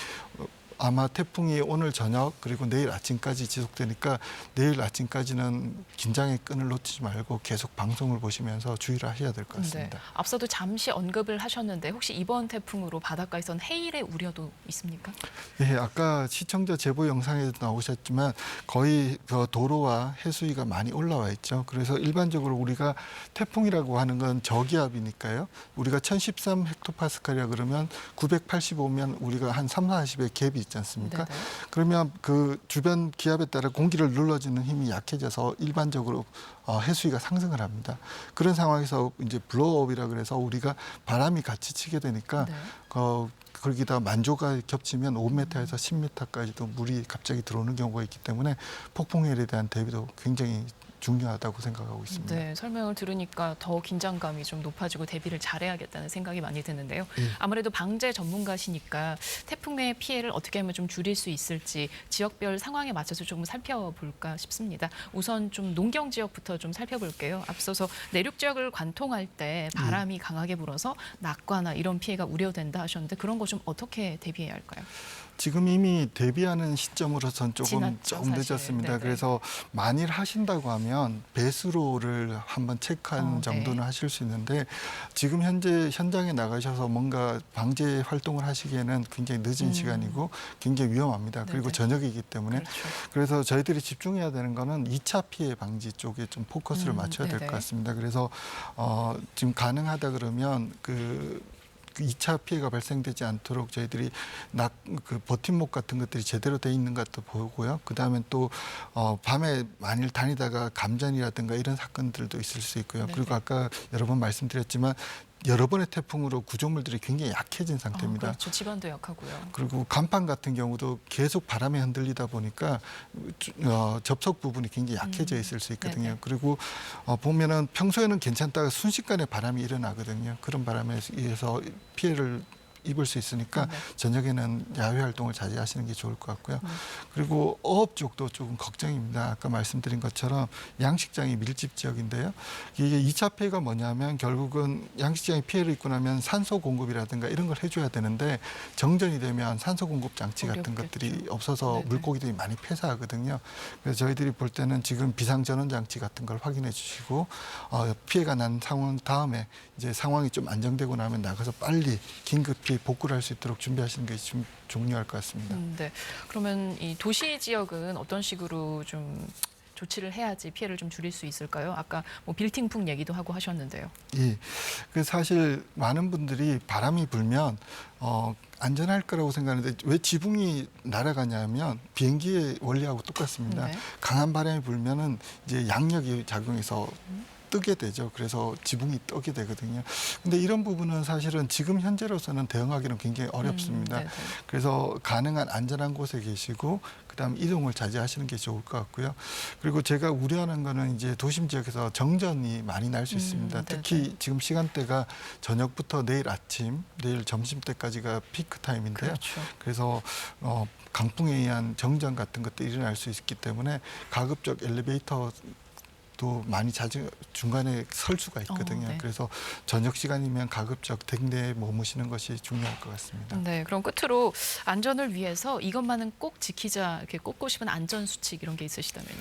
아마 태풍이 오늘 저녁 그리고 내일 아침까지 지속되니까 내일 아침까지는 긴장의 끈을 놓치지 말고 계속 방송을 보시면서 주의를 하셔야 될 것 같습니다. 네. 앞서도 잠시 언급을 하셨는데 혹시 이번 태풍으로 바닷가에선 해일의 우려도 있습니까? 네, 아까 시청자 제보 영상에도 나오셨지만 거의 도로와 해수위가 많이 올라와 있죠. 그래서 일반적으로 우리가 태풍이라고 하는 건 저기압이니까요. 우리가 1013 헥토파스칼이라 그러면 985면 우리가 한 3, 40의 갭이 있지 않습니까? 네네. 그러면 그 주변 기압에 따라 공기를 눌러주는 힘이 약해져서 일반적으로 해수위가 상승을 합니다. 그런 상황에서 이제 블로우업이라 그래서 우리가 바람이 같이 치게 되니까 네. 거기다 만조가 겹치면 5m에서 10m까지도 물이 갑자기 들어오는 경우가 있기 때문에 폭풍해일에 대한 대비도 굉장히 중요하다고 생각하고 있습니다. 네, 설명을 들으니까 더 긴장감이 좀 높아지고 대비를 잘해야겠다는 생각이 많이 드는데요. 아무래도 방재 전문가시니까 태풍의 피해를 어떻게 하면 좀 줄일 수 있을지 지역별 상황에 맞춰서 조금 살펴볼까 싶습니다. 우선 좀 농경 지역부터 좀 살펴볼게요. 앞서서 내륙 지역을 관통할 때 바람이 강하게 불어서 낙과나 이런 피해가 우려된다 하셨는데 그런 거 좀 어떻게 대비해야 할까요? 지금 이미 대비하는 시점으로선 조금 사실. 늦었습니다. 네네. 그래서 만일 하신다고 하면 배수로를 한번 체크하는 정도는 하실 수 있는데 지금 현재 현장에 나가셔서 뭔가 방제 활동을 하시기에는 굉장히 늦은 시간이고 굉장히 위험합니다. 그리고 저녁이기 때문에 그렇죠. 그래서 저희들이 집중해야 되는 거는 2차 피해 방지 쪽에 좀 포커스를 맞춰야 될 것 네네. 같습니다. 그래서 지금 가능하다 그러면 그 2차 피해가 발생되지 않도록 저희들이 버팀목 같은 것들이 제대로 돼 있는 것도 보고요. 그다음에 또 밤에 만일 다니다가 감전이라든가 이런 사건들도 있을 수 있고요. 네네. 그리고 아까 여러 번 말씀드렸지만 여러 번의 태풍으로 구조물들이 굉장히 약해진 상태입니다. 그렇죠. 지반도 약하고요. 그리고 간판 같은 경우도 계속 바람에 흔들리다 보니까 접촉 부분이 굉장히 약해져 있을 수 있거든요. 네네. 그리고 보면은 평소에는 괜찮다가 순식간에 바람이 일어나거든요. 그런 바람에 의해서 피해를 입을 수 있으니까 저녁에는 야외 활동을 자제하시는 게 좋을 것 같고요. 그리고 어업 쪽도 조금 걱정입니다. 아까 말씀드린 것처럼 양식장이 밀집 지역인데요. 이게 2차 피해가 뭐냐면 결국은 양식장이 피해를 입고 나면 산소 공급이라든가 이런 걸 해줘야 되는데 정전이 되면 산소 공급 장치 같은 것들이 없어서 물고기들이 많이 폐사하거든요. 그래서 저희들이 볼 때는 지금 비상전원 장치 같은 걸 확인해 주시고 피해가 난 상황 다음에 이제 상황이 좀 안정되고 나면 나가서 빨리 긴급히 복구를 할 수 있도록 준비하시는 게 좀 중요할 것 같습니다. 네. 그러면 이 도시 지역은 어떤 식으로 좀 조치를 해야지 피해를 좀 줄일 수 있을까요? 아까 뭐 빌딩풍 얘기도 하고 하셨는데요. 예. 그 사실 많은 분들이 바람이 불면 안전할 거라고 생각하는데 왜 지붕이 날아가냐면 비행기의 원리하고 똑같습니다. 네. 강한 바람이 불면은 이제 양력이 작용해서 뜨게 되죠. 그래서 지붕이 뜨게 되거든요. 근데 이런 부분은 사실은 지금 현재로서는 대응하기는 굉장히 어렵습니다. 그래서 가능한 안전한 곳에 계시고 그다음 이동을 자제하시는 게 좋을 것 같고요. 그리고 제가 우려하는 거는 이제 도심 지역에서 정전이 많이 날 수 있습니다. 특히 지금 시간대가 저녁부터 내일 아침, 내일 점심 때까지가 피크 타임인데요. 그렇죠. 그래서 강풍에 의한 정전 같은 것들이 일어날 수 있기 때문에 가급적 엘리베이터 또 많이 중간에 설 수가 있거든요. 네. 그래서 저녁 시간이면 가급적 댁내에 머무시는 것이 중요할 것 같습니다. 네, 그럼 끝으로 안전을 위해서 이것만은 꼭 지키자 이렇게 꼽고 싶은 안전 수칙 이런 게 있으시다면요.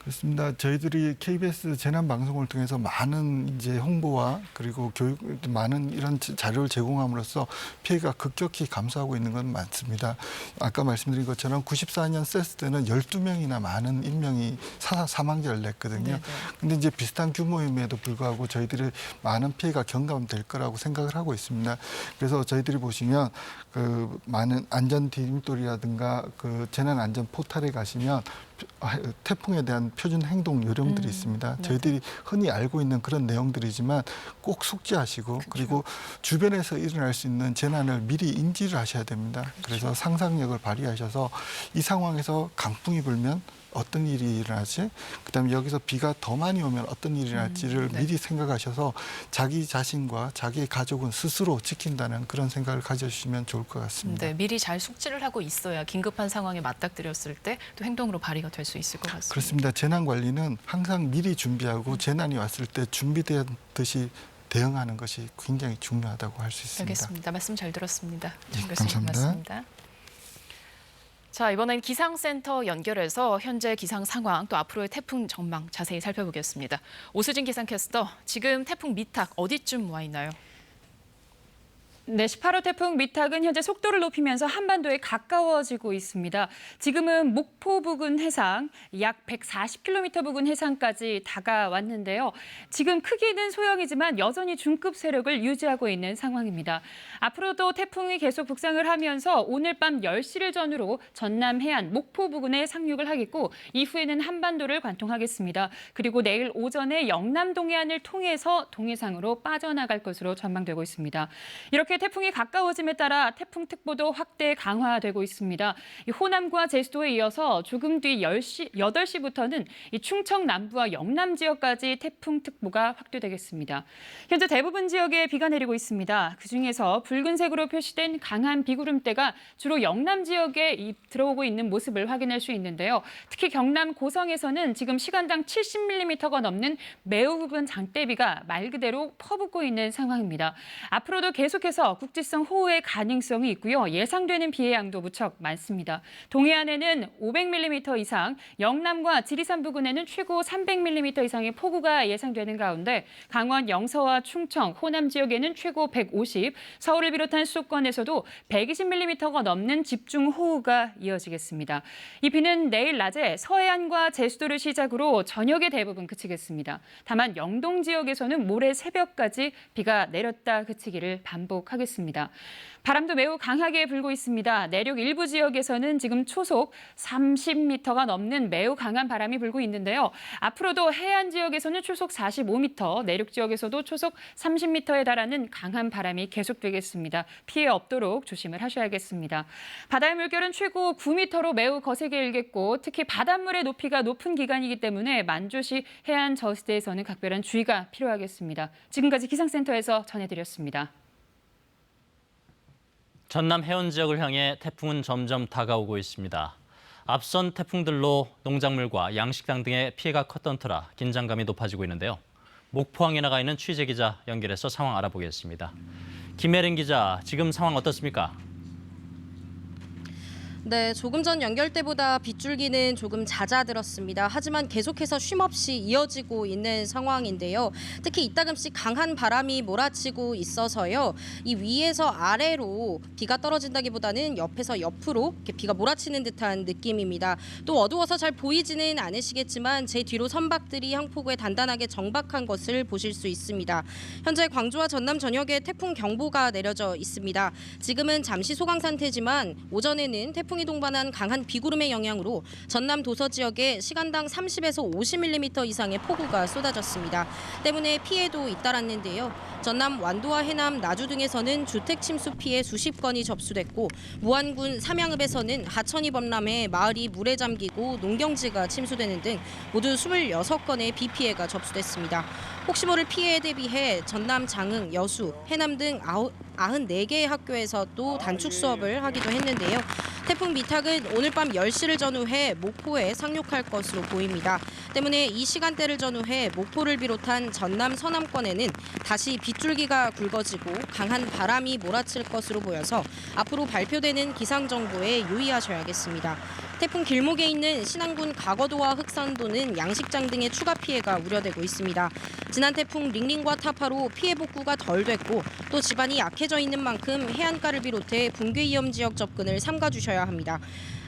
그렇습니다. 저희들이 KBS 재난 방송을 통해서 많은 이제 홍보와 그리고 교육 많은 이런 자료를 제공함으로써 피해가 급격히 감소하고 있는 건 많습니다. 아까 말씀드린 것처럼 94년 세스 때는 12명이나 많은 인명이 사망자를 냈거든요. 근데 이제 비슷한 규모임에도 불구하고 저희들이 많은 피해가 경감될 거라고 생각을 하고 있습니다. 그래서 저희들이 보시면 그 많은 안전 디딤돌이라든가 그 재난 안전 포털에 가시면 태풍에 대한 표준 행동 요령들이 있습니다. 저희들이 흔히 알고 있는 그런 내용들이지만 꼭 숙지하시고 그리고 주변에서 일어날 수 있는 재난을 미리 인지를 하셔야 됩니다. 그래서 상상력을 발휘하셔서 이 상황에서 강풍이 불면 어떤 일이 일어나지? 그다음에 여기서 비가 더 많이 오면 어떤 일이 일어날지를 네. 미리 생각하셔서 자기 자신과 자기의 가족은 스스로 지킨다는 그런 생각을 가져주시면 좋을 것 같습니다. 네, 미리 잘 숙지를 하고 있어야 긴급한 상황에 맞닥뜨렸을 때 또 행동으로 발휘가 될 수 있을 것 같습니다. 그렇습니다. 재난 관리는 항상 미리 준비하고 재난이 왔을 때 준비된 듯이 대응하는 것이 굉장히 중요하다고 할 수 있습니다. 알겠습니다. 말씀 잘 들었습니다. 네, 교수님 감사합니다. 고맙습니다. 자, 이번엔 기상센터 연결해서 현재 기상 상황 또 앞으로의 태풍 전망 자세히 살펴보겠습니다. 오수진 기상캐스터, 지금 태풍 미탁 어디쯤 와 있나요? 네, 18호 태풍 미탁은 현재 속도를 높이면서 한반도에 가까워지고 있습니다. 지금은 목포 부근 해상, 약 140km 부근 해상까지 다가왔는데요. 지금 크기는 소형이지만 여전히 중급 세력을 유지하고 있는 상황입니다. 앞으로도 태풍이 계속 북상을 하면서 오늘 밤 10시를 전후로 전남 해안, 목포 부근에 상륙을 하겠고 이후에는 한반도를 관통하겠습니다. 그리고 내일 오전에 영남 동해안을 통해서 동해상으로 빠져나갈 것으로 전망되고 있습니다. 이렇게 태풍이 가까워짐에 따라 태풍특보도 확대 강화되고 있습니다. 호남과 제주도에 이어서 조금 뒤 8시부터는 충청 남부와 영남 지역까지 태풍특보가 확대되겠습니다. 현재 대부분 지역에 비가 내리고 있습니다. 그중에서 붉은색으로 표시된 강한 비구름대가 주로 영남 지역에 들어오고 있는 모습을 확인할 수 있는데요. 특히 경남 고성에서는 지금 시간당 70mm가 넘는 매우 굵은 장대비가 말 그대로 퍼붓고 있는 상황입니다. 앞으로도 계속해서 국지성 호우의 가능성이 있고요. 예상되는 비의 양도 무척 많습니다. 동해안에는 500mm 이상, 영남과 지리산 부근에는 최고 300mm 이상의 폭우가 예상되는 가운데 강원 영서와 충청, 호남 지역에는 최고 150, 서울을 비롯한 수도권에서도 120mm가 넘는 집중호우가 이어지겠습니다. 이 비는 내일 낮에 서해안과 제주도를 시작으로 저녁에 대부분 그치겠습니다. 다만 영동 지역에서는 모레 새벽까지 비가 내렸다 그치기를 반복하겠습니다. 바람도 매우 강하게 불고 있습니다. 내륙 일부 지역에서는 지금 초속 30m가 넘는 매우 강한 바람이 불고 있는데요. 앞으로도 해안 지역에서는 초속 45m, 내륙 지역에서도 초속 30m에 달하는 강한 바람이 계속되겠습니다. 피해 없도록 조심을 하셔야겠습니다. 바다의 물결은 최고 9m로 매우 거세게 일겠고 특히 바닷물의 높이가 높은 기간이기 때문에 만조시 해안 저수지에서는 각별한 주의가 필요하겠습니다. 지금까지 기상센터에서 전해드렸습니다. 전남 해안 지역을 향해 태풍은 점점 다가오고 있습니다. 앞선 태풍들로 농작물과 양식장 등의 피해가 컸던 터라 긴장감이 높아지고 있는데요. 목포항에 나가 있는 취재 기자 연결해서 상황 알아보겠습니다. 김혜린 기자, 지금 상황 어떻습니까? 네, 조금 전 연결 때보다 빗줄기는 조금 잦아들었습니다. 하지만 계속해서 쉼없이 이어지고 있는 상황인데요. 특히 이따금씩 강한 바람이 몰아치고 있어서요. 이 위에서 아래로 비가 떨어진다기보다는 옆에서 옆으로 이렇게 비가 몰아치는 듯한 느낌입니다. 또 어두워서 잘 보이지는 않으시겠지만 제 뒤로 선박들이 항포구에 단단하게 정박한 것을 보실 수 있습니다. 현재 광주와 전남 전역에 태풍 경보가 내려져 있습니다. 지금은 잠시 소강 상태지만 오전에는 태풍이 동반한 강한 비구름의 영향으로 전남 도서 지역에 시간당 30에서 50mm 이상의 폭우가 쏟아졌습니다. 때문에 피해도 잇따랐는데요. 전남 완도와 해남, 나주 등에서는 주택 침수 피해 수십 건이 접수됐고 무안군 삼양읍에서는 하천이 범람해 마을이 물에 잠기고 농경지가 침수되는 등 모두 26건의 비 피해가 접수됐습니다. 혹시 모를 피해에 대비해 전남 장흥, 여수, 해남 등 94개의 학교에서 또 단축 수업을 하기도 했는데요. 태풍 미탁은 오늘 밤 10시를 전후해 목포에 상륙할 것으로 보입니다. 때문에 이 시간대를 전후해 목포를 비롯한 전남 서남권에는 다시 빗줄기가 굵어지고 강한 바람이 몰아칠 것으로 보여서 앞으로 발표되는 기상정보에 유의하셔야겠습니다. 태풍 길목에 있는 신안군 가거도와 흑산도는 양식장 등의 추가 피해가 우려되고 있습니다. 지난 태풍 링링과 타파로 피해 복구가 덜 됐고 또 지반이 약해져 있는 만큼 해안가를 비롯해 붕괴 위험 지역 접근을 삼가주셔야 합니다.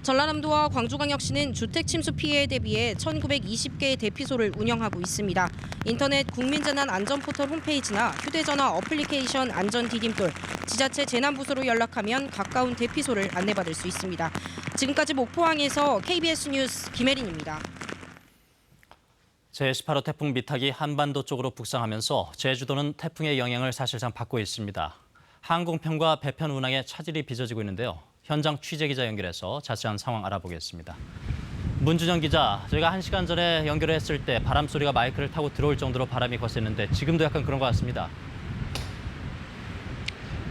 전라남도와 광주광역시는 주택 침수 피해에 대비해 1920개의 대피소를 운영하고 있습니다. 인터넷 국민재난안전포털 홈페이지나 휴대전화 어플리케이션 안전디딤돌, 지자체 재난부서로 연락하면 가까운 대피소를 안내받을 수 있습니다. 지금까지 목포항에서 KBS 뉴스 김혜린입니다. 제18호 태풍 미탁이 한반도 쪽으로 북상하면서 제주도는 태풍의 영향을 사실상 받고 있습니다. 항공편과 배편 운항에 차질이 빚어지고 있는데요. 현장 취재 기자 연결해서 자세한 상황 알아보겠습니다. 문준영 기자, 저희가 1시간 전에 연결을 했을 때 바람 소리가 마이크를 타고 들어올 정도로 바람이 거셌는데 지금도 약간 그런 것 같습니다.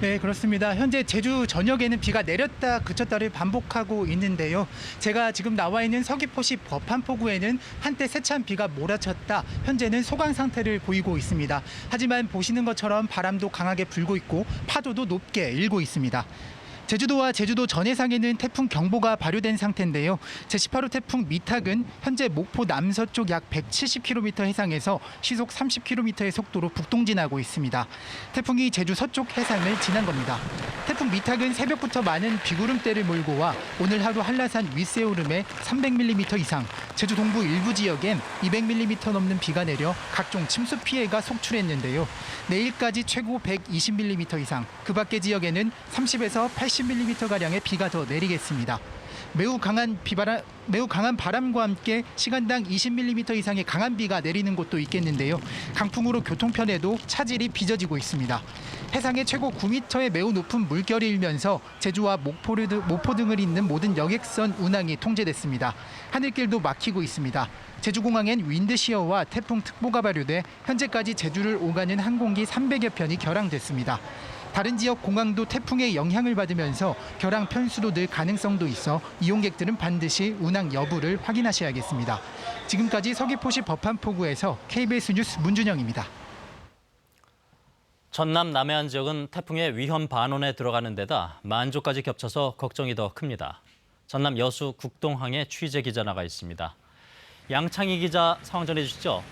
네, 그렇습니다. 현재 제주 전역에는 비가 내렸다 그쳤다를 반복하고 있는데요. 제가 지금 나와 있는 서귀포시 법한포구에는 한때 세찬 비가 몰아쳤다 현재는 소강 상태를 보이고 있습니다. 하지만 보시는 것처럼 바람도 강하게 불고 있고 파도도 높게 일고 있습니다. 제주도와 제주도 전해상에는 태풍 경보가 발효된 상태인데요. 제18호 태풍 미탁은 현재 목포 남서쪽 약 170km 해상에서 시속 30km의 속도로 북동진하고 있습니다. 태풍이 제주 서쪽 해상을 지난 겁니다. 태풍 미탁은 새벽부터 많은 비구름대를 몰고 와 오늘 하루 한라산 윗세오름에 300mm 이상, 제주 동부 일부 지역엔 200mm 넘는 비가 내려 각종 침수 피해가 속출했는데요. 내일까지 최고 120mm 이상, 그 밖의 지역에는 30에서 80mm가량의 비가 더 내리겠습니다. 매우 강한 바람과 함께 시간당 20mm 이상의 강한 비가 내리는 곳도 있겠는데요. 강풍으로 교통편에도 차질이 빚어지고 있습니다. 해상에 최고 9m의 매우 높은 물결이 일면서 제주와 목포 등을 잇는 모든 여객선 운항이 통제됐습니다. 하늘길도 막히고 있습니다. 제주공항엔 윈드시어와 태풍특보가 발효돼 현재까지 제주를 오가는 항공기 300여 편이 결항됐습니다. 다른 지역 공항도 태풍의 영향을 받으면서 결항 편수도 늘 가능성도 있어 이용객들은 반드시 운항 여부를 확인하셔야겠습니다. 지금까지 서귀포시 법한포구에서 KBS 뉴스 문준영입니다. 전남 남해안 지역은 태풍의 위험 반원에 들어가는 데다 만조까지 겹쳐서 걱정이 더 큽니다. 전남 여수 국동항에 취재 기자 나가 있습니다. 양창희 기자 상황 전해주시죠.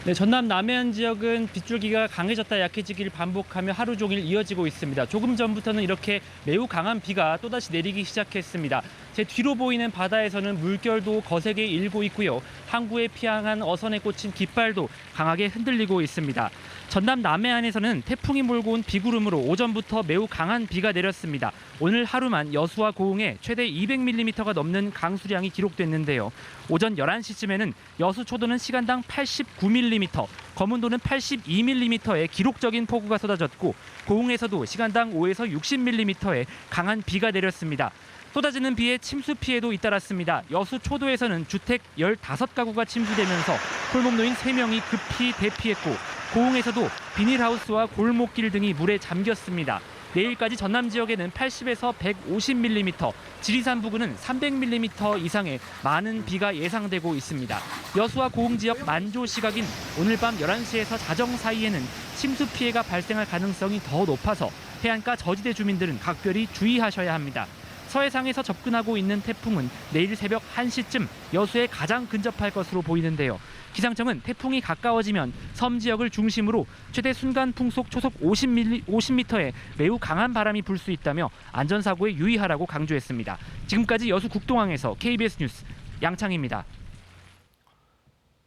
네, 전남 남해안 지역은 빗줄기가 강해졌다 약해지기를 반복하며 하루 종일 이어지고 있습니다. 조금 전부터는 이렇게 매우 강한 비가 또다시 내리기 시작했습니다. 제 뒤로 보이는 바다에서는 물결도 거세게 일고 있고요. 항구에 피항한 어선에 꽂힌 깃발도 강하게 흔들리고 있습니다. 전남 남해안에서는 태풍이 몰고 온 비구름으로 오전부터 매우 강한 비가 내렸습니다. 오늘 하루만 여수와 고흥에 최대 200mm가 넘는 강수량이 기록됐는데요. 오전 11시쯤에는 여수 초도는 시간당 89mm, 거문도는 82mm의 기록적인 폭우가 쏟아졌고 고흥에서도 시간당 5에서 60mm의 강한 비가 내렸습니다. 쏟아지는 비에 침수 피해도 잇따랐습니다. 여수 초도에서는 주택 15가구가 침수되면서 홀몸노인 3명이 급히 대피했고 고흥에서도 비닐하우스와 골목길 등이 물에 잠겼습니다. 내일까지 전남 지역에는 80에서 150mm, 지리산 부근은 300mm 이상의 많은 비가 예상되고 있습니다. 여수와 고흥 지역 만조 시각인 오늘 밤 11시에서 자정 사이에는 침수 피해가 발생할 가능성이 더 높아서 해안가 저지대 주민들은 각별히 주의하셔야 합니다. 서해상에서 접근하고 있는 태풍은 내일 새벽 1시쯤 여수에 가장 근접할 것으로 보이는데요. 기상청은 태풍이 가까워지면 섬 지역을 중심으로 최대 순간 풍속 초속 50m의 매우 강한 바람이 불 수 있다며 안전사고에 유의하라고 강조했습니다. 지금까지 여수 국동항에서 KBS 뉴스 양창희입니다.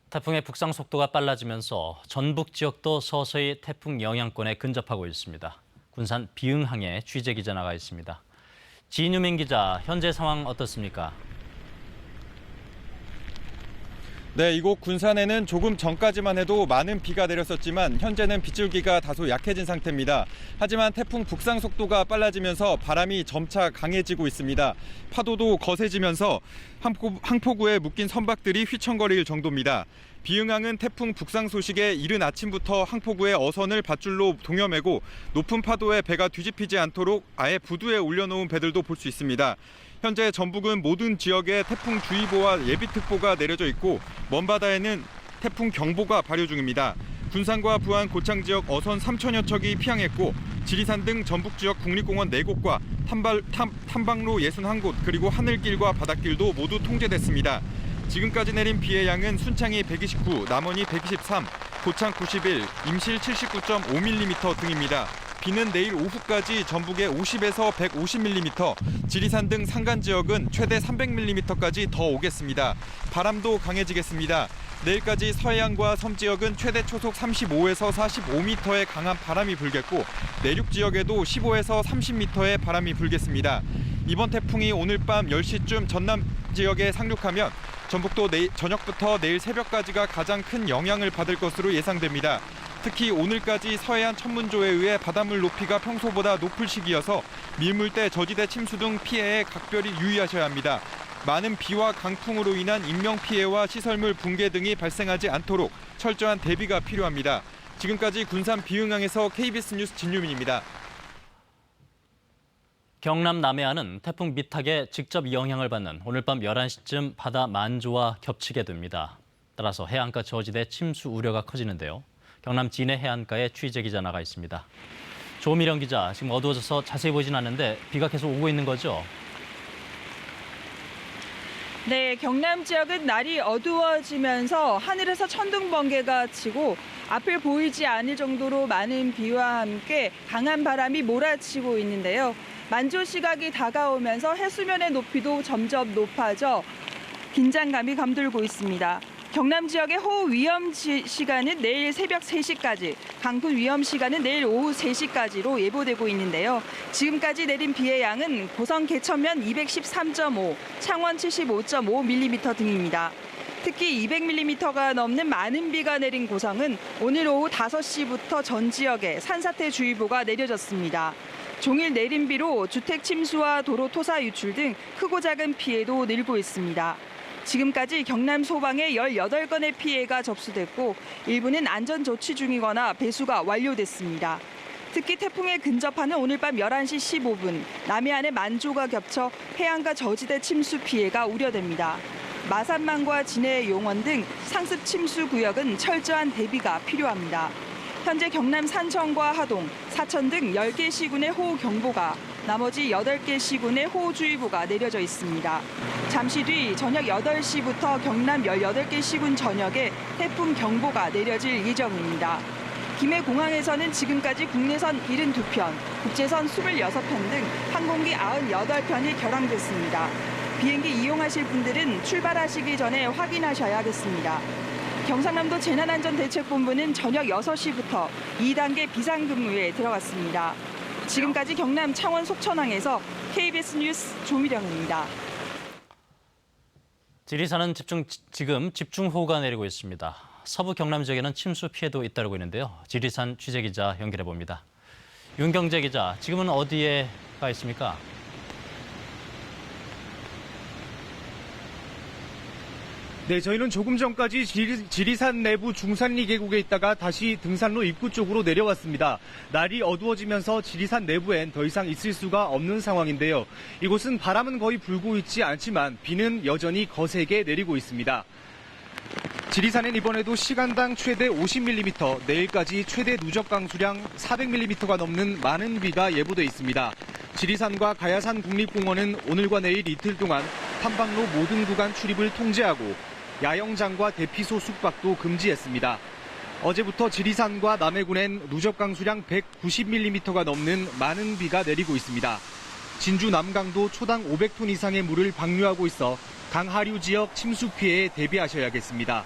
태풍의 북상 속도가 빨라지면서 전북 지역도 서서히 태풍 영향권에 근접하고 있습니다. 군산 비흥항에 취재 기자 나가 있습니다. 진유민 기자, 현재 상황 어떻습니까? 네, 이곳 군산에는 조금 전까지만 해도 많은 비가 내렸었지만 현재는 빗줄기가 다소 약해진 상태입니다. 하지만 태풍 북상 속도가 빨라지면서 바람이 점차 강해지고 있습니다. 파도도 거세지면서 항포구에 묶인 선박들이 휘청거릴 정도입니다. 비흥항은 태풍 북상 소식에 이른 아침부터 항포구에 어선을 밧줄로 동여매고 높은 파도에 배가 뒤집히지 않도록 아예 부두에 올려놓은 배들도 볼 수 있습니다. 현재 전북은 모든 지역에 태풍주의보와 예비특보가 내려져 있고 먼 바다에는 태풍 경보가 발효 중입니다. 군산과 부안 고창 지역 어선 3천여 척이 피항했고 지리산 등 전북 지역 국립공원 4곳과 탐방로 61곳 그리고 하늘길과 바닷길도 모두 통제됐습니다. 지금까지 내린 비의 양은 순창이 129, 남원이 123, 고창 91, 임실 79.5mm 등입니다. 비는 내일 오후까지 전북에 50에서 150mm, 지리산 등 산간 지역은 최대 300mm까지 더 오겠습니다. 바람도 강해지겠습니다. 내일까지 서해안과 섬 지역은 최대 초속 35에서 45m의 강한 바람이 불겠고 내륙 지역에도 15에서 30m의 바람이 불겠습니다. 이번 태풍이 오늘 밤 10시쯤 전남 지역에 상륙하면 전북도 저녁부터 내일 새벽까지가 가장 큰 영향을 받을 것으로 예상됩니다. 특히 오늘까지 서해안 천문조에 의해 바닷물 높이가 평소보다 높을 시기여서 밀물대, 저지대 침수 등 피해에 각별히 유의하셔야 합니다. 많은 비와 강풍으로 인한 인명피해와 시설물 붕괴 등이 발생하지 않도록 철저한 대비가 필요합니다. 지금까지 군산 비흥항에서 KBS 뉴스 진유민입니다. 경남 남해안은 태풍 미탁에 직접 영향을 받는 오늘 밤 11시쯤 바다 만조와 겹치게 됩니다. 따라서 해안가 저지대 침수 우려가 커지는데요. 경남 진해 해안가에 취재 기자 나가 있습니다. 조미령 기자, 지금 어두워져서 자세히 보이진 않는데 비가 계속 오고 있는 거죠? 네, 경남 지역은 날이 어두워지면서 하늘에서 천둥 번개가 치고 앞을 보이지 않을 정도로 많은 비와 함께 강한 바람이 몰아치고 있는데요. 만조 시각이 다가오면서 해수면의 높이도 점점 높아져 긴장감이 감돌고 있습니다. 경남 지역의 호우 위험 시간은 내일 새벽 3시까지, 강풍 위험 시간은 내일 오후 3시까지로 예보되고 있는데요. 지금까지 내린 비의 양은 고성 개천면 213.5, 창원 75.5mm 등입니다. 특히 200mm가 넘는 많은 비가 내린 고성은 오늘 오후 5시부터 전 지역에 산사태주의보가 내려졌습니다. 종일 내린 비로 주택 침수와 도로 토사 유출 등 크고 작은 피해도 늘고 있습니다. 지금까지 경남 소방에 18건의 피해가 접수됐고 일부는 안전조치 중이거나 배수가 완료됐습니다. 특히 태풍에 근접하는 오늘 밤 11시 15분 남해안의 만조가 겹쳐 해안가 저지대 침수 피해가 우려됩니다. 마산만과 진해 용원 등 상습 침수 구역은 철저한 대비가 필요합니다. 현재 경남 산청과 하동, 사천 등 10개 시군의 호우경보가, 나머지 8개 시군의 호우주의보가 내려져 있습니다. 잠시 뒤 저녁 8시부터 경남 18개 시군 전역에 태풍 경보가 내려질 예정입니다. 김해공항에서는 지금까지 국내선 72편, 국제선 26편 등 항공기 98편이 결항됐습니다. 비행기 이용하실 분들은 출발하시기 전에 확인하셔야겠습니다. 경상남도 재난안전대책본부는 저녁 6시부터 2단계 비상근무에 들어갔습니다. 지금까지 경남 창원 속천항에서 KBS 뉴스 조미령입니다. 지리산은 지금 집중호우가 내리고 있습니다. 서부 경남 지역에는 침수 피해도 잇따르고 있는데요. 지리산 취재기자 연결해 봅니다. 윤경재 기자, 지금은 어디에 가 있습니까? 네, 저희는 조금 전까지 지리산 내부 중산리 계곡에 있다가 다시 등산로 입구 쪽으로 내려왔습니다. 날이 어두워지면서 지리산 내부엔 더 이상 있을 수가 없는 상황인데요. 이곳은 바람은 거의 불고 있지 않지만 비는 여전히 거세게 내리고 있습니다. 지리산엔 이번에도 시간당 최대 50mm, 내일까지 최대 누적 강수량 400mm가 넘는 많은 비가 예보돼 있습니다. 지리산과 가야산 국립공원은 오늘과 내일 이틀 동안 탐방로 모든 구간 출입을 통제하고 야영장과 대피소 숙박도 금지했습니다. 어제부터 지리산과 남해군엔 누적 강수량 190mm가 넘는 많은 비가 내리고 있습니다. 진주 남강도 초당 500톤 이상의 물을 방류하고 있어 강하류 지역 침수 피해에 대비하셔야겠습니다.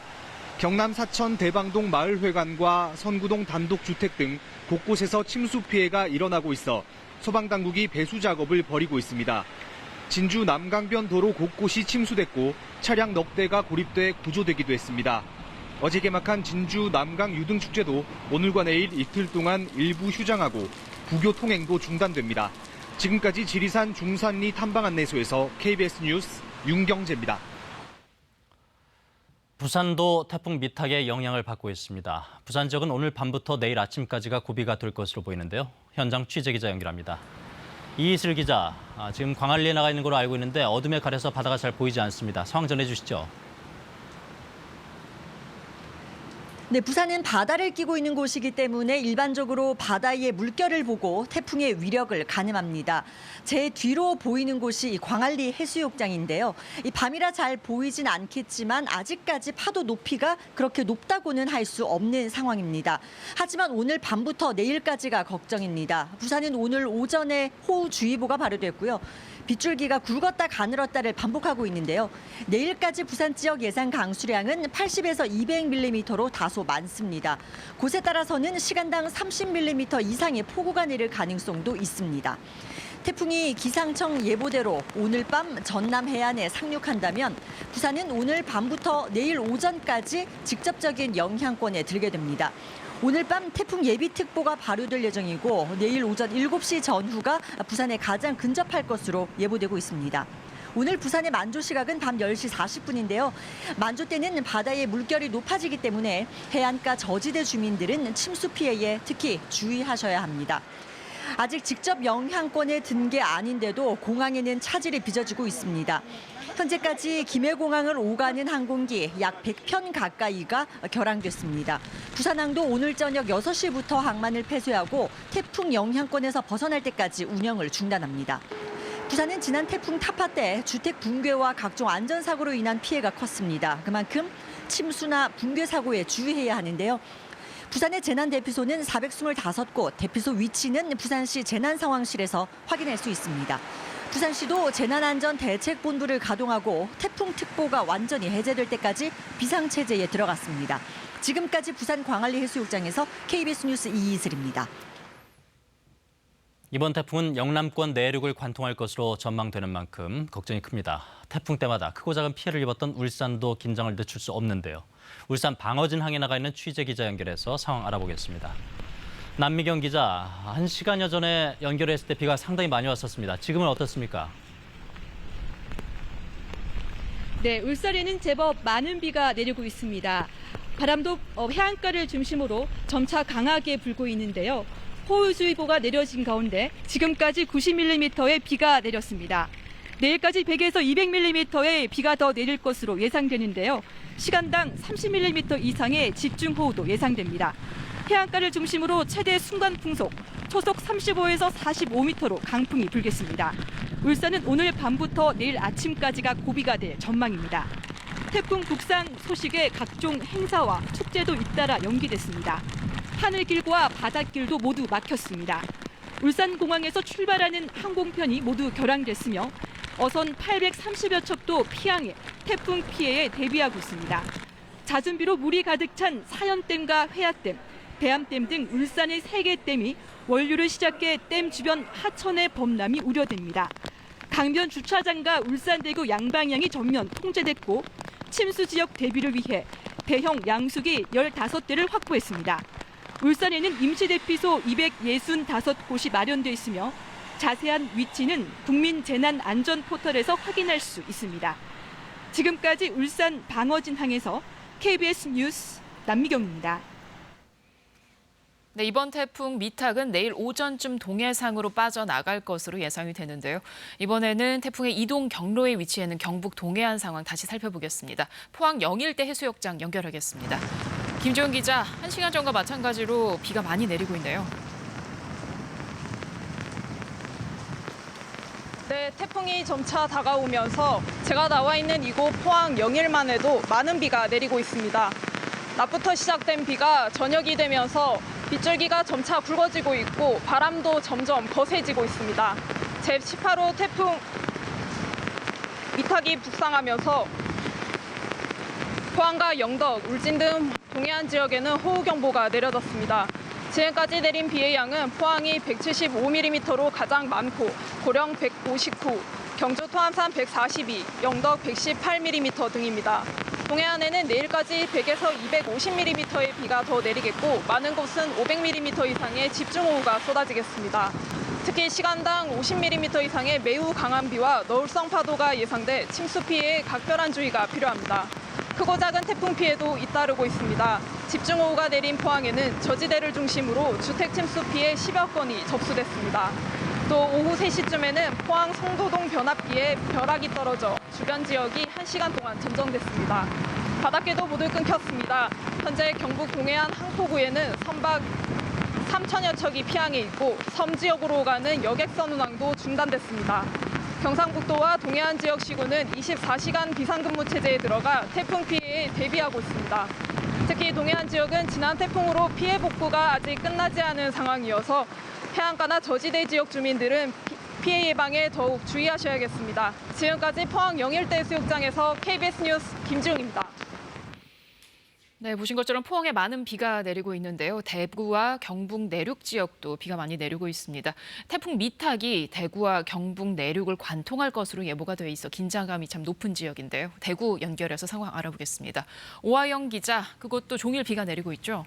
경남 사천 대방동 마을회관과 선구동 단독주택 등 곳곳에서 침수 피해가 일어나고 있어 소방당국이 배수 작업을 벌이고 있습니다. 진주 남강변 도로 곳곳이 침수됐고 차량 넉 대가 고립돼 구조되기도 했습니다. 어제 개막한 진주 남강 유등축제도 오늘과 내일 이틀 동안 일부 휴장하고 부교 통행도 중단됩니다. 지금까지 지리산 중산리 탐방안내소에서 KBS 뉴스 윤경재입니다. 부산도 태풍 미탁의 영향을 받고 있습니다. 부산 지역은 오늘 밤부터 내일 아침까지가 고비가 될 것으로 보이는데요. 현장 취재기자 연결합니다. 이슬 기자, 지금 광안리에 나가 있는 걸로 알고 있는데 어둠에 가려서 바다가 잘 보이지 않습니다. 상황 전해주시죠. 네, 부산은 바다를 끼고 있는 곳이기 때문에 일반적으로 바다의 물결을 보고 태풍의 위력을 가늠합니다. 제 뒤로 보이는 곳이 광안리 해수욕장인데요. 이 밤이라 잘 보이진 않겠지만 아직까지 파도 높이가 그렇게 높다고는 할 수 없는 상황입니다. 하지만 오늘 밤부터 내일까지가 걱정입니다. 부산은 오늘 오전에 호우주의보가 발효됐고요. 빗줄기가 굵었다 가늘었다를 반복하고 있는데요. 내일까지 부산 지역 예상 강수량은 80에서 200mm로 다소 많습니다. 곳에 따라서는 시간당 30mm 이상의 폭우가 내릴 가능성도 있습니다. 태풍이 기상청 예보대로 오늘 밤 전남 해안에 상륙한다면 부산은 오늘 밤부터 내일 오전까지 직접적인 영향권에 들게 됩니다. 오늘 밤 태풍 예비특보가 발효될 예정이고 내일 오전 7시 전후가 부산에 가장 근접할 것으로 예보되고 있습니다. 오늘 부산의 만조 시각은 밤 10시 40분인데요. 만조 때는 바다의 물결이 높아지기 때문에 해안가 저지대 주민들은 침수 피해에 특히 주의하셔야 합니다. 아직 직접 영향권에 든 게 아닌데도 공항에는 차질이 빚어지고 있습니다. 현재까지 김해공항을 오가는 항공기 약 100편 가까이가 결항됐습니다. 부산항도 오늘 저녁 6시부터 항만을 폐쇄하고 태풍 영향권에서 벗어날 때까지 운영을 중단합니다. 부산은 지난 태풍 타파 때 주택 붕괴와 각종 안전사고로 인한 피해가 컸습니다. 그만큼 침수나 붕괴 사고에 주의해야 하는데요. 부산의 재난대피소는 425곳, 대피소 위치는 부산시 재난상황실에서 확인할 수 있습니다. 부산시도 재난안전대책본부를 가동하고 태풍특보가 완전히 해제될 때까지 비상체제에 들어갔습니다. 지금까지 부산 광안리 해수욕장에서 KBS 뉴스 이이슬입니다. 이번 태풍은 영남권 내륙을 관통할 것으로 전망되는 만큼 걱정이 큽니다. 태풍 때마다 크고 작은 피해를 입었던 울산도 긴장을 늦출 수 없는데요. 울산 방어진 항에 나가 있는 취재 기자 연결해서 상황 알아보겠습니다. 남미경 기자, 1시간여 전에 연결했을 때 비가 상당히 많이 왔었습니다. 지금은 어떻습니까? 네, 울산에는 제법 많은 비가 내리고 있습니다. 바람도 해안가를 중심으로 점차 강하게 불고 있는데요. 호우주의보가 내려진 가운데 지금까지 90mm의 비가 내렸습니다. 내일까지 100에서 200mm의 비가 더 내릴 것으로 예상되는데요. 시간당 30mm 이상의 집중호우도 예상됩니다. 해안가를 중심으로 최대 순간풍속 초속 35에서 45m로 강풍이 불겠습니다. 울산은 오늘 밤부터 내일 아침까지가 고비가 될 전망입니다. 태풍 북상 소식에 각종 행사와 축제도 잇따라 연기됐습니다. 하늘길과 바닷길도 모두 막혔습니다. 울산공항에서 출발하는 항공편이 모두 결항됐으며 어선 830여 척도 피항해 태풍 피해에 대비하고 있습니다. 잦은 비로 물이 가득 찬 사연댐과 회야댐, 대암댐 등 울산의 3개 댐이 원류를 시작해 댐 주변 하천의 범람이 우려됩니다. 강변 주차장과 울산대교 양방향이 전면 통제됐고 침수 지역 대비를 위해 대형 양수기 15대를 확보했습니다. 울산에는 임시대피소 265곳이 마련돼 있으며 자세한 위치는 국민재난안전포털에서 확인할 수 있습니다. 지금까지 울산 방어진 항에서 KBS 뉴스 남미경입니다. 네, 이번 태풍 미탁은 내일 오전쯤 동해상으로 빠져나갈 것으로 예상이 되는데요. 이번에는 태풍의 이동 경로에 위치해 있는 경북 동해안 상황 다시 살펴보겠습니다. 포항 영일대 해수욕장 연결하겠습니다. 김지훈 기자, 1시간 전과 마찬가지로 비가 많이 내리고 있네요. 네, 태풍이 점차 다가오면서 제가 나와 있는 이곳 포항 영일만 해도 많은 비가 내리고 있습니다. 낮부터 시작된 비가 저녁이 되면서 빗줄기가 점차 굵어지고 있고 바람도 점점 거세지고 있습니다. 제18호 태풍 미탁이 북상하면서 포항과 영덕, 울진 등 동해안 지역에는 호우경보가 내려졌습니다. 지금까지 내린 비의 양은 포항이 175mm로 가장 많고 고령 159, 경주 토암산 142, 영덕 118mm 등입니다. 동해안에는 내일까지 100에서 250mm의 비가 더 내리겠고 많은 곳은 500mm 이상의 집중호우가 쏟아지겠습니다. 특히 시간당 50mm 이상의 매우 강한 비와 너울성 파도가 예상돼 침수 피해에 각별한 주의가 필요합니다. 크고 작은 태풍 피해도 잇따르고 있습니다. 집중호우가 내린 포항에는 저지대를 중심으로 주택 침수 피해 10여 건이 접수됐습니다. 또 오후 3시쯤에는 포항 송도동 변압기에 벼락이 떨어져 주변 지역이 1시간 동안 점정됐습니다. 바닷길도 모두 끊겼습니다. 현재 경북 동해안 항포구에는 선박 3천여 척이 피항해 있고 섬 지역으로 가는 여객선 운항도 중단됐습니다. 경상북도와 동해안 지역 시군은 24시간 비상근무 체제에 들어가 태풍 피해에 대비하고 있습니다. 특히 동해안 지역은 지난 태풍으로 피해 복구가 아직 끝나지 않은 상황이어서 해안가나 저지대 지역 주민들은 피해 예방에 더욱 주의하셔야겠습니다. 지금까지 포항 영일대 해수욕장에서 KBS 뉴스 김지웅입니다. 네, 보신 것처럼 포항에 많은 비가 내리고 있는데요. 대구와 경북 내륙 지역도 비가 많이 내리고 있습니다. 태풍 미탁이 대구와 경북 내륙을 관통할 것으로 예보가 돼 있어 긴장감이 참 높은 지역인데요. 대구 연결해서 상황 알아보겠습니다. 오하영 기자, 그곳도 종일 비가 내리고 있죠?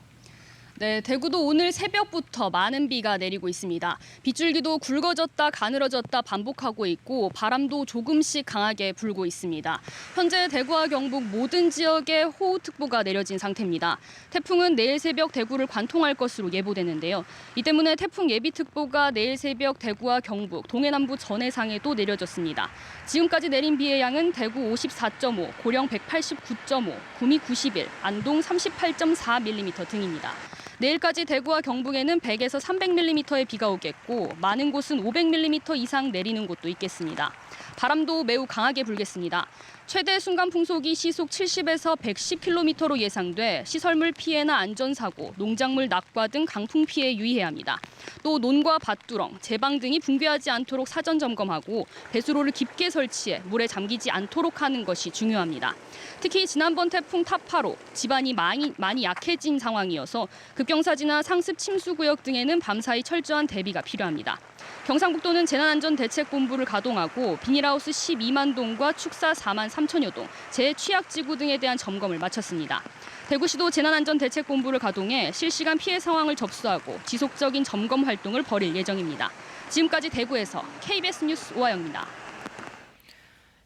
네, 대구도 오늘 새벽부터 많은 비가 내리고 있습니다. 빗줄기도 굵어졌다 가늘어졌다 반복하고 있고 바람도 조금씩 강하게 불고 있습니다. 현재 대구와 경북 모든 지역에 호우특보가 내려진 상태입니다. 태풍은 내일 새벽 대구를 관통할 것으로 예보되는데요. 이 때문에 태풍 예비특보가 내일 새벽 대구와 경북, 동해남부 전해상에도 내려졌습니다. 지금까지 내린 비의 양은 대구 54.5, 고령 189.5, 구미 91, 안동 38.4mm 등입니다. 내일까지 대구와 경북에는 100에서 300mm의 비가 오겠고 많은 곳은 500mm 이상 내리는 곳도 있겠습니다. 바람도 매우 강하게 불겠습니다. 최대 순간 풍속이 시속 70에서 110km로 예상돼 시설물 피해나 안전사고, 농작물 낙과 등 강풍 피해에 유의해야 합니다. 또 논과 밭두렁, 제방 등이 붕괴하지 않도록 사전 점검하고 배수로를 깊게 설치해 물에 잠기지 않도록 하는 것이 중요합니다. 특히 지난번 태풍 타파로 지반이 많이 약해진 상황이어서 급경사지나 상습 침수구역 등에는 밤사이 철저한 대비가 필요합니다. 경상북도는 재난안전대책본부를 가동하고 비닐하우스 12만 동과 축사 4만 3천여 동, 재취약지구 등에 대한 점검을 마쳤습니다. 대구시도 재난안전대책본부를 가동해 실시간 피해 상황을 접수하고 지속적인 점검 활동을 벌일 예정입니다. 지금까지 대구에서 KBS 뉴스 오하영입니다.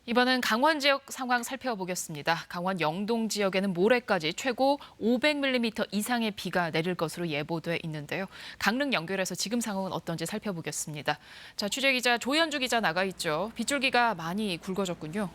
이번엔 강원 지역 상황 살펴보겠습니다. 강원 영동 지역에는 모레까지 최고 500mm 이상의 비가 내릴 것으로 예보돼 있는데요. 강릉 연결해서 지금 상황은 어떤지 살펴보겠습니다. 자, 취재기자 조현주 기자 나가 있죠. 빗줄기가 많이 굵어졌군요.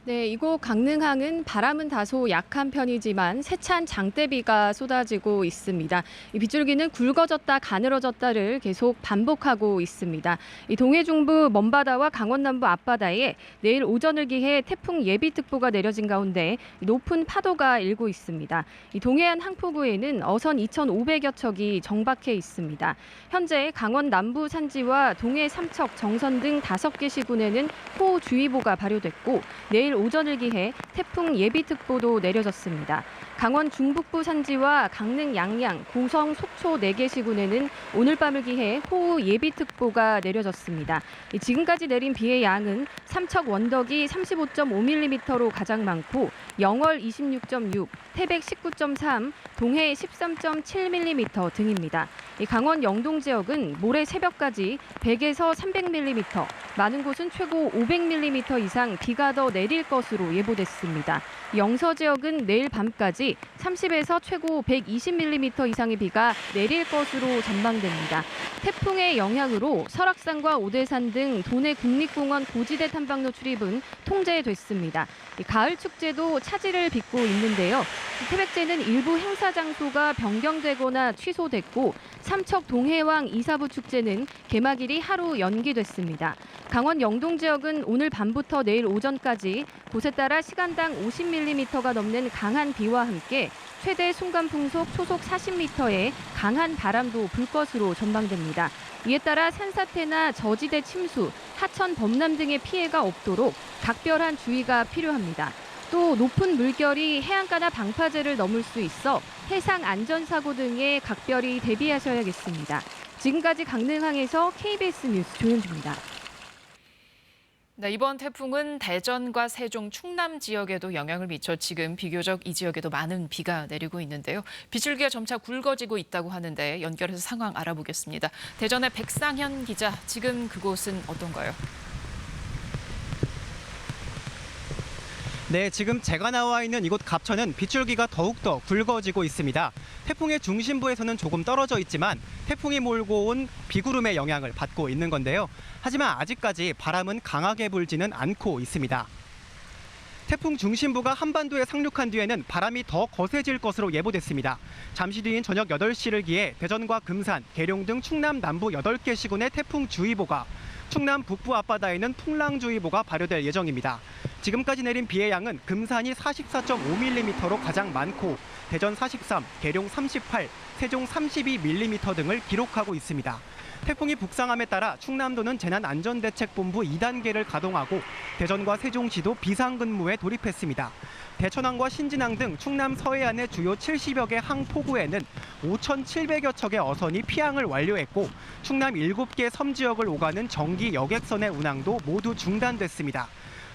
네, 이곳 강릉항은 바람은 다소 약한 편이지만 세찬 장대비가 쏟아지고 있습니다. 이 빗줄기는 굵어졌다 가늘어졌다를 계속 반복하고 있습니다. 이 동해 중부 먼바다와 강원 남부 앞바다에 내일 오전을 기해 태풍 예비특보가 내려진 가운데 높은 파도가 일고 있습니다. 이 동해안 항포구에는 어선 2,500여 척이 정박해 있습니다. 현재 강원 남부 산지와 동해 삼척, 정선 등 5개 시군에는 호우주의보가 발효됐고 내일 오전을 기해 태풍 예비특보도 내려졌습니다. 강원 중북부 산지와 강릉 양양, 고성, 속초 4개 시군에는 오늘 밤을 기해 호우 예비특보가 내려졌습니다. 지금까지 내린 비의 양은 삼척 원덕이 35.5mm로 가장 많고 영월 26.6, 태백 19.3, 동해 13.7mm 등입니다. 강원 영동 지역은 모레 새벽까지 100에서 300mm, 많은 곳은 최고 500mm 이상 비가 더 내릴 것으로 예보됐습니다. 영서 지역은 내일 밤까지 30에서 최고 120mm 이상의 비가 내릴 것으로 전망됩니다. 태풍의 영향으로 설악산과 오대산 등 도내 국립공원 고지대 탐방로 출입은 통제됐습니다. 가을 축제도 차질을 빚고 있는데요. 태백제는 일부 행사 장소가 변경되거나 취소됐고 삼척 동해왕 이사부 축제는 개막일이 하루 연기됐습니다. 강원 영동 지역은 오늘 밤부터 내일 오전까지 곳에 따라 시간당 50mm가 넘는 강한 비와 함께 최대 순간풍속 초속 40m의 강한 바람도 불 것으로 전망됩니다. 이에 따라 산사태나 저지대 침수, 하천 범람 등의 피해가 없도록 각별한 주의가 필요합니다. 또 높은 물결이 해안가나 방파제를 넘을 수 있어 해상 안전사고 등에 각별히 대비하셔야겠습니다. 지금까지 강릉항에서 KBS 뉴스 조현주입니다. 네, 이번 태풍은 대전과 세종, 충남 지역에도 영향을 미쳐 지금 비교적 이 지역에도 많은 비가 내리고 있는데요. 빗줄기가 점차 굵어지고 있다고 하는데 연결해서 상황 알아보겠습니다. 대전의 백상현 기자, 지금 그곳은 어떤가요? 네, 지금 제가 나와 있는 이곳 갑천은 빗줄기가 더욱더 굵어지고 있습니다. 태풍의 중심부에서는 조금 떨어져 있지만 태풍이 몰고 온 비구름의 영향을 받고 있는 건데요. 하지만 아직까지 바람은 강하게 불지는 않고 있습니다. 태풍 중심부가 한반도에 상륙한 뒤에는 바람이 더 거세질 것으로 예보됐습니다. 잠시 뒤인 저녁 8시를 기해 대전과 금산, 계룡 등 충남 남부 8개 시군의 태풍주의보가, 충남 북부 앞바다에는 풍랑주의보가 발효될 예정입니다. 지금까지 내린 비의 양은 금산이 44.5mm로 가장 많고 대전 43, 계룡 38, 세종 32mm 등을 기록하고 있습니다. 태풍이 북상함에 따라 충남도는 재난안전대책본부 2단계를 가동하고 대전과 세종시도 비상근무에 돌입했습니다. 대천항과 신진항 등 충남 서해안의 주요 70여 개 항포구에는 5,700여 척의 어선이 피항을 완료했고 충남 7개 섬 지역을 오가는 정기 여객선의 운항도 모두 중단됐습니다.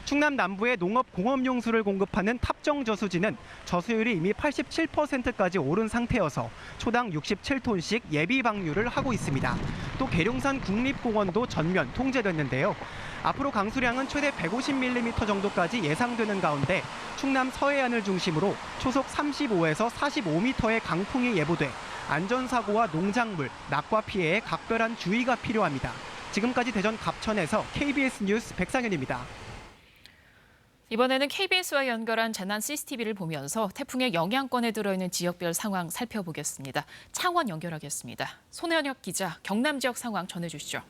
충남 남부의 농업 공업용수를 공급하는 탑정저수지는 저수율이 이미 87%까지 오른 상태여서 초당 67톤씩 예비 방류를 하고 있습니다. 또 계룡산 국립공원도 전면 통제됐는데요. 앞으로 강수량은 최대 150mm 정도까지 예상되는 가운데 충남 서해안을 중심으로 초속 35에서 45m의 강풍이 예보돼 안전사고와 농작물, 낙과 피해에 각별한 주의가 필요합니다. 지금까지 대전 갑천에서 KBS 뉴스 백상현입니다. 이번에는 KBS와 연결한 재난 CCTV를 보면서 태풍의 영향권에 들어있는 지역별 상황 살펴보겠습니다. 창원 연결하겠습니다. 손현혁 기자, 경남 지역 상황 전해주시죠.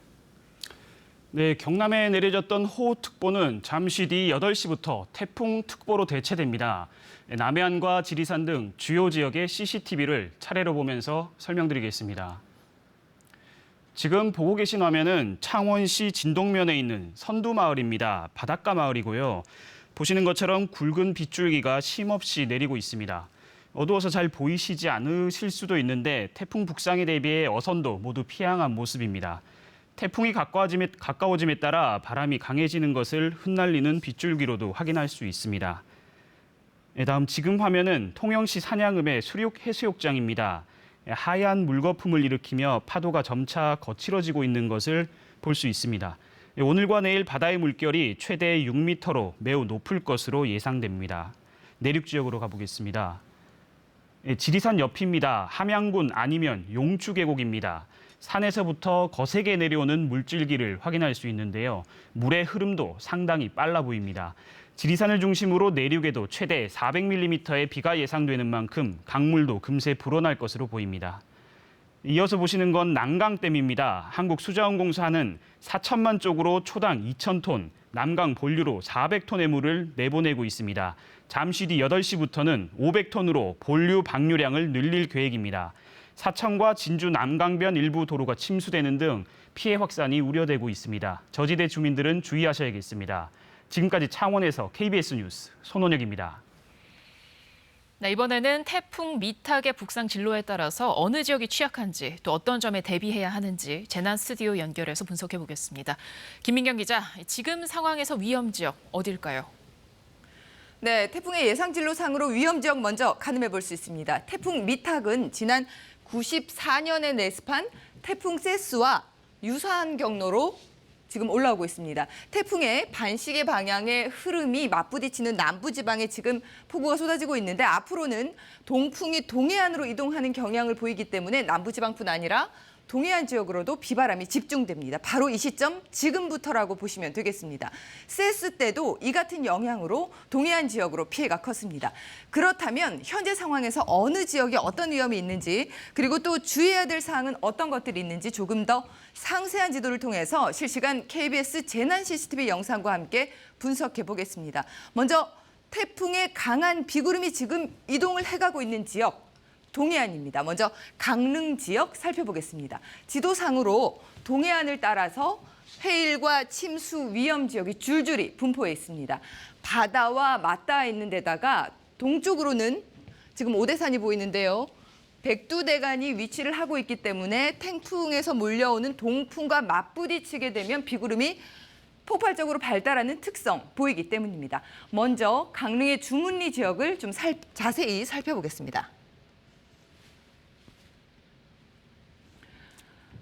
네, 경남에 내려졌던 호우특보는 잠시 뒤 8시부터 태풍특보로 대체됩니다. 남해안과 지리산 등 주요 지역의 CCTV를 차례로 보면서 설명드리겠습니다. 지금 보고 계신 화면은 창원시 진동면에 있는 선두마을입니다. 바닷가 마을이고요. 보시는 것처럼 굵은 빗줄기가 쉼없이 내리고 있습니다. 어두워서 잘 보이시지 않으실 수도 있는데 태풍 북상에 대비해 어선도 모두 피항한 모습입니다. 태풍이 가까워짐에 따라 바람이 강해지는 것을 흩날리는 빗줄기로도 확인할 수 있습니다. 다음 지금 화면은 통영시 산양읍의 수륙해수욕장입니다. 하얀 물거품을 일으키며 파도가 점차 거칠어지고 있는 것을 볼 수 있습니다. 오늘과 내일 바다의 물결이 최대 6m로 매우 높을 것으로 예상됩니다. 내륙 지역으로 가보겠습니다. 지리산 옆입니다. 함양군 아니면 용추 계곡입니다. 산에서부터 거세게 내려오는 물줄기를 확인할 수 있는데요. 물의 흐름도 상당히 빨라 보입니다. 지리산을 중심으로 내륙에도 최대 400mm의 비가 예상되는 만큼 강물도 금세 불어날 것으로 보입니다. 이어서 보시는 건 난강댐입니다. 한국수자원공사는 4천만 쪽으로 초당 2,000톤, 남강 본류로 400톤의 물을 내보내고 있습니다. 잠시 뒤 8시부터는 500톤으로 본류 방류량을 늘릴 계획입니다. 사천과 진주 남강변 일부 도로가 침수되는 등 피해 확산이 우려되고 있습니다. 저지대 주민들은 주의하셔야겠습니다. 지금까지 창원에서 KBS 뉴스 손원혁입니다. 네, 이번에는 태풍 미탁의 북상 진로에 따라서 어느 지역이 취약한지 또 어떤 점에 대비해야 하는지 재난 스튜디오 연결해서 분석해 보겠습니다. 김민경 기자, 지금 상황에서 위험 지역 어딜까요? 네, 태풍의 예상 진로상으로 위험 지역 먼저 가늠해 볼 수 있습니다. 태풍 미탁은 지난 94년에 내습한 태풍 세스와 유사한 경로로 지금 올라오고 있습니다. 태풍의 반시계 방향의 흐름이 맞부딪히는 남부지방에 지금 폭우가 쏟아지고 있는데 앞으로는 동풍이 동해안으로 이동하는 경향을 보이기 때문에 남부지방뿐 아니라 동해안 지역으로도 비바람이 집중됩니다. 바로 이 시점 지금부터라고 보시면 되겠습니다. 세스 때도 이 같은 영향으로 동해안 지역으로 피해가 컸습니다. 그렇다면 현재 상황에서 어느 지역에 어떤 위험이 있는지 그리고 또 주의해야 될 사항은 어떤 것들이 있는지 조금 더 상세한 지도를 통해서 실시간 KBS 재난 CCTV 영상과 함께 분석해 보겠습니다. 먼저 태풍의 강한 비구름이 지금 이동을 해가고 있는 지역 동해안입니다. 먼저 강릉 지역 살펴보겠습니다. 지도상으로 동해안을 따라서 해일과 침수 위험 지역이 줄줄이 분포해 있습니다. 바다와 맞닿아 있는 데다가 동쪽으로는 지금 오대산이 보이는데요. 백두대간이 위치를 하고 있기 때문에 태풍에서 몰려오는 동풍과 맞부딪히게 되면 비구름이 폭발적으로 발달하는 특성 보이기 때문입니다. 먼저 강릉의 주문리 지역을 좀 자세히 살펴보겠습니다.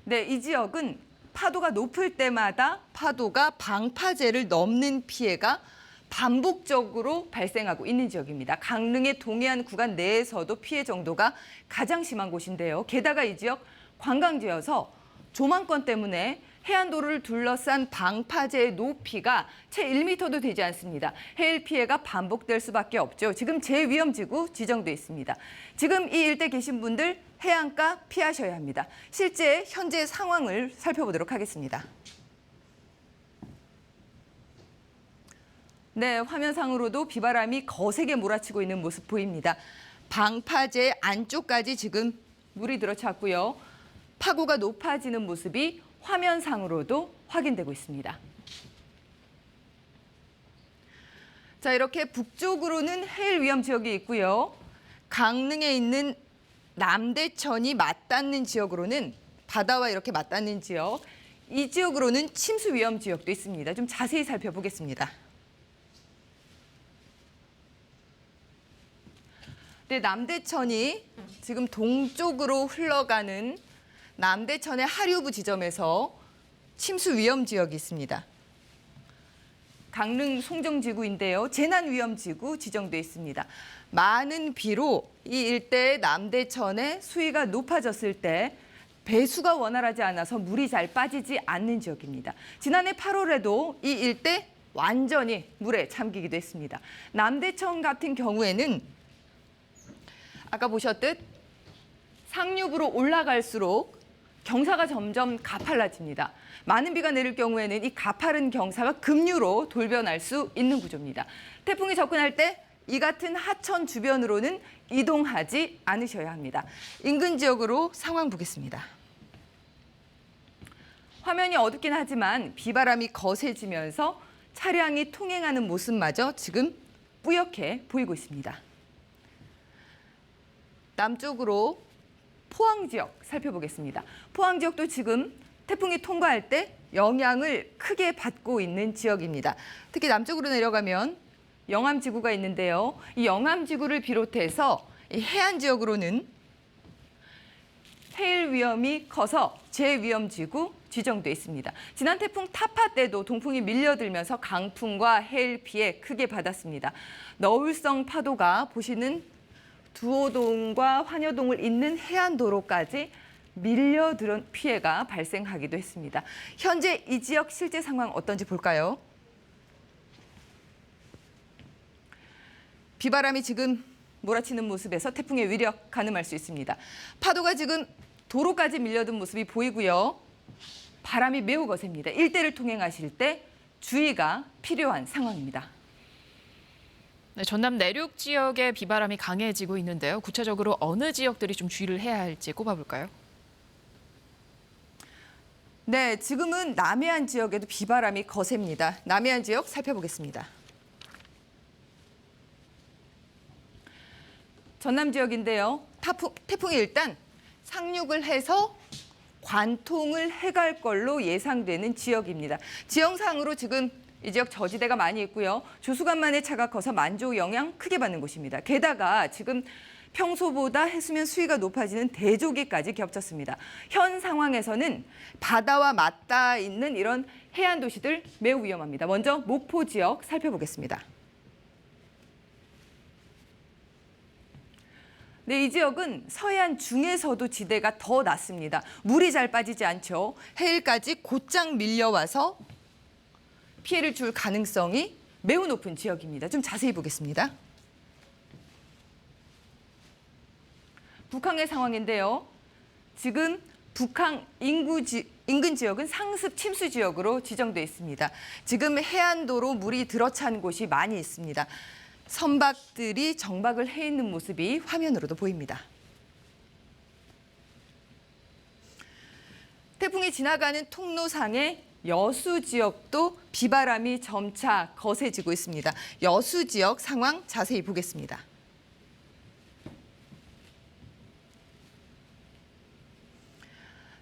네, 이 지역은 파도가 높을 때마다 파도가 방파제를 넘는 피해가 반복적으로 발생하고 있는 지역입니다. 강릉의 동해안 구간 내에서도 피해 정도가 가장 심한 곳인데요. 게다가 이 지역 관광지여서 조망권 때문에 해안도로를 둘러싼 방파제의 높이가 채 1m도 되지 않습니다. 해일 피해가 반복될 수밖에 없죠. 지금 제위험지구 지정돼 있습니다. 지금 이 일대 계신 분들 해안가 피하셔야 합니다. 실제 현재 상황을 살펴보도록 하겠습니다. 네, 화면상으로도 비바람이 거세게 몰아치고 있는 모습 보입니다. 방파제 안쪽까지 지금 물이 들어찼고요. 파고가 높아지는 모습이 화면상으로도 확인되고 있습니다. 자, 이렇게 북쪽으로는 해일 위험 지역이 있고요. 강릉에 있는 남대천이 맞닿는 지역으로는 바다와 이렇게 맞닿는 지역, 이 지역으로는 침수 위험 지역도 있습니다. 좀 자세히 살펴보겠습니다. 네, 남대천이 지금 동쪽으로 흘러가는 남대천의 하류부 지점에서 침수 위험 지역이 있습니다. 강릉 송정지구인데요. 재난위험지구 지정돼 있습니다. 많은 비로 이 일대의 남대천의 수위가 높아졌을 때 배수가 원활하지 않아서 물이 잘 빠지지 않는 지역입니다. 지난해 8월에도 이 일대 완전히 물에 잠기기도 했습니다. 남대천 같은 경우에는 아까 보셨듯 상류부로 올라갈수록 경사가 점점 가팔라집니다. 많은 비가 내릴 경우에는 이 가파른 경사가 급류로 돌변할 수 있는 구조입니다. 태풍이 접근할 때 이 같은 하천 주변으로는 이동하지 않으셔야 합니다. 인근 지역으로 상황 보겠습니다. 화면이 어둡긴 하지만 비바람이 거세지면서 차량이 통행하는 모습마저 지금 뿌옇게 보이고 있습니다. 남쪽으로 포항 지역 살펴보겠습니다. 포항 지역도 지금 태풍이 통과할 때 영향을 크게 받고 있는 지역입니다. 특히 남쪽으로 내려가면 영암지구가 있는데요. 이 영암지구를 비롯해서 이 해안 지역으로는 해일 위험이 커서 재위험지구 지정돼 있습니다. 지난 태풍 타파 때도 동풍이 밀려들면서 강풍과 해일 피해 크게 받았습니다. 너울성 파도가 보시는 두호동과 환여동을 잇는 해안도로까지 밀려들은 피해가 발생하기도 했습니다. 현재 이 지역 실제 상황 어떤지 볼까요? 비바람이 지금 몰아치는 모습에서 태풍의 위력 가늠할 수 있습니다. 파도가 지금 도로까지 밀려든 모습이 보이고요. 바람이 매우 거셉니다. 일대를 통행하실 때 주의가 필요한 상황입니다. 네, 전남 내륙 지역의 비바람이 강해지고 있는데요. 구체적으로 어느 지역들이 좀 주의를 해야 할지 꼽아볼까요? 네, 지금은 남해안 지역에도 비바람이 거셉니다. 남해안 지역 살펴보겠습니다. 전남 지역인데요. 태풍이 일단 상륙을 해서 관통을 해갈 걸로 예상되는 지역입니다. 지형상으로 지금 이 지역 저지대가 많이 있고요. 조수간만의 차가 커서 만조 영향 크게 받는 곳입니다. 게다가 지금 평소보다 해수면 수위가 높아지는 대조기까지 겹쳤습니다. 현 상황에서는 바다와 맞닿아 있는 이런 해안 도시들 매우 위험합니다. 먼저 목포 지역 살펴보겠습니다. 네, 이 지역은 서해안 중에서도 지대가 더 낮습니다. 물이 잘 빠지지 않죠. 해일까지 곧장 밀려와서 피해를 줄 가능성이 매우 높은 지역입니다. 좀 자세히 보겠습니다. 북항의 상황인데요. 지금 북항 인근 지역은 상습 침수 지역으로 지정돼 있습니다. 지금 해안도로 물이 들어찬 곳이 많이 있습니다. 선박들이 정박을 해 있는 모습이 화면으로도 보입니다. 태풍이 지나가는 통로상의 여수 지역도 비바람이 점차 거세지고 있습니다. 여수 지역 상황 자세히 보겠습니다.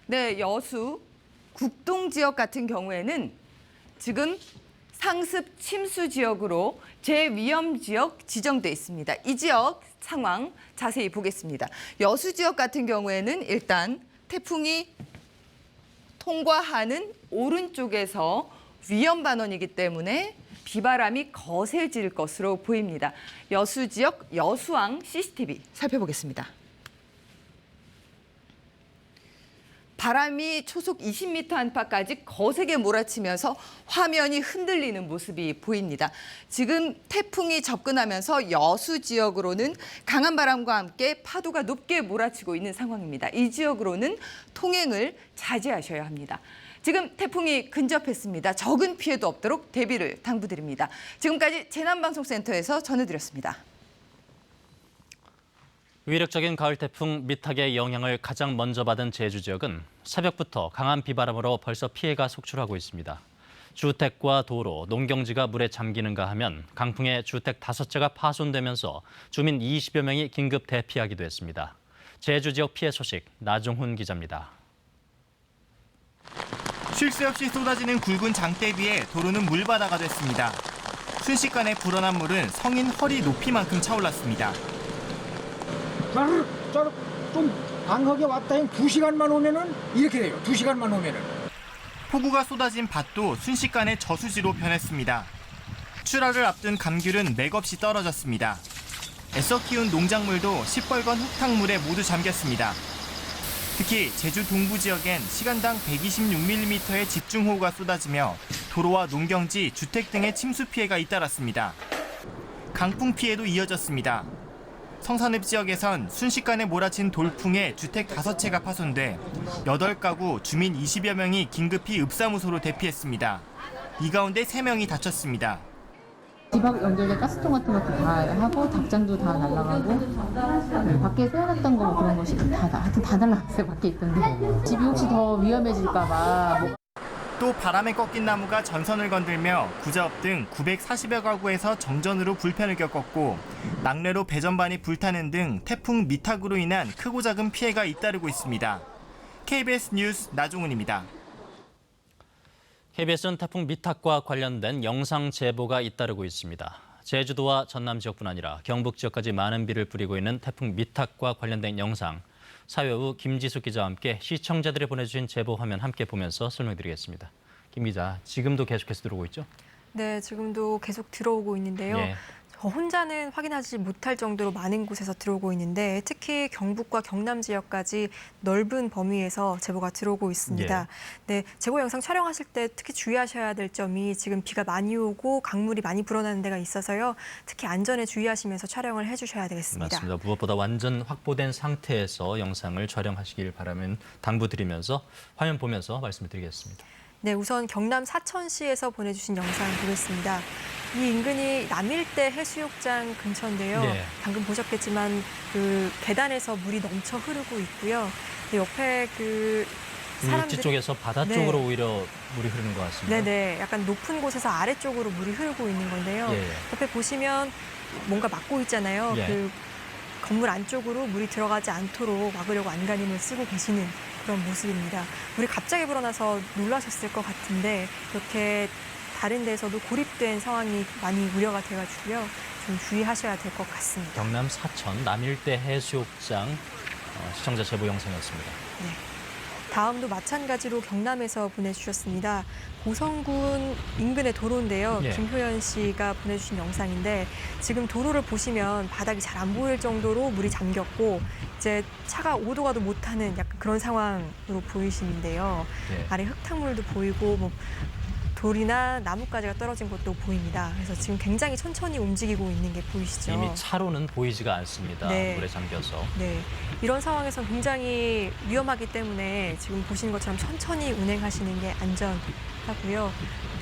네, 여수 국동 지역 같은 경우에는 지금 상습 침수 지역으로 재위험 지역 지정돼 있습니다. 이 지역 상황 자세히 보겠습니다. 여수 지역 같은 경우에는 일단 태풍이 통과하는 오른쪽에서 위험 반원이기 때문에 비바람이 거세질 것으로 보입니다. 여수 지역 여수항 CCTV 살펴보겠습니다. 바람이 초속 20m 안팎까지 거세게 몰아치면서 화면이 흔들리는 모습이 보입니다. 지금 태풍이 접근하면서 여수 지역으로는 강한 바람과 함께 파도가 높게 몰아치고 있는 상황입니다. 이 지역으로는 통행을 자제하셔야 합니다. 지금 태풍이 근접했습니다. 적은 피해도 없도록 대비를 당부드립니다. 지금까지 재난방송센터에서 전해드렸습니다. 위력적인 가을 태풍 미탁의 영향을 가장 먼저 받은 제주 지역은 새벽부터 강한 비바람으로 벌써 피해가 속출하고 있습니다. 주택과 도로, 농경지가 물에 잠기는가 하면 강풍에 주택 5채가 파손되면서 주민 20여 명이 긴급 대피하기도 했습니다. 제주 지역 피해 소식 나종훈 기자입니다. 쉴 새 없이 쏟아지는 굵은 장대비에 도로는 물바다가 됐습니다. 순식간에 불어난 물은 성인 허리 높이만큼 차올랐습니다. 짜르 좀 강하게 왔다 한 2시간만 오면은 이렇게 돼요. 2시간만 오면은. 폭우가 쏟아진 밭도 순식간에 저수지로 변했습니다. 출하를 앞둔 감귤은 맥없이 떨어졌습니다. 애써 키운 농작물도 시뻘건 흙탕물에 모두 잠겼습니다. 특히 제주 동부 지역엔 시간당 126mm의 집중호우가 쏟아지며 도로와 농경지, 주택 등의 침수 피해가 잇따랐습니다. 강풍 피해도 이어졌습니다. 성산읍 지역에선 순식간에 몰아친 돌풍에 주택 5채가 파손돼 8가구 주민 20여 명이 긴급히 읍사무소로 대피했습니다. 이 가운데 3명이 다쳤습니다. 집 앞 연결된 가스통 같은 것도 다 하고 닭장도 다 날아가고 밖에 세워놨던 거 그런 것이 하여튼 다 날아갔어요. 밖에 있던데 집이 혹시 더 위험해질까 봐. 또 바람에 꺾인 나무가 전선을 건들며 구자읍 등 940여 가구에서 정전으로 불편을 겪었고 낙뢰로 배전반이 불타는 등 태풍 미탁으로 인한 크고 작은 피해가 잇따르고 있습니다. KBS 뉴스 나종훈입니다. KBS는 태풍 미탁과 관련된 영상 제보가 잇따르고 있습니다. 제주도와 전남 지역뿐 아니라 경북 지역까지 많은 비를 뿌리고 있는 태풍 미탁과 관련된 영상. 사회부 김지숙 기자와 함께 시청자들이 보내주신 제보 화면 함께 보면서 설명드리겠습니다. 김 기자, 지금도 계속해서 들어오고 있죠? 네, 지금도 계속 들어오고 있는데요. 예. 저 혼자는 확인하지 못할 정도로 많은 곳에서 들어오고 있는데 특히 경북과 경남 지역까지 넓은 범위에서 제보가 들어오고 있습니다. 네, 제보 영상 촬영하실 때 특히 주의하셔야 될 점이 지금 비가 많이 오고 강물이 많이 불어나는 데가 있어서요. 특히 안전에 주의하시면서 촬영을 해주셔야 되겠습니다. 맞습니다. 무엇보다 완전 확보된 상태에서 영상을 촬영하시길 바라면 당부드리면서 화면 보면서 말씀을 드리겠습니다. 네, 우선 경남 사천시에서 보내주신 영상 보겠습니다. 이 인근이 남일대 해수욕장 근처인데요. 네. 방금 보셨겠지만 그 계단에서 물이 넘쳐 흐르고 있고요. 옆에 그 사람들이 육지 쪽에서 바다 쪽으로 오히려 물이 흐르는 것 같습니다. 네네, 약간 높은 곳에서 아래쪽으로 물이 흐르고 있는 건데요. 예. 옆에 보시면 뭔가 막고 있잖아요. 예. 그 건물 안쪽으로 물이 들어가지 않도록 막으려고 안간힘을 쓰고 계시는 그런 모습입니다. 물이 갑자기 불어나서 놀라셨을 것 같은데 이렇게 다른 데서도 고립된 상황이 많이 우려가 돼가지고요. 좀 주의하셔야 될 것 같습니다. 경남 사천 남일대 해수욕장 시청자 제보 영상이었습니다. 네. 다음도 마찬가지로 경남에서 보내주셨습니다. 고성군 인근의 도로인데요. 예. 김효연 씨가 보내주신 영상인데 지금 도로를 보시면 바닥이 잘 안 보일 정도로 물이 잠겼고 이제 차가 오도 가도 못하는 약간 그런 상황으로 보이시는데요. 예. 아래 흙탕물도 보이고 뭐 돌이나 나뭇가지가 떨어진 것도 보입니다. 그래서 지금 굉장히 천천히 움직이고 있는 게 보이시죠? 이미 차로는 보이지가 않습니다. 네. 물에 잠겨서. 네, 이런 상황에서 굉장히 위험하기 때문에 지금 보시는 것처럼 천천히 운행하시는 게 안전하고요.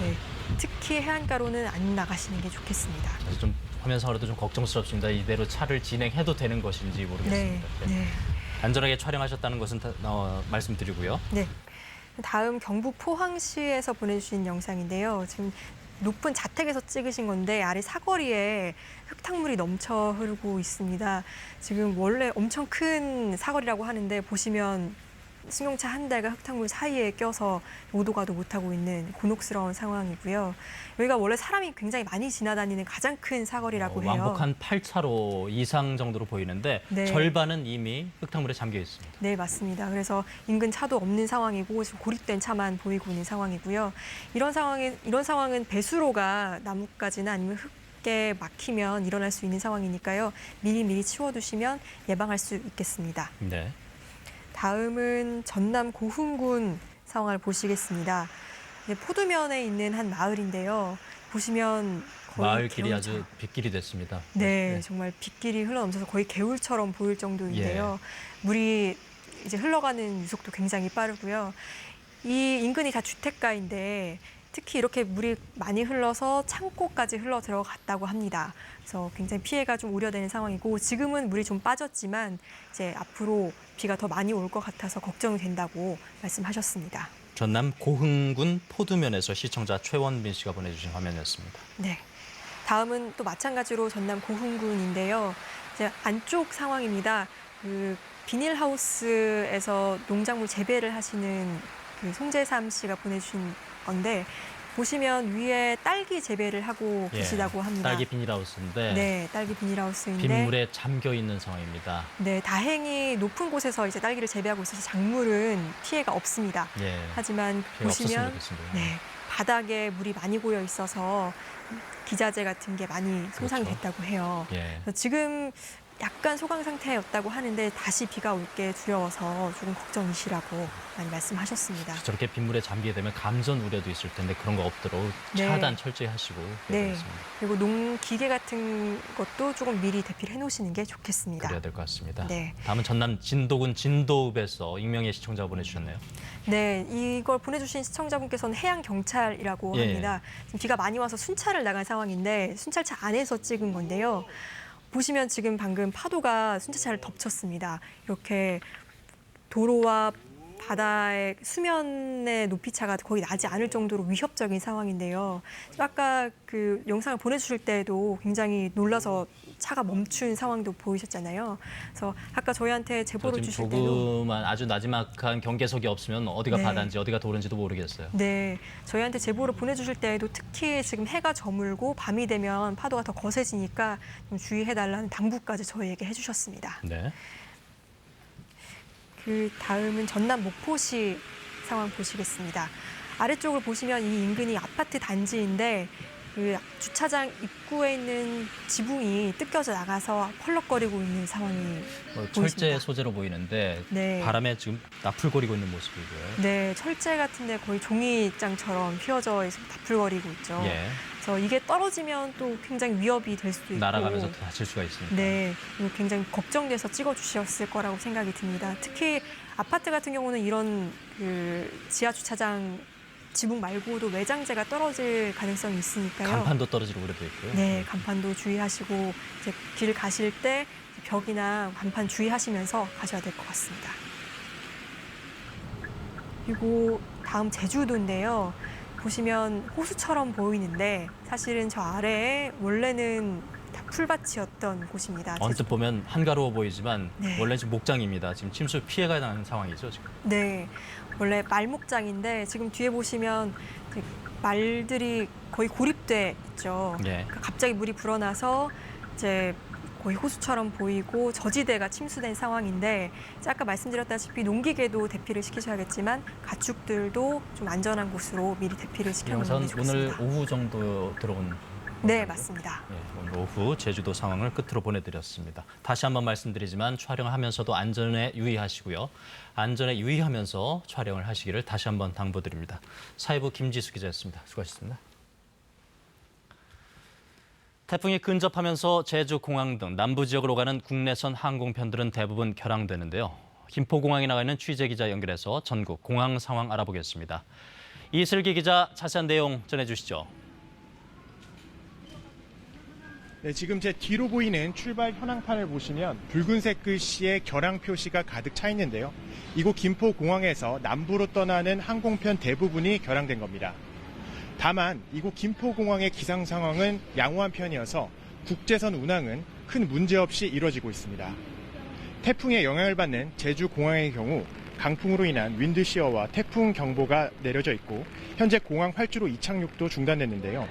네, 특히 해안가로는 안 나가시는 게 좋겠습니다. 그래서 좀 화면상으로도 좀 걱정스럽습니다. 이대로 차를 진행해도 되는 것인지 모르겠습니다. 네. 안전하게 촬영하셨다는 것은 말씀드리고요. 네. 다음 경북 포항시에서 보내주신 영상인데요. 지금 높은 자택에서 찍으신 건데 아래 사거리에 흙탕물이 넘쳐 흐르고 있습니다. 지금 원래 엄청 큰 사거리라고 하는데 보시면 승용차 한 대가 흙탕물 사이에 껴서 오도 가도 못하고 있는 곤혹스러운 상황이고요. 여기가 원래 사람이 굉장히 많이 지나다니는 가장 큰 사거리라고 해요. 왕복한 8차로 이상 정도로 보이는데 네. 절반은 이미 흙탕물에 잠겨 있습니다. 네, 맞습니다. 그래서 인근 차도 없는 상황이고 지금 고립된 차만 보이고 있는 상황이고요. 이런 상황은 배수로가 나뭇가지나 아니면 흙에 막히면 일어날 수 있는 상황이니까요. 미리 치워두시면 예방할 수 있겠습니다. 네. 다음은 전남 고흥군 상황을 보시겠습니다. 네, 포두면에 있는 한 마을인데요. 보시면 거의 마을 길이 개울처럼- 아주 빗길이 됐습니다. 네, 정말 빗길이 흘러넘쳐서 거의 개울처럼 보일 정도인데요. 물이 이제 흘러가는 유속도 굉장히 빠르고요. 이 인근이 다 주택가인데 특히 이렇게 물이 많이 흘러서 창고까지 흘러 들어갔다고 합니다. 그래서 굉장히 피해가 좀 우려되는 상황이고 지금은 물이 좀 빠졌지만 이제 앞으로 비가 더 많이 올 것 같아서 걱정이 된다고 말씀하셨습니다. 전남 고흥군 포두면에서 시청자 최원빈 씨가 보내주신 화면이었습니다. 네. 다음은 또 마찬가지로 전남 고흥군인데요. 이제 안쪽 상황입니다. 그 비닐하우스에서 농작물 재배를 하시는 그 송재삼 씨가 보내주신 건데 보시면 위에 딸기 재배를 하고 계시다고 합니다. 딸기 비닐하우스인데 네, 딸기 비닐하우스인데 빗물에 잠겨 있는 상황입니다. 네, 다행히 높은 곳에서 이제 딸기를 재배하고 있어서 작물은 피해가 없습니다. 예, 하지만 피해가 보시면 없었으면 좋겠습니다. 네, 바닥에 물이 많이 고여 있어서 기자재 같은 게 많이 손상이 그렇죠. 됐다고 해요. 예. 그래서 지금 약간 소강 상태였다고 하는데 다시 비가 올 게 두려워서 조금 걱정이시라고 많이 말씀하셨습니다. 저렇게 빗물에 잠기게 되면 감전 우려도 있을 텐데 그런 거 없도록 네. 차단 철저히 하시고 네. 되겠습니다. 그리고 농기계 같은 것도 조금 미리 대피를 해놓으시는 게 좋겠습니다. 그래야 될 것 같습니다. 네. 다음은 전남 진도군 진도읍에서 익명의 시청자가 보내주셨네요. 네, 이걸 보내주신 시청자분께서는 해양경찰이라고 예. 합니다. 지금 비가 많이 와서 순찰을 나간 상황인데 순찰차 안에서 찍은 건데요. 보시면 지금 방금 파도가 순찰차를 덮쳤습니다. 이렇게 도로와 바다의 수면의 높이 차가 거의 나지 않을 정도로 위협적인 상황인데요. 아까 그 영상을 보내주실 때도 굉장히 놀라서 차가 멈춘 상황도 보이셨잖아요. 그래서 아까 저희한테 제보를 지금 주실 때도 조그만 아주 나지막한 경계석이 없으면 어디가 네. 바다인지 어디가 도로인지도 모르겠어요. 네, 저희한테 제보를 보내주실 때에도 특히 지금 해가 저물고 밤이 되면 파도가 더 거세지니까 좀 주의해달라는 당부까지 저희에게 해주셨습니다. 네. 그 다음은 전남 목포시 상황 보시겠습니다. 아래쪽을 보시면 이 인근이 아파트 단지인데 그 주차장 입구에 있는 지붕이 뜯겨져 나가서 펄럭거리고 있는 상황이 철제 보이십니다. 소재로 보이는데 네. 바람에 지금 나풀거리고 있는 모습이고요. 네, 철제 같은데 거의 종이장처럼 휘어져 있어 나풀거리고 있죠. 예. 그래서 이게 떨어지면 또 굉장히 위협이 될 수도 있고 날아가면서 또 다칠 수가 있으니까. 네, 이거 굉장히 걱정돼서 찍어주셨을 거라고 생각이 듭니다. 특히 아파트 같은 경우는 이런 그 지하 주차장 지붕 말고도 외장재가 떨어질 가능성이 있으니까요. 간판도 떨어질 우려도 있고요. 네, 간판도 주의하시고 이제 길 가실 때 벽이나 간판 주의하시면서 가셔야 될 것 같습니다. 그리고 다음 제주도인데요. 보시면 호수처럼 보이는데 사실은 저 아래에 원래는 다 풀밭이었던 곳입니다. 언뜻 보면 한가로워 보이지만 네. 원래 지금 목장입니다. 지금 침수 피해가 나는 상황이죠, 지금. 네, 원래 말목장인데 지금 뒤에 보시면 그 말들이 거의 고립돼 있죠. 예. 그러니까 갑자기 물이 불어나서 이제 거의 호수처럼 보이고 저지대가 침수된 상황인데 이제 아까 말씀드렸다시피 농기계도 대피를 시키셔야겠지만 가축들도 좀 안전한 곳으로 미리 대피를 이 시켜놓는 영상은 게 좋겠습니다. 오늘 오후 정도 들어온. 네, 맞습니다. 예, 오늘 오후 제주도 상황을 끝으로 보내드렸습니다. 다시 한번 말씀드리지만 촬영하면서도 안전에 유의하시고요. 안전에 유의하면서 촬영을 하시기를 다시 한번 당부드립니다. 사회부 김지수 기자였습니다. 수고하셨습니다. 태풍이 근접하면서 제주 공항 등 남부 지역으로 가는 국내선 항공편들은 대부분 결항되는데요. 김포공항에 나가 있는 취재 기자 연결해서 전국 공항 상황 알아보겠습니다. 이슬기 기자 자세한 내용 전해주시죠. 네, 지금 제 뒤로 보이는 출발 현황판을 보시면 붉은색 글씨에 결항 표시가 가득 차 있는데요. 이곳 김포공항에서 남부로 떠나는 항공편 대부분이 결항된 겁니다. 다만 이곳 김포공항의 기상 상황은 양호한 편이어서 국제선 운항은 큰 문제 없이 이루어지고 있습니다. 태풍의 영향을 받는 제주공항의 경우 강풍으로 인한 윈드시어와 태풍 경보가 내려져 있고 현재 공항 활주로 이착륙도 중단됐는데요.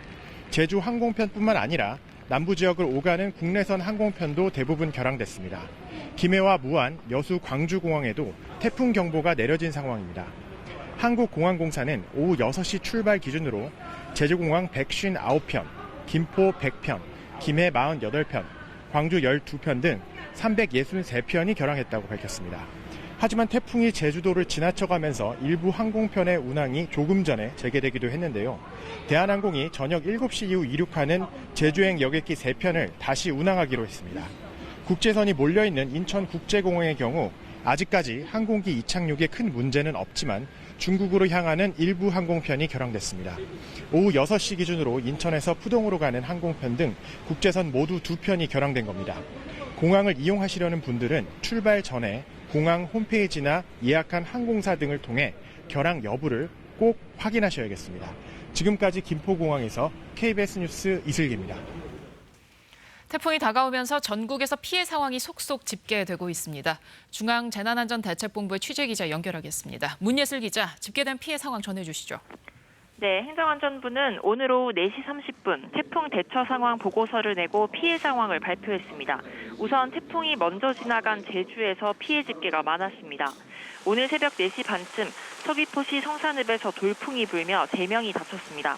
제주 항공편뿐만 아니라 남부 지역을 오가는 국내선 항공편도 대부분 결항됐습니다. 김해와 무안, 여수, 광주공항에도 태풍 경보가 내려진 상황입니다. 한국공항공사는 오후 6시 출발 기준으로 제주공항 159편, 김포 100편, 김해 48편, 광주 12편 등 363편이 결항했다고 밝혔습니다. 하지만 태풍이 제주도를 지나쳐가면서 일부 항공편의 운항이 조금 전에 재개되기도 했는데요. 대한항공이 저녁 7시 이후 이륙하는 제주행 여객기 3편을 다시 운항하기로 했습니다. 국제선이 몰려있는 인천국제공항의 경우 아직까지 항공기 이착륙에 큰 문제는 없지만 중국으로 향하는 일부 항공편이 결항됐습니다. 오후 6시 기준으로 인천에서 푸동으로 가는 항공편 등 국제선 모두 2편이 결항된 겁니다. 공항을 이용하시려는 분들은 출발 전에 공항 홈페이지나 예약한 항공사 등을 통해 결항 여부를 꼭 확인하셔야겠습니다. 지금까지 김포공항에서 KBS 뉴스 이슬기입니다. 태풍이 다가오면서 전국에서 피해 상황이 속속 집계되고 있습니다. 중앙재난안전대책본부의 취재기자 연결하겠습니다. 문예슬 기자, 집계된 피해 상황 전해주시죠. 네, 행정안전부는 오늘 오후 4시 30분 태풍 대처 상황 보고서를 내고 피해 상황을 발표했습니다. 우선 태풍이 먼저 지나간 제주에서 피해 집계가 많았습니다. 오늘 새벽 4시 반쯤 서귀포시 성산읍에서 돌풍이 불며 3명이 다쳤습니다.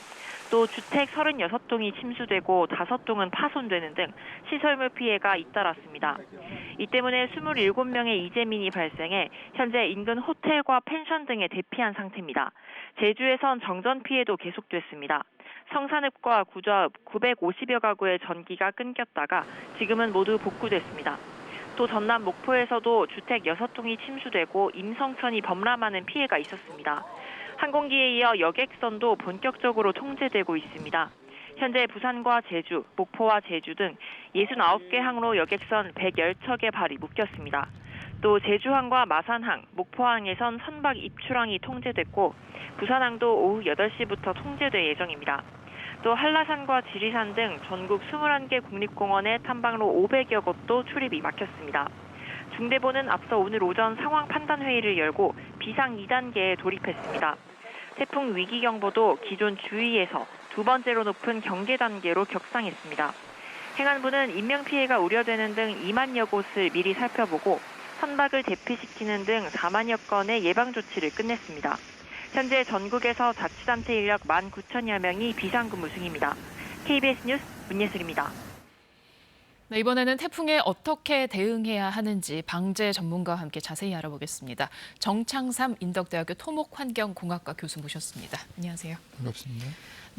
또 주택 36동이 침수되고 5동은 파손되는 등 시설물 피해가 잇따랐습니다. 이 때문에 27명의 이재민이 발생해 현재 인근 호텔과 펜션 등에 대피한 상태입니다. 제주에선 정전 피해도 계속됐습니다. 성산읍과 구좌읍 950여 가구의 전기가 끊겼다가 지금은 모두 복구됐습니다. 또 전남 목포에서도 주택 6동이 침수되고 임성천이 범람하는 피해가 있었습니다. 항공기에 이어 여객선도 본격적으로 통제되고 있습니다. 현재 부산과 제주, 목포와 제주 등 69개 항로 여객선 110척의 발이 묶였습니다. 또 제주항과 마산항, 목포항에선 선박 입출항이 통제됐고 부산항도 오후 8시부터 통제될 예정입니다. 또 한라산과 지리산 등 전국 21개 국립공원의 탐방로 500여 곳도 출입이 막혔습니다. 중대본은 앞서 오늘 오전 상황 판단 회의를 열고 비상 2단계에 돌입했습니다. 태풍 위기경보도 기존 주의에서 2번째로 높은 경계 단계로 격상했습니다. 행안부는 인명피해가 우려되는 등 2만여 곳을 미리 살펴보고 선박을 대피시키는 등 4만여 건의 예방조치를 끝냈습니다. 현재 전국에서 자치단체 인력 19,000여 명이 비상근무 중입니다. KBS 뉴스 문예슬입니다. 네, 이번에는 태풍에 어떻게 대응해야 하는지 방재 전문가와 함께 자세히 알아보겠습니다. 정창삼 인덕대학교 토목환경공학과 교수 모셨습니다. 안녕하세요. 반갑습니다.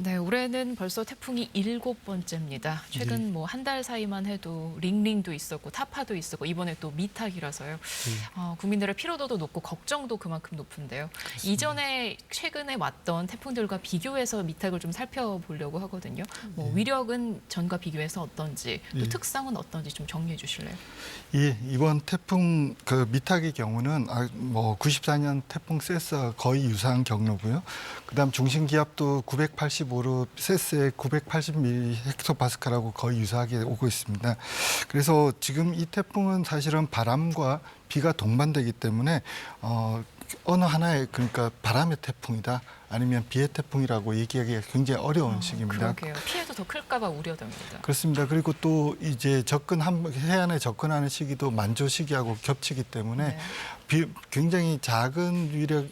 네, 올해는 벌써 태풍이 7번째입니다. 최근 뭐 한 달 사이만 해도 링링도 있었고 타파도 있었고 이번에 또 미탁이라서요. 국민들의 피로도도 높고 걱정도 그만큼 높은데요. 그렇습니다. 이전에 최근에 왔던 태풍들과 비교해서 미탁을 좀 살펴보려고 하거든요. 뭐 위력은 전과 비교해서 어떤지 또 특성은 어떤지 좀 정리해 주실래요? 예, 이번 태풍 미탁의 경우는 94년 태풍 세스와 거의 유사한 경로고요. 그다음 중심 기압도 985로 세스의 980mHz하고 거의 유사하게 오고 있습니다. 그래서 지금 이 태풍은 사실은 바람과 비가 동반되기 때문에 어느 하나의 그러니까 바람의 태풍이다 아니면 비의 태풍이라고 얘기하기가 굉장히 어려운 시기입니다. 그러게요. 피해도 더 클까 봐 우려됩니다. 그렇습니다. 그리고 또 이제 해안에 접근하는 시기도 만조 시기하고 겹치기 때문에 굉장히 작은 위력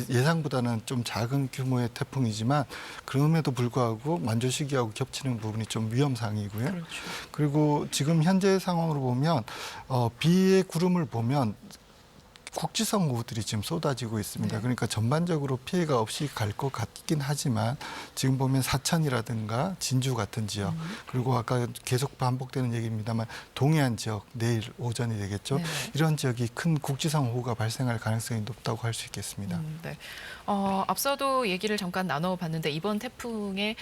예상보다는 좀 작은 규모의 태풍이지만 그럼에도 불구하고 만조 시기하고 겹치는 부분이 좀 위험상이고요. 그렇죠. 그리고 지금 현재 상황으로 보면 비의 구름을 보면 국지성 호우들이 지금 쏟아지고 있습니다. 그러니까 전반적으로 피해가 없이 갈 것 같긴 하지만 지금 보면 사천이라든가 진주 같은 지역 그리고 아까 계속 반복되는 얘기입니다만 동해안 지역 내일 오전이 되겠죠. 이런 지역이 큰 국지성 호우가 발생할 가능성이 높다고 할 수 있겠습니다. 네. 앞서도 얘기를 잠깐 나눠봤는데 이번 태풍에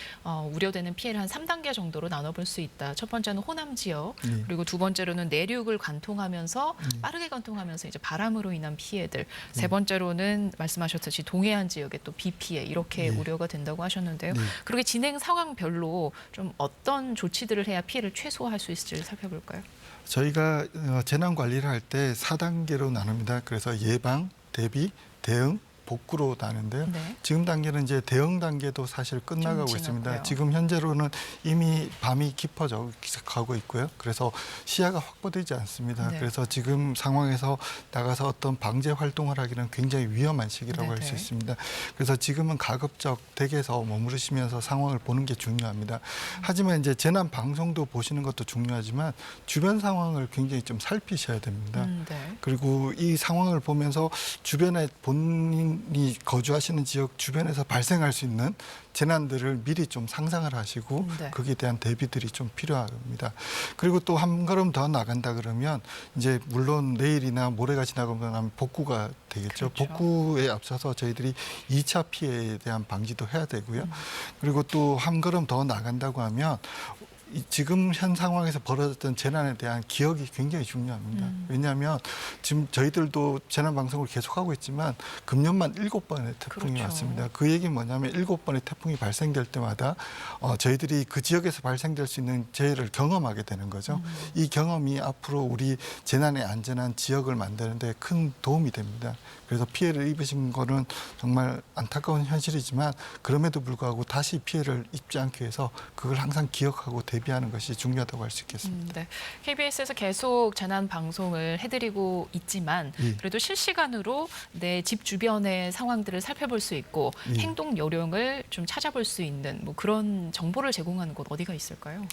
우려되는 피해를 한 3단계 정도로 나눠볼 수 있다. 첫 번째는 호남 지역, 그리고 두 번째로는 내륙을 관통하면서 빠르게 관통하면서 이제 바람으로 인한 피해들, 세 번째로는 말씀하셨듯이 동해안 지역의 또 비 피해 이렇게 우려가 된다고 하셨는데요. 그렇게 진행 상황별로 좀 어떤 조치들을 해야 피해를 최소화할 수 있을지를 살펴볼까요? 저희가 재난 관리를 할 때 4단계로 나눕니다. 그래서 예방, 대비, 대응, 복구로 나는데요. 지금 단계는 이제 대응 단계도 사실 끝나가고 있습니다. 지금 현재로는 이미 밤이 깊어져 가고 있고요. 그래서 시야가 확보되지 않습니다. 그래서 지금 상황에서 나가서 어떤 방제 활동을 하기는 굉장히 위험한 시기라고 할 수 있습니다. 그래서 지금은 가급적 댁에서 머무르시면서 상황을 보는 게 중요합니다. 하지만 이제 재난 방송도 보시는 것도 중요하지만 주변 상황을 굉장히 좀 살피셔야 됩니다. 그리고 이 상황을 보면서 주변에 본인이 거주하시는 지역 주변에서 발생할 수 있는 재난들을 미리 좀 상상을 하시고 거기에 대한 대비들이 좀 필요합니다. 그리고 또 한 걸음 더 나간다 그러면 이제 물론 내일이나 모레가 지나고 나면 복구가 되겠죠. 복구에 앞서서 저희들이 2차 피해에 대한 방지도 해야 되고요. 그리고 또 한 걸음 더 나간다고 하면 지금 현 상황에서 벌어졌던 재난에 대한 기억이 굉장히 중요합니다. 왜냐하면 지금 저희들도 재난 방송을 계속하고 있지만 금년만 7번의 태풍이 그렇죠. 왔습니다. 그 얘기는 뭐냐면 7번의 태풍이 발생될 때마다 저희들이 그 지역에서 발생될 수 있는 재해를 경험하게 되는 거죠. 이 경험이 앞으로 우리 재난의 안전한 지역을 만드는 데 큰 도움이 됩니다. 그래서 피해를 입으신 거는 정말 안타까운 현실이지만 그럼에도 불구하고 다시 피해를 입지 않기 위해서 그걸 항상 기억하고 대비하는 것이 중요하다고 할 수 있겠습니다. 네. KBS에서 계속 재난 방송을 해드리고 있지만 예. 그래도 실시간으로 내 집 주변의 상황들을 살펴볼 수 있고 예. 행동 요령을 좀 찾아볼 수 있는 뭐 그런 정보를 제공하는 곳 어디가 있을까요?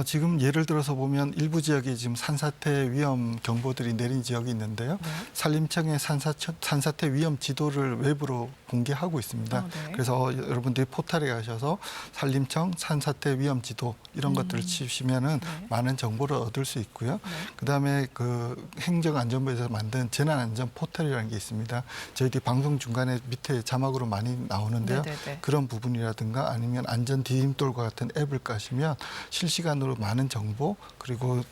지금 예를 들어서 보면 일부 지역에 지금 산사태 위험 경보들이 내린 지역이 있는데요. 네. 산림청의 산사태 위험 지도를 외부로 공개하고 있습니다. 네. 그래서 여러분들이 포털에 가셔서 산림청 산사태 위험 지도 이런 것들을 치시면은 네. 많은 정보를 얻을 수 있고요. 그다음에 그 행정안전부에서 만든 재난안전 포털이라는 게 있습니다. 저희들이 방송 중간에 밑에 자막으로 많이 나오는데요. 네네네. 그런 부분이라든가 아니면 안전 디딤돌과 같은 앱을 까시면 실시간으로 많은 정보 그리고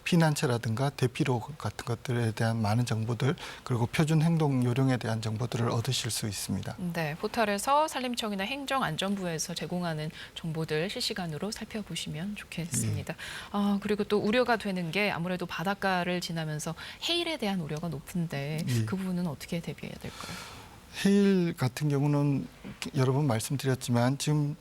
피난처라든가 대피로 같은 것들에 대한 많은 정보들 그리고 표준 행동 요령에 대한 정보들을 얻으실 수 있습니다. 네, 포털에서 산림청이나 행정안전부에서 제공하는 정보들 실시간으로 살펴보시면 좋겠습니다. 그리고 또 우려가 되는 게 아무래도 바닷가를 지나면서 해일에 대한 우려가 높은데 그 부분은 어떻게 대비해야 될까요? 해일 같은 경우는 여러 번 말씀드렸지만 지금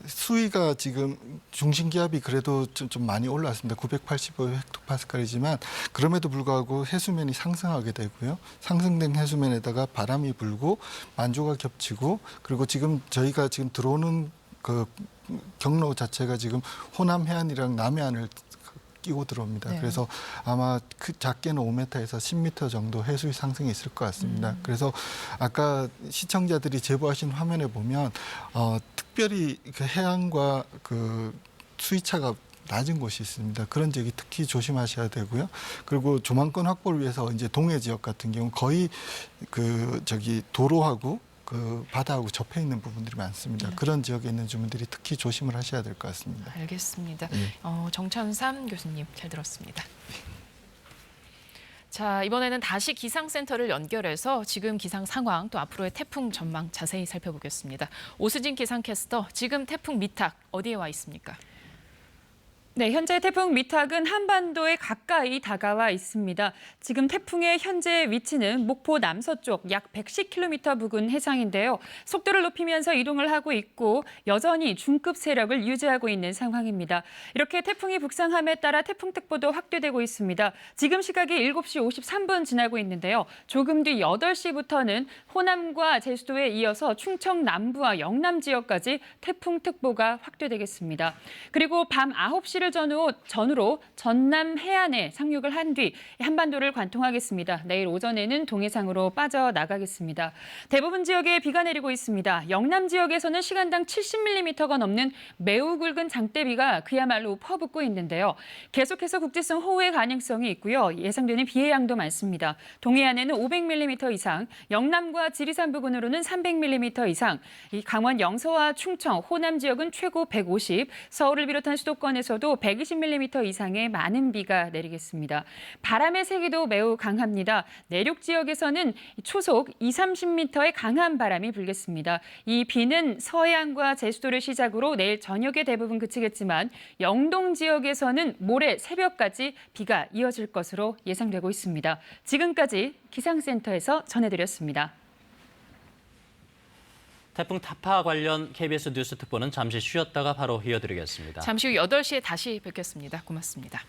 수위가 지금 중심기압이 그래도 좀 많이 올랐습니다. 985헥토파스칼이지만 그럼에도 불구하고 해수면이 상승하게 되고요. 상승된 해수면에다가 바람이 불고 만조가 겹치고 그리고 지금 저희가 지금 들어오는 그 경로 자체가 지금 호남 해안이랑 남해안을 끼고 들어옵니다. 네. 그래서 아마 작게는 5m에서 10m 정도 해수위 상승이 있을 것 같습니다. 그래서 아까 시청자들이 제보하신 화면에 보면 특별히 그 해안과 그 수위차가 낮은 곳이 있습니다. 그런 지역이 특히 조심하셔야 되고요. 그리고 조망권 확보를 위해서 이제 동해 지역 같은 경우 거의 도로하고 그 바다하고 접해 있는 부분들이 많습니다. 그런 지역에 있는 주민들이 특히 조심을 하셔야 될 것 같습니다. 알겠습니다. 정찬삼 교수님 잘 들었습니다. 자, 이번에는 다시 기상센터를 연결해서 지금 기상 상황 또 앞으로의 태풍 전망 자세히 살펴보겠습니다. 오수진 기상캐스터, 지금 태풍 미탁 어디에 와 있습니까? 네, 현재 태풍 미탁은 한반도에 가까이 다가와 있습니다. 지금 태풍의 현재 위치는 목포 남서쪽 약 110km 부근 해상인데요. 속도를 높이면서 이동을 하고 있고 여전히 중급 세력을 유지하고 있는 상황입니다. 이렇게 태풍이 북상함에 따라 태풍특보도 확대되고 있습니다. 지금 시각이 7시 53분 지나고 있는데요. 조금 뒤 8시부터는 호남과 제주도에 이어서 충청 남부와 영남 지역까지 태풍특보가 확대되겠습니다. 그리고 밤 9시를 전후로 전남 해안에 상륙을 한 뒤 한반도를 관통하겠습니다. 내일 오전에는 동해상으로 빠져나가겠습니다. 대부분 지역에 비가 내리고 있습니다. 영남 지역에서는 시간당 70mm가 넘는 매우 굵은 장대비가 그야말로 퍼붓고 있는데요. 계속해서 국지성 호우의 가능성이 있고요. 예상되는 비의 양도 많습니다. 동해안에는 500mm 이상, 영남과 지리산 부근으로는 300mm 이상, 이 강원 영서와 충청, 호남 지역은 최고 150, 서울을 비롯한 수도권에서도 120mm 이상의 많은 비가 내리겠습니다. 바람의 세기도 매우 강합니다. 내륙 지역에서는 초속 20-30m의 강한 바람이 불겠습니다. 이 비는 서해안과 제주도를 시작으로 내일 저녁에 대부분 그치겠지만 영동 지역에서는 모레 새벽까지 비가 이어질 것으로 예상되고 있습니다. 지금까지 기상센터에서 전해드렸습니다. 태풍 타파 관련 KBS 뉴스 특보는 잠시 쉬었다가 바로 이어드리겠습니다. 잠시 후 8시에 다시 뵙겠습니다. 고맙습니다.